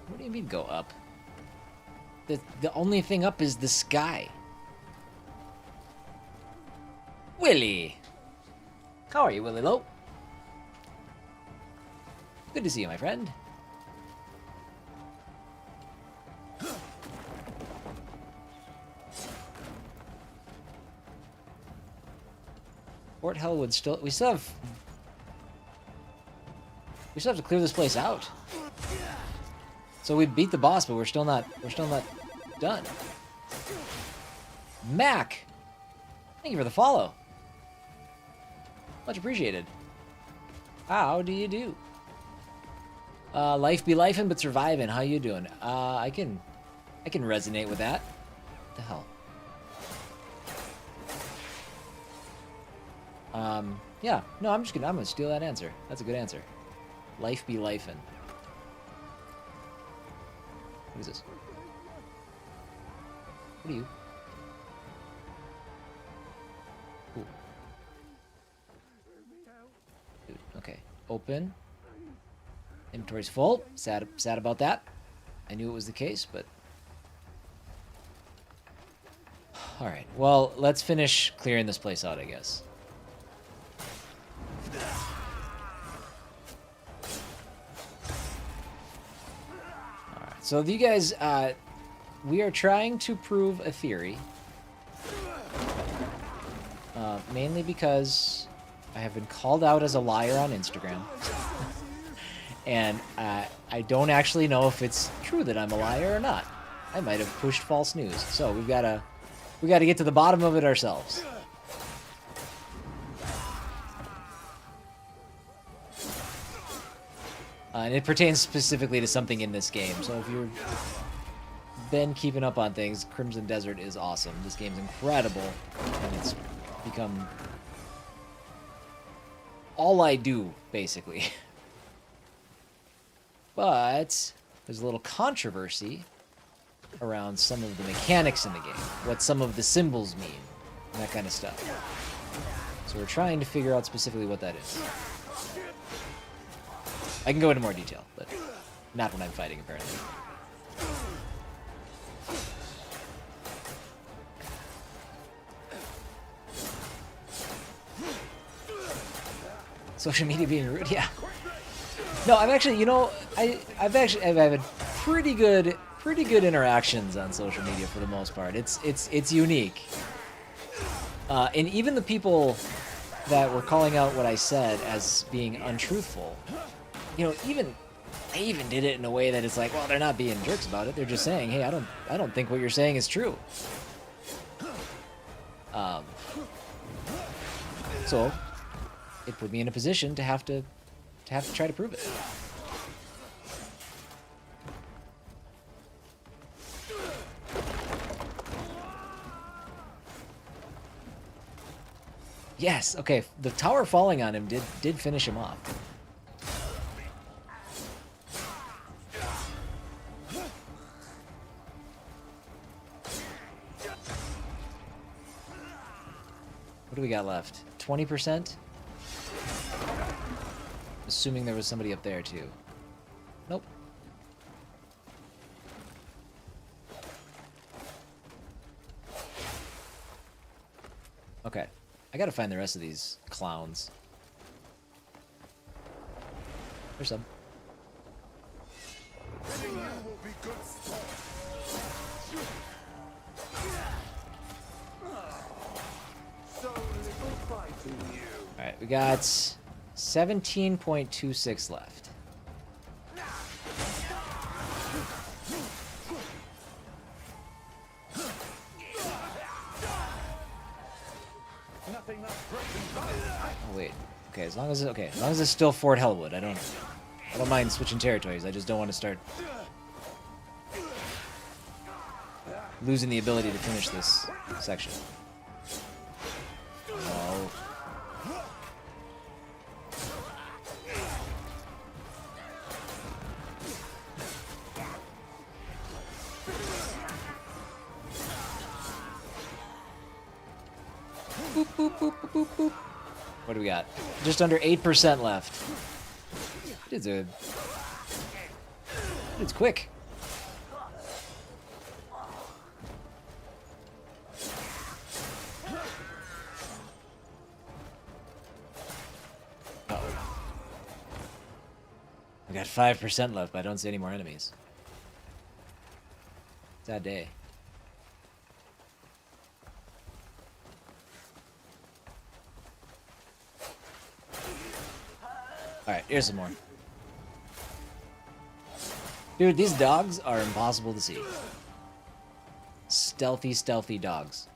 What do you mean go up? The only thing up is the sky. Willie! How are you, Willie Lowe? Good to see you, my friend. Fort Hellwood still... We still have to clear this place out. So we beat the boss, but we're still not done. Mac! Thank you for the follow. Much appreciated. How do you do? Life be lifing, but surviving. How you doing? I can resonate with that. What the hell? Yeah. No, I'm gonna steal that answer. That's a good answer. Life be lifin'. What is this? What are you? Ooh. Dude, okay. Open. Inventory's full. Sad about that. I knew it was the case, but... Alright, well, let's finish clearing this place out, I guess. Alright, so you guys, we are trying to prove a theory. Mainly because I have been called out as a liar on Instagram. And I don't actually know if it's true that I'm a liar or not. I might have pushed false news. So we gotta get to the bottom of it ourselves. And it pertains specifically to something in this game. So if you've been keeping up on things, Crimson Desert is awesome. This game's incredible, and it's become all I do, basically. But there's a little controversy around some of the mechanics in the game, what some of the symbols mean, and that kind of stuff. So we're trying to figure out specifically what that is. I can go into more detail, but not when I'm fighting, apparently. Social media being rude, yeah. No, I've actually, you know, I've had pretty good interactions on social media for the most part. It's unique. And even the people that were calling out what I said as being untruthful, you know, I even did it in a way that it's like, well, they're not being jerks about it. They're just saying, hey, I don't think what you're saying is true. So it put me in a position to have to try to prove it. Yes, okay, the tower falling on him did finish him off. What do we got left? 20%? Assuming there was somebody up there too. Nope. Okay. I gotta find the rest of these clowns. There's some. Alright, we got 17.26 left. Oh wait. Okay, as long as it's still Fort Hellwood, I don't mind switching territories. I just don't want to start losing the ability to finish this section. Oh. Boop, boop, boop, boop, boop, boop. What do we got? Just under 8% left. It's quick. Uh-oh. We got 5% left, but I don't see any more enemies. Sad day. Alright, here's some more. Dude, these dogs are impossible to see. Stealthy, stealthy dogs.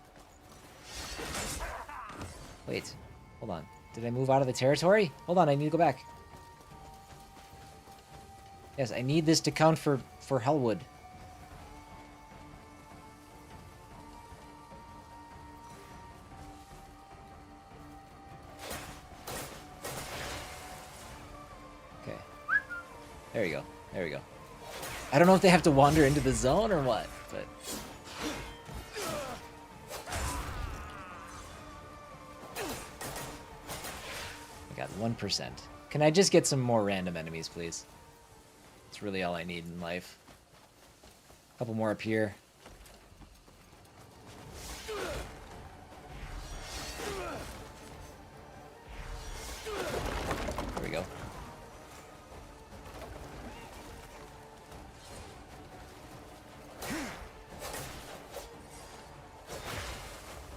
Wait, hold on. Did I move out of the territory? Hold on, I need to go back. Yes, I need this to count for Hellwood. There you go. There we go. I don't know if they have to wander into the zone or what, but... I got 1%. Can I just get some more random enemies, please? That's really all I need in life. A couple more up here. There we go.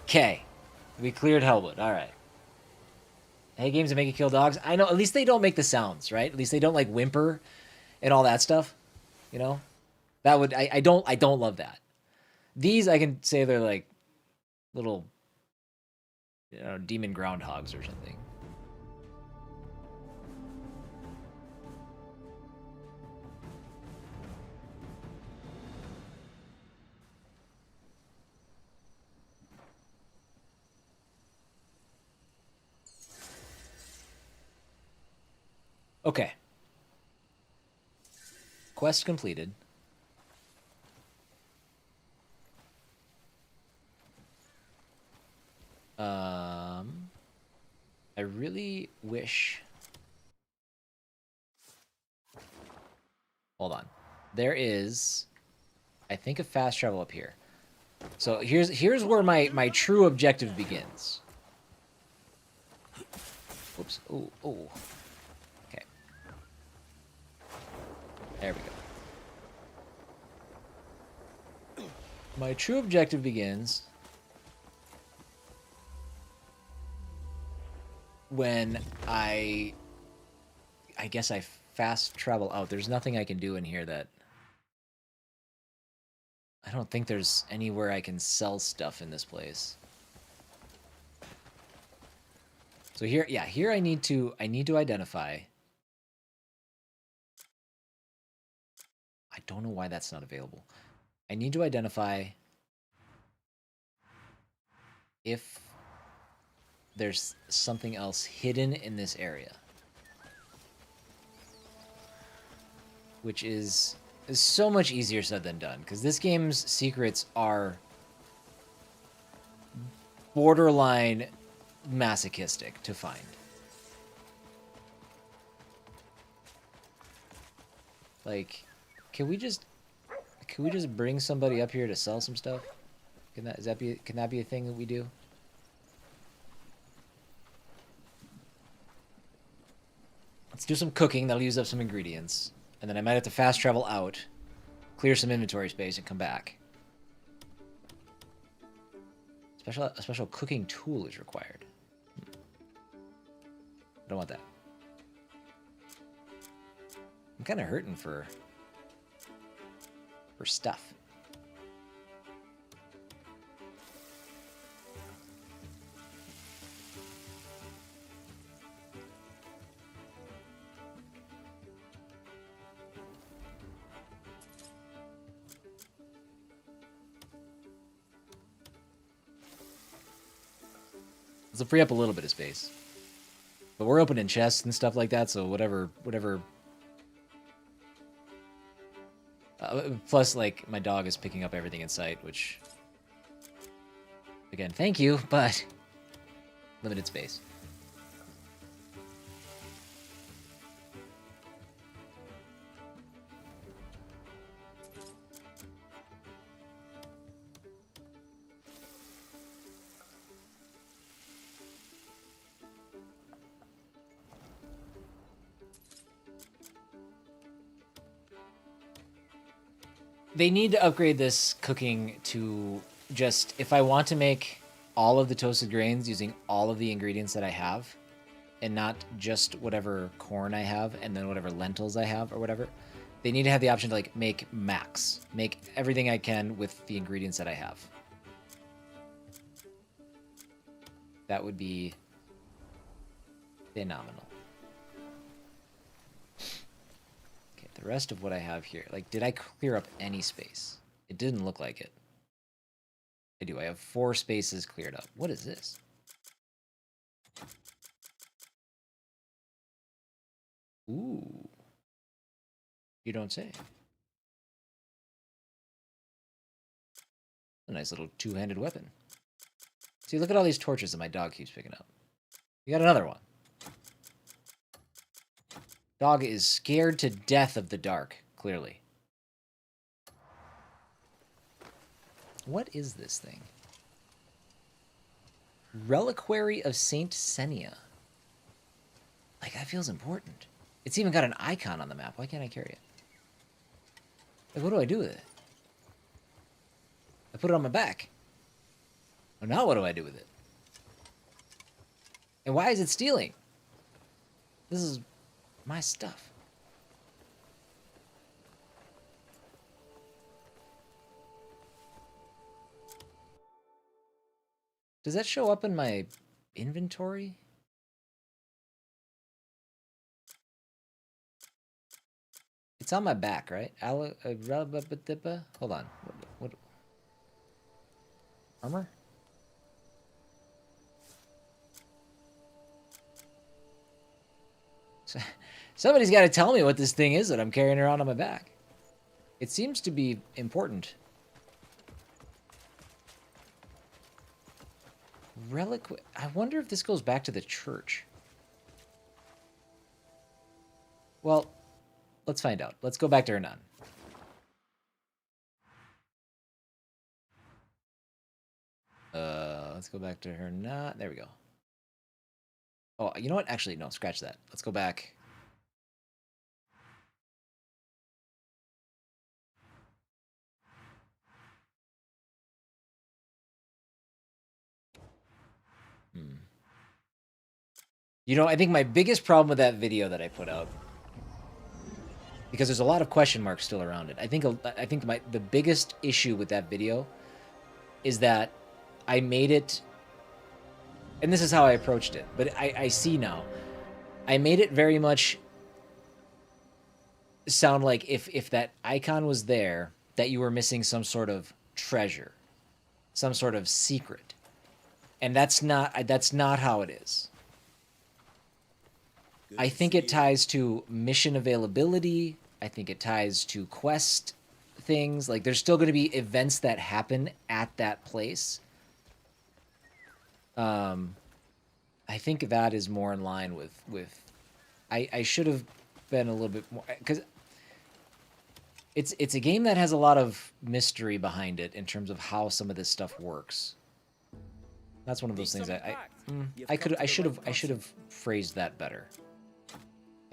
Okay. We cleared Hellwood. Alright. I hate games that make you kill dogs. I know, at least they don't make the sounds, right? At least they don't, like, whimper and all that stuff. You know? That would... I don't love that. These, I can say they're, like, little... you know, demon groundhogs or something. Okay. Quest completed. I really wish... Hold on. There is, I think, a fast travel up here. So here's where my true objective begins. Whoops. Oh. Okay. There we go. My true objective begins when I guess I fast travel out. There's nothing I can do in here that... I don't think there's anywhere I can sell stuff in this place. So here, yeah, here I need to identify. I don't know why that's not available. I need to identify if there's something else hidden in this area, which is so much easier said than done, because this game's secrets are borderline masochistic to find. Like, can we just bring somebody up here to sell some stuff? Can that be a thing that we do? Let's do some cooking. That'll use up some ingredients. And then I might have to fast travel out, clear some inventory space, and come back. A special cooking tool is required. I don't want that. I'm kind of hurting for stuff. This will free up a little bit of space. But we're opening chests and stuff like that, so whatever. Plus, like, my dog is picking up everything in sight, which... Again, thank you, but... limited space. They need to upgrade this cooking to just, if I want to make all of the toasted grains using all of the ingredients that I have, and not just whatever corn I have and then whatever lentils I have or whatever, they need to have the option to, like, make max. Make everything I can with the ingredients that I have. That would be phenomenal. The rest of what I have here, like, did I clear up any space? It didn't look like it. I do. I have 4 spaces cleared up. What is this? Ooh. You don't say. A nice little two-handed weapon. See, look at all these torches that my dog keeps picking up. You got another one. Dog is scared to death of the dark, clearly. What is this thing? Reliquary of Saint Senia. Like, that feels important. It's even got an icon on the map. Why can't I carry it? Like, what do I do with it? I put it on my back. Well, now what do I do with it? And why is it stealing? This is my stuff. Does that show up in my inventory? It's on my back, right? Hold on. What? Armor? Somebody's got to tell me what this thing is that I'm carrying around on my back. It seems to be important. Reliquary. I wonder if this goes back to the church. Well, let's find out. Let's go back to Hernan. Let's go back to Hernan. There we go. Oh, you know what? Actually, no, scratch that. Let's go back. You know, I think my biggest problem with that video that I put out, because there's a lot of question marks still around it. I think the biggest issue with that video is that I made it, and this is how I approached it, but I see now. I made it very much sound like if that icon was there, that you were missing some sort of treasure, some sort of secret. And that's not how it is. I think it ties to mission availability. I think it ties to quest things. Like, there's still going to be events that happen at that place. I think that is more in line with I should have been a little bit more, because it's a game that has a lot of mystery behind it in terms of how some of this stuff works. That's one of those things I should have phrased that better.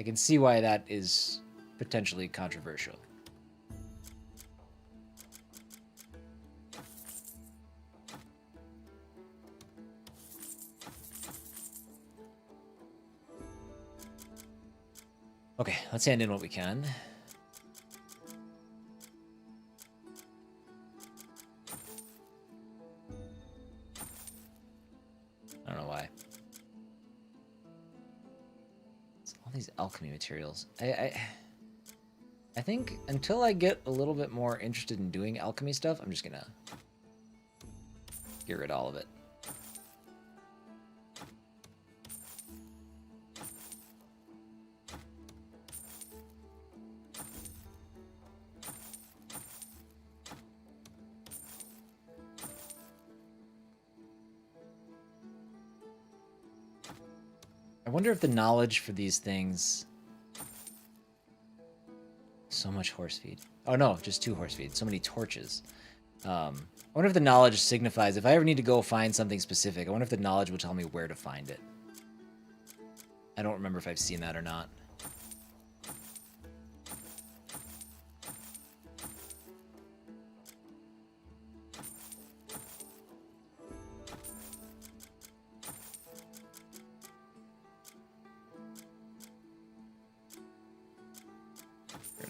I can see why that is potentially controversial. Okay, let's hand in what we can. I don't know why. It's all these alchemy materials. I think until I get a little bit more interested in doing alchemy stuff, I'm just gonna get rid of all of it. I wonder if the knowledge for these things... So much horse feed. Oh no, just 2 horse feed. So many torches. I wonder if the knowledge signifies, if I ever need to go find something specific, I wonder if the knowledge will tell me where to find it. I don't remember if I've seen that or not.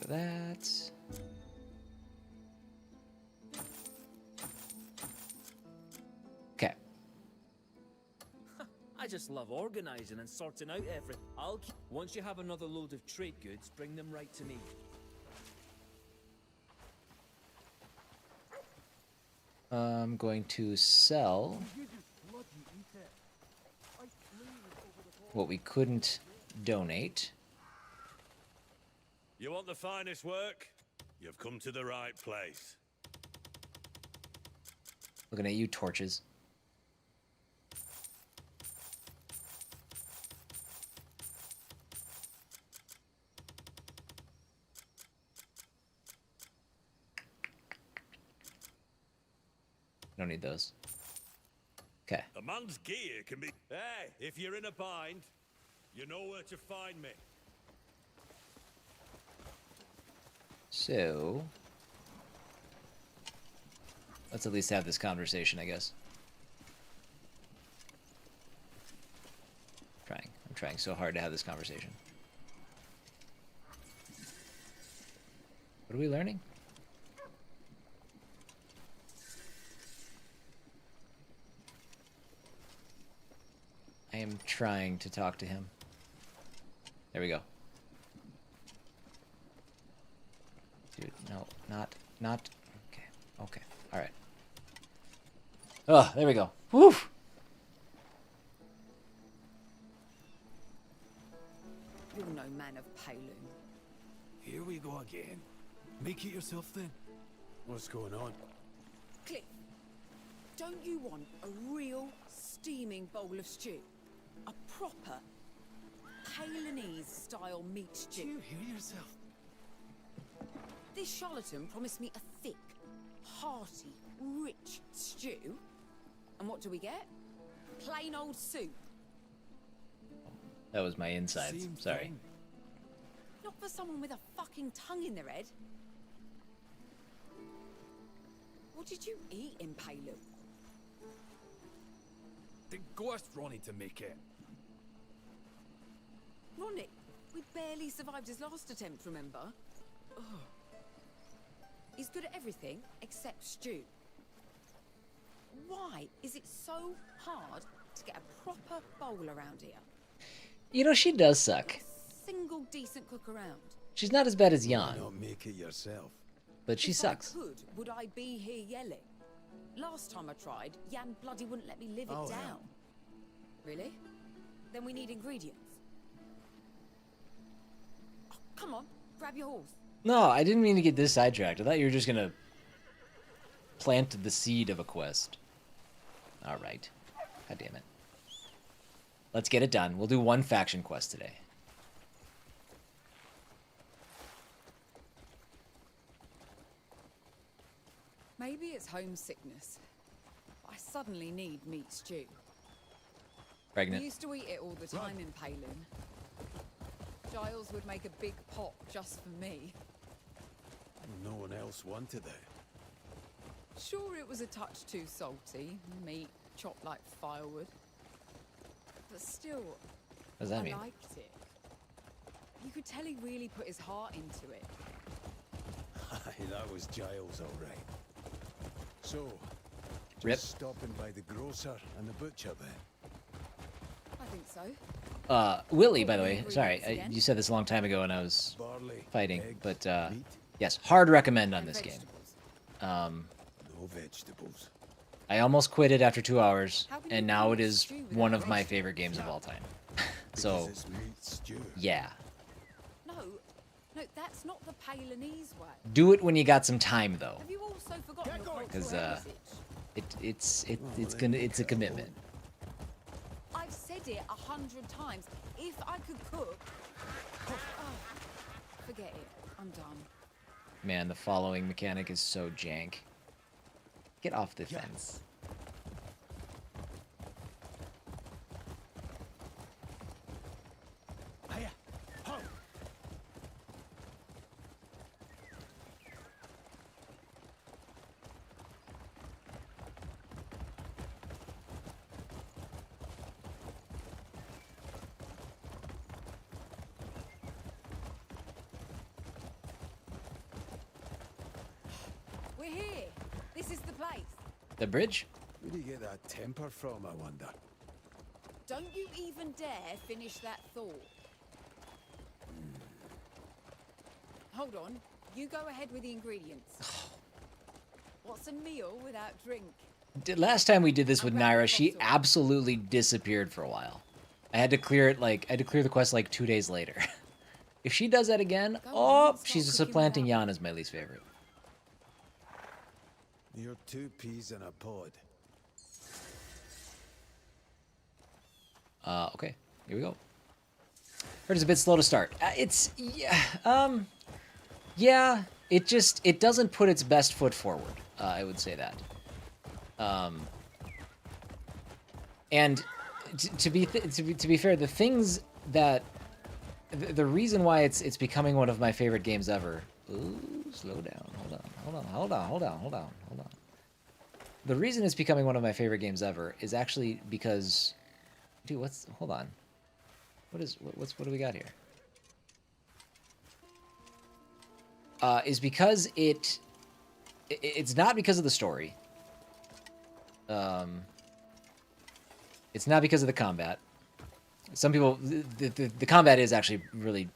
That. Okay. I just love organizing and sorting out everything. Once you have another load of trade goods, bring them right to me. I'm going to sell what we couldn't donate. You want the finest work? You've come to the right place. Looking at you, torches. Don't need those. Okay. A man's gear can be... Hey, if you're in a bind, you know where to find me. So... let's at least have this conversation, I guess. I'm trying so hard to have this conversation. What are we learning? I am trying to talk to him. There we go. Dude, no, not. Okay, all right. Oh, there we go. Woo! You're no man of Palin. Here we go again. Make it yourself then. What's going on? Cliff, don't you want a real steaming bowl of stew? A proper Palinese-style meat stew? Do you hear yourself? This charlatan promised me a thick, hearty, rich stew. And what do we get? Plain old soup. That was my insides. Same Sorry. thing. Not for someone with a fucking tongue in their head. What did you eat in Palu? The ghost Ronnie to make it. Ronnie, we barely survived his last attempt, remember? Ugh. He's good at everything except stew. Why is it so hard to get a proper bowl around here? You know, she does suck. Single decent cook around. She's not as bad as Jan, Not make it yourself. but she sucks. If I could, would I be here yelling? Last time I tried, Jan bloody wouldn't let me live it down. Really? Then we need ingredients. Oh, come on, grab your horse. No, I didn't mean to get this sidetracked. I thought you were just gonna plant the seed of a quest. All right. God damn it. Let's get it done. We'll do one faction quest today. Maybe it's homesickness. I suddenly need meat stew. Pregnant. We used to eat it all the time in Palin. Giles would make a big pot just for me. No one else wanted it. Sure, it was a touch too salty, meat chopped like firewood. But still, What does that I mean? liked it. You could tell he really put his heart into it. Aye, that was Giles, all right. So, just Rip. stopping by the grocer and the butcher then. I think so. Willie, by the way, sorry, you said this a long time ago when I was Barley, fighting, eggs, but meat, yes, hard recommend on this game. Vegetables. no vegetables. I almost quit it after 2 hours, How can and you now eat it is stew without one of my vegetables? favorite games of all time. Because So, it's meat stew. yeah. No, that's not the Palinese way. Do it when you got some time, though. Have you also forgotten your cultural 'Cause, heritage? It's a commitment. I've said it 100 times. If I could cook... Oh, forget it. I'm done. Man, the following mechanic is so jank. Get off the fence. Hiya. Ho. We're here. This is the place. The bridge? Where do you get that temper from, I wonder? Don't you even dare finish that thought. Hold on. You go ahead with the ingredients. What's a meal without drink? Last time we did this with Naira, she absolutely disappeared for a while. I had to clear it I had to clear the quest like 2 days later. If she does that again, Go on, oh, start she's cooking supplanting her up. Jan as my least favorite. You're 2 peas in a pod. Okay, here we go. Heard it's a bit slow to start. It's yeah. It doesn't put its best foot forward. I would say that. And to be fair, the things that the reason why it's becoming one of my favorite games ever. Ooh, slow down. Hold on. The reason it's becoming one of my favorite games ever is actually because, dude, hold on. What do we got here? Is because it's not because of the story. It's not because of the combat. Some people, the combat is actually really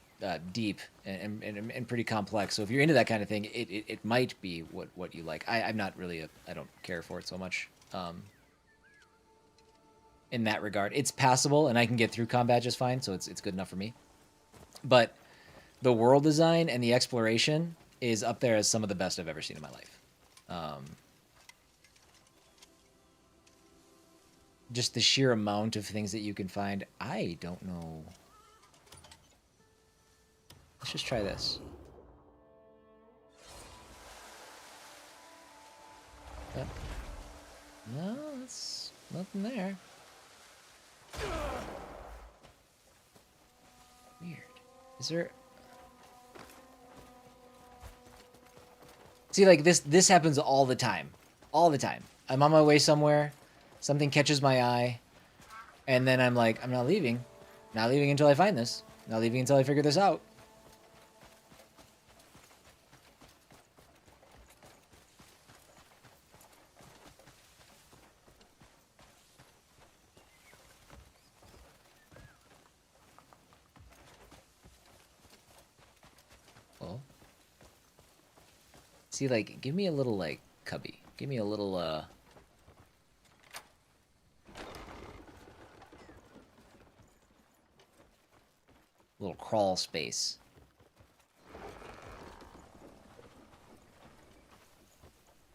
deep and pretty complex. So if you're into that kind of thing, it might be what you like. I'm not really I don't care for it so much. In that regard, it's passable and I can get through combat just fine. So it's good enough for me. But the world design and the exploration is up there as some of the best I've ever seen in my life. Just the sheer amount of things that you can find. I don't know. Let's just try this. Yep. No, that's nothing there. Weird. Is there... See, like, this happens all the time. All the time. I'm on my way somewhere, something catches my eye, and then I'm like, I'm not leaving. Not leaving until I find this. Not leaving until I figure this out. Well... See, like, give me a little, like, cubby. Give me a little, little crawl space.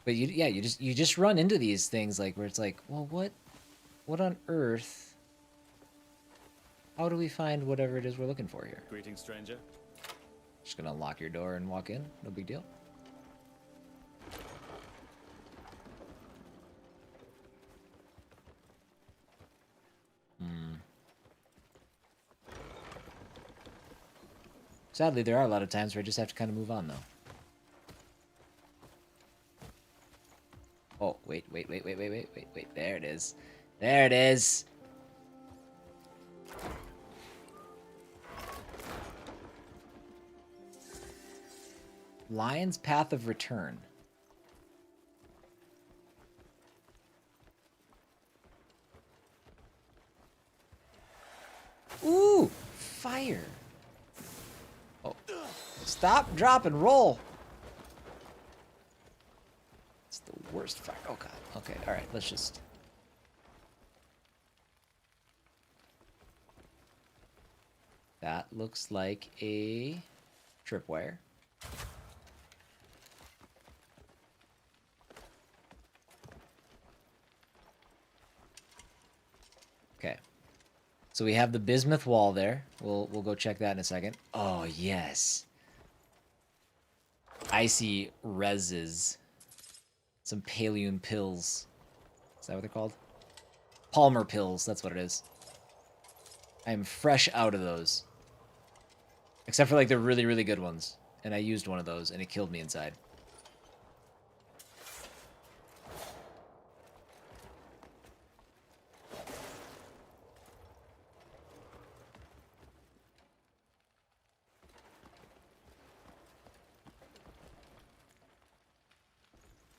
But you just run into these things, like, where it's like, well, what on earth? How do we find whatever it is we're looking for here? Greetings, stranger. Just gonna lock your door and walk in. No big deal. Sadly, there are a lot of times where I just have to kind of move on, though. Oh, wait. There it is. There it is. Lion's Path of Return. Ooh, fire. Oh, stop, drop, and roll. It's the worst fire. Oh, God. Okay, all right, let's just... That looks like a tripwire. Okay. So we have the bismuth wall there. We'll go check that in a second. Oh, yes. Icy reses. Some Paleum pills. Is that what they're called? Palmer pills, that's what it is. I am fresh out of those. Except for like the really, really good ones. And I used one of those and it killed me inside.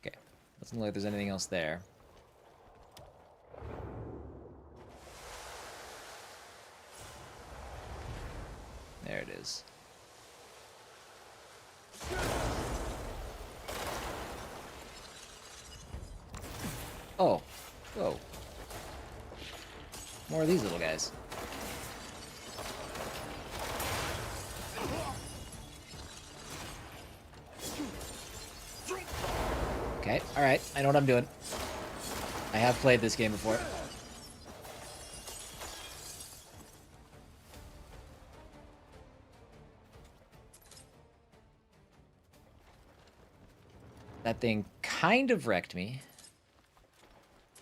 Okay. Doesn't look like there's anything else there. There it is. Oh. Whoa. More of these little guys. Okay, alright. I know what I'm doing. I have played this game before. That thing kind of wrecked me.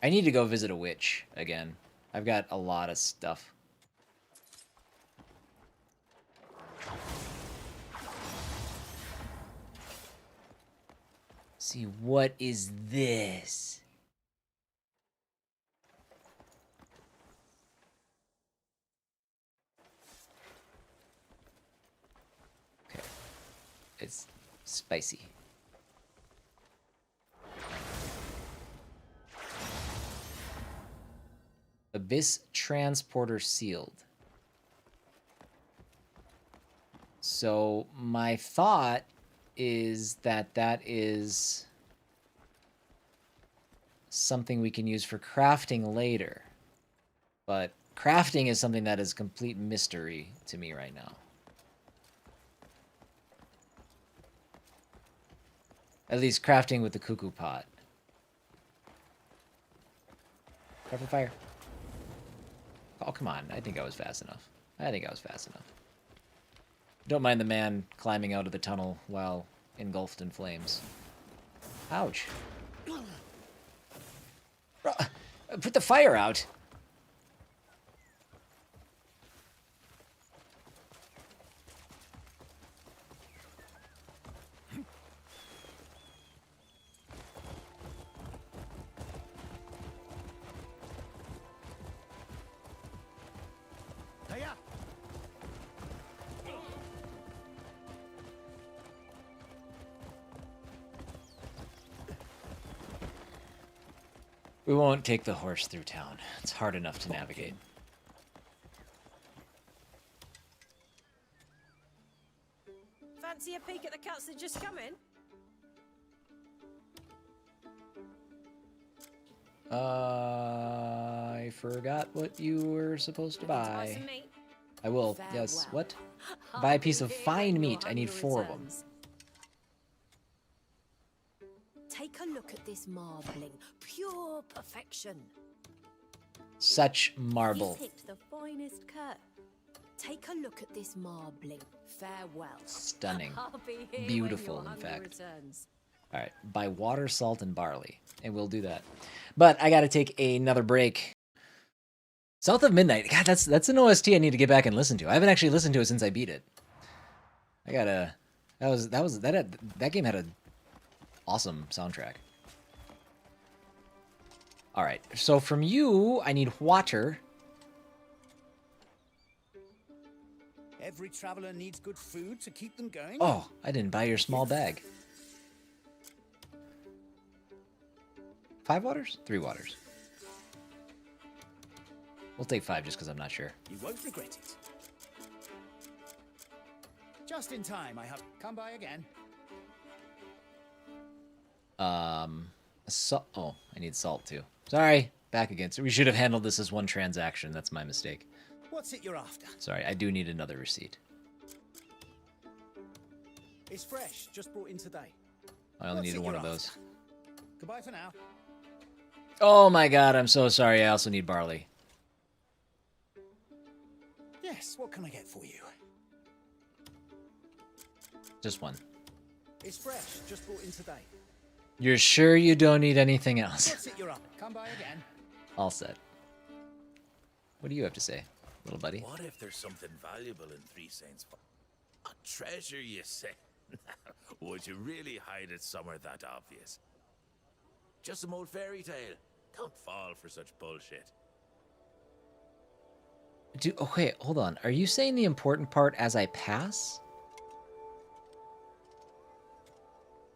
I need to go visit a witch again. I've got a lot of stuff. See, what is this? Okay. It's spicy. Abyss transporter sealed. So my thought is that that is something we can use for crafting later. But crafting is something that is complete mystery to me right now. At least crafting with the cuckoo pot. Cover fire. Oh, come on. I think I was fast enough. Don't mind the man climbing out of the tunnel while engulfed in flames. Ouch. Put the fire out. We won't take the horse through town. It's hard enough to navigate. Fancy a peek at the cuts that just come in? I forgot what you were supposed to buy. I will. Yes. What? Buy a piece of fine meat. I need 4 of them. Take a look at this marbling. Pure perfection. Such marble. You picked the finest cut. Take a look at this marbling. Farewell. Stunning. I'll be here Beautiful, when your in hunger fact. returns. All right. Buy water, salt, and barley. And we'll do that. But I got to take another break. South of Midnight. God, that's an OST I need to get back and listen to. I haven't actually listened to it since I beat it. I gotta... That game had a awesome soundtrack. All right, so from you, I need water. Every traveler needs good food to keep them going. Oh, I didn't buy your small bag. 5 waters? 3 waters. We'll take 5 just because I'm not sure. You won't regret it. Just in time, I have come by again. Oh, I need salt too. Sorry, back again. So we should have handled this as one transaction. That's my mistake. What's it you're after? Sorry, I do need another receipt. It's fresh, just brought in today. I only needed one of those. Goodbye for now. Oh my god, I'm so sorry. I also need barley. Yes, what can I get for you? Just one. It's fresh, just brought in today. You're sure you don't need anything else? What's it you're after? Come by again. All set. What do you have to say, little buddy? What if there's something valuable in Three Saints? A treasure, you say? Would you really hide it somewhere that obvious? Just some old fairy tale. Don't fall for such bullshit. Okay, hold on. Are you saying the important part as I pass?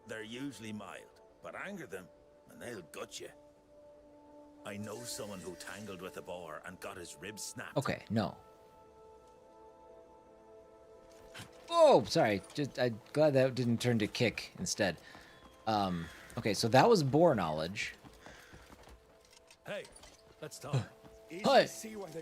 They're usually mild, but anger them and they'll gut you. I know someone who tangled with a boar and got his ribs snapped. Okay, no. Oh, sorry. I'm glad that didn't turn to kick instead. Okay, so that was boar knowledge. Hey, let's talk. Hi. See why they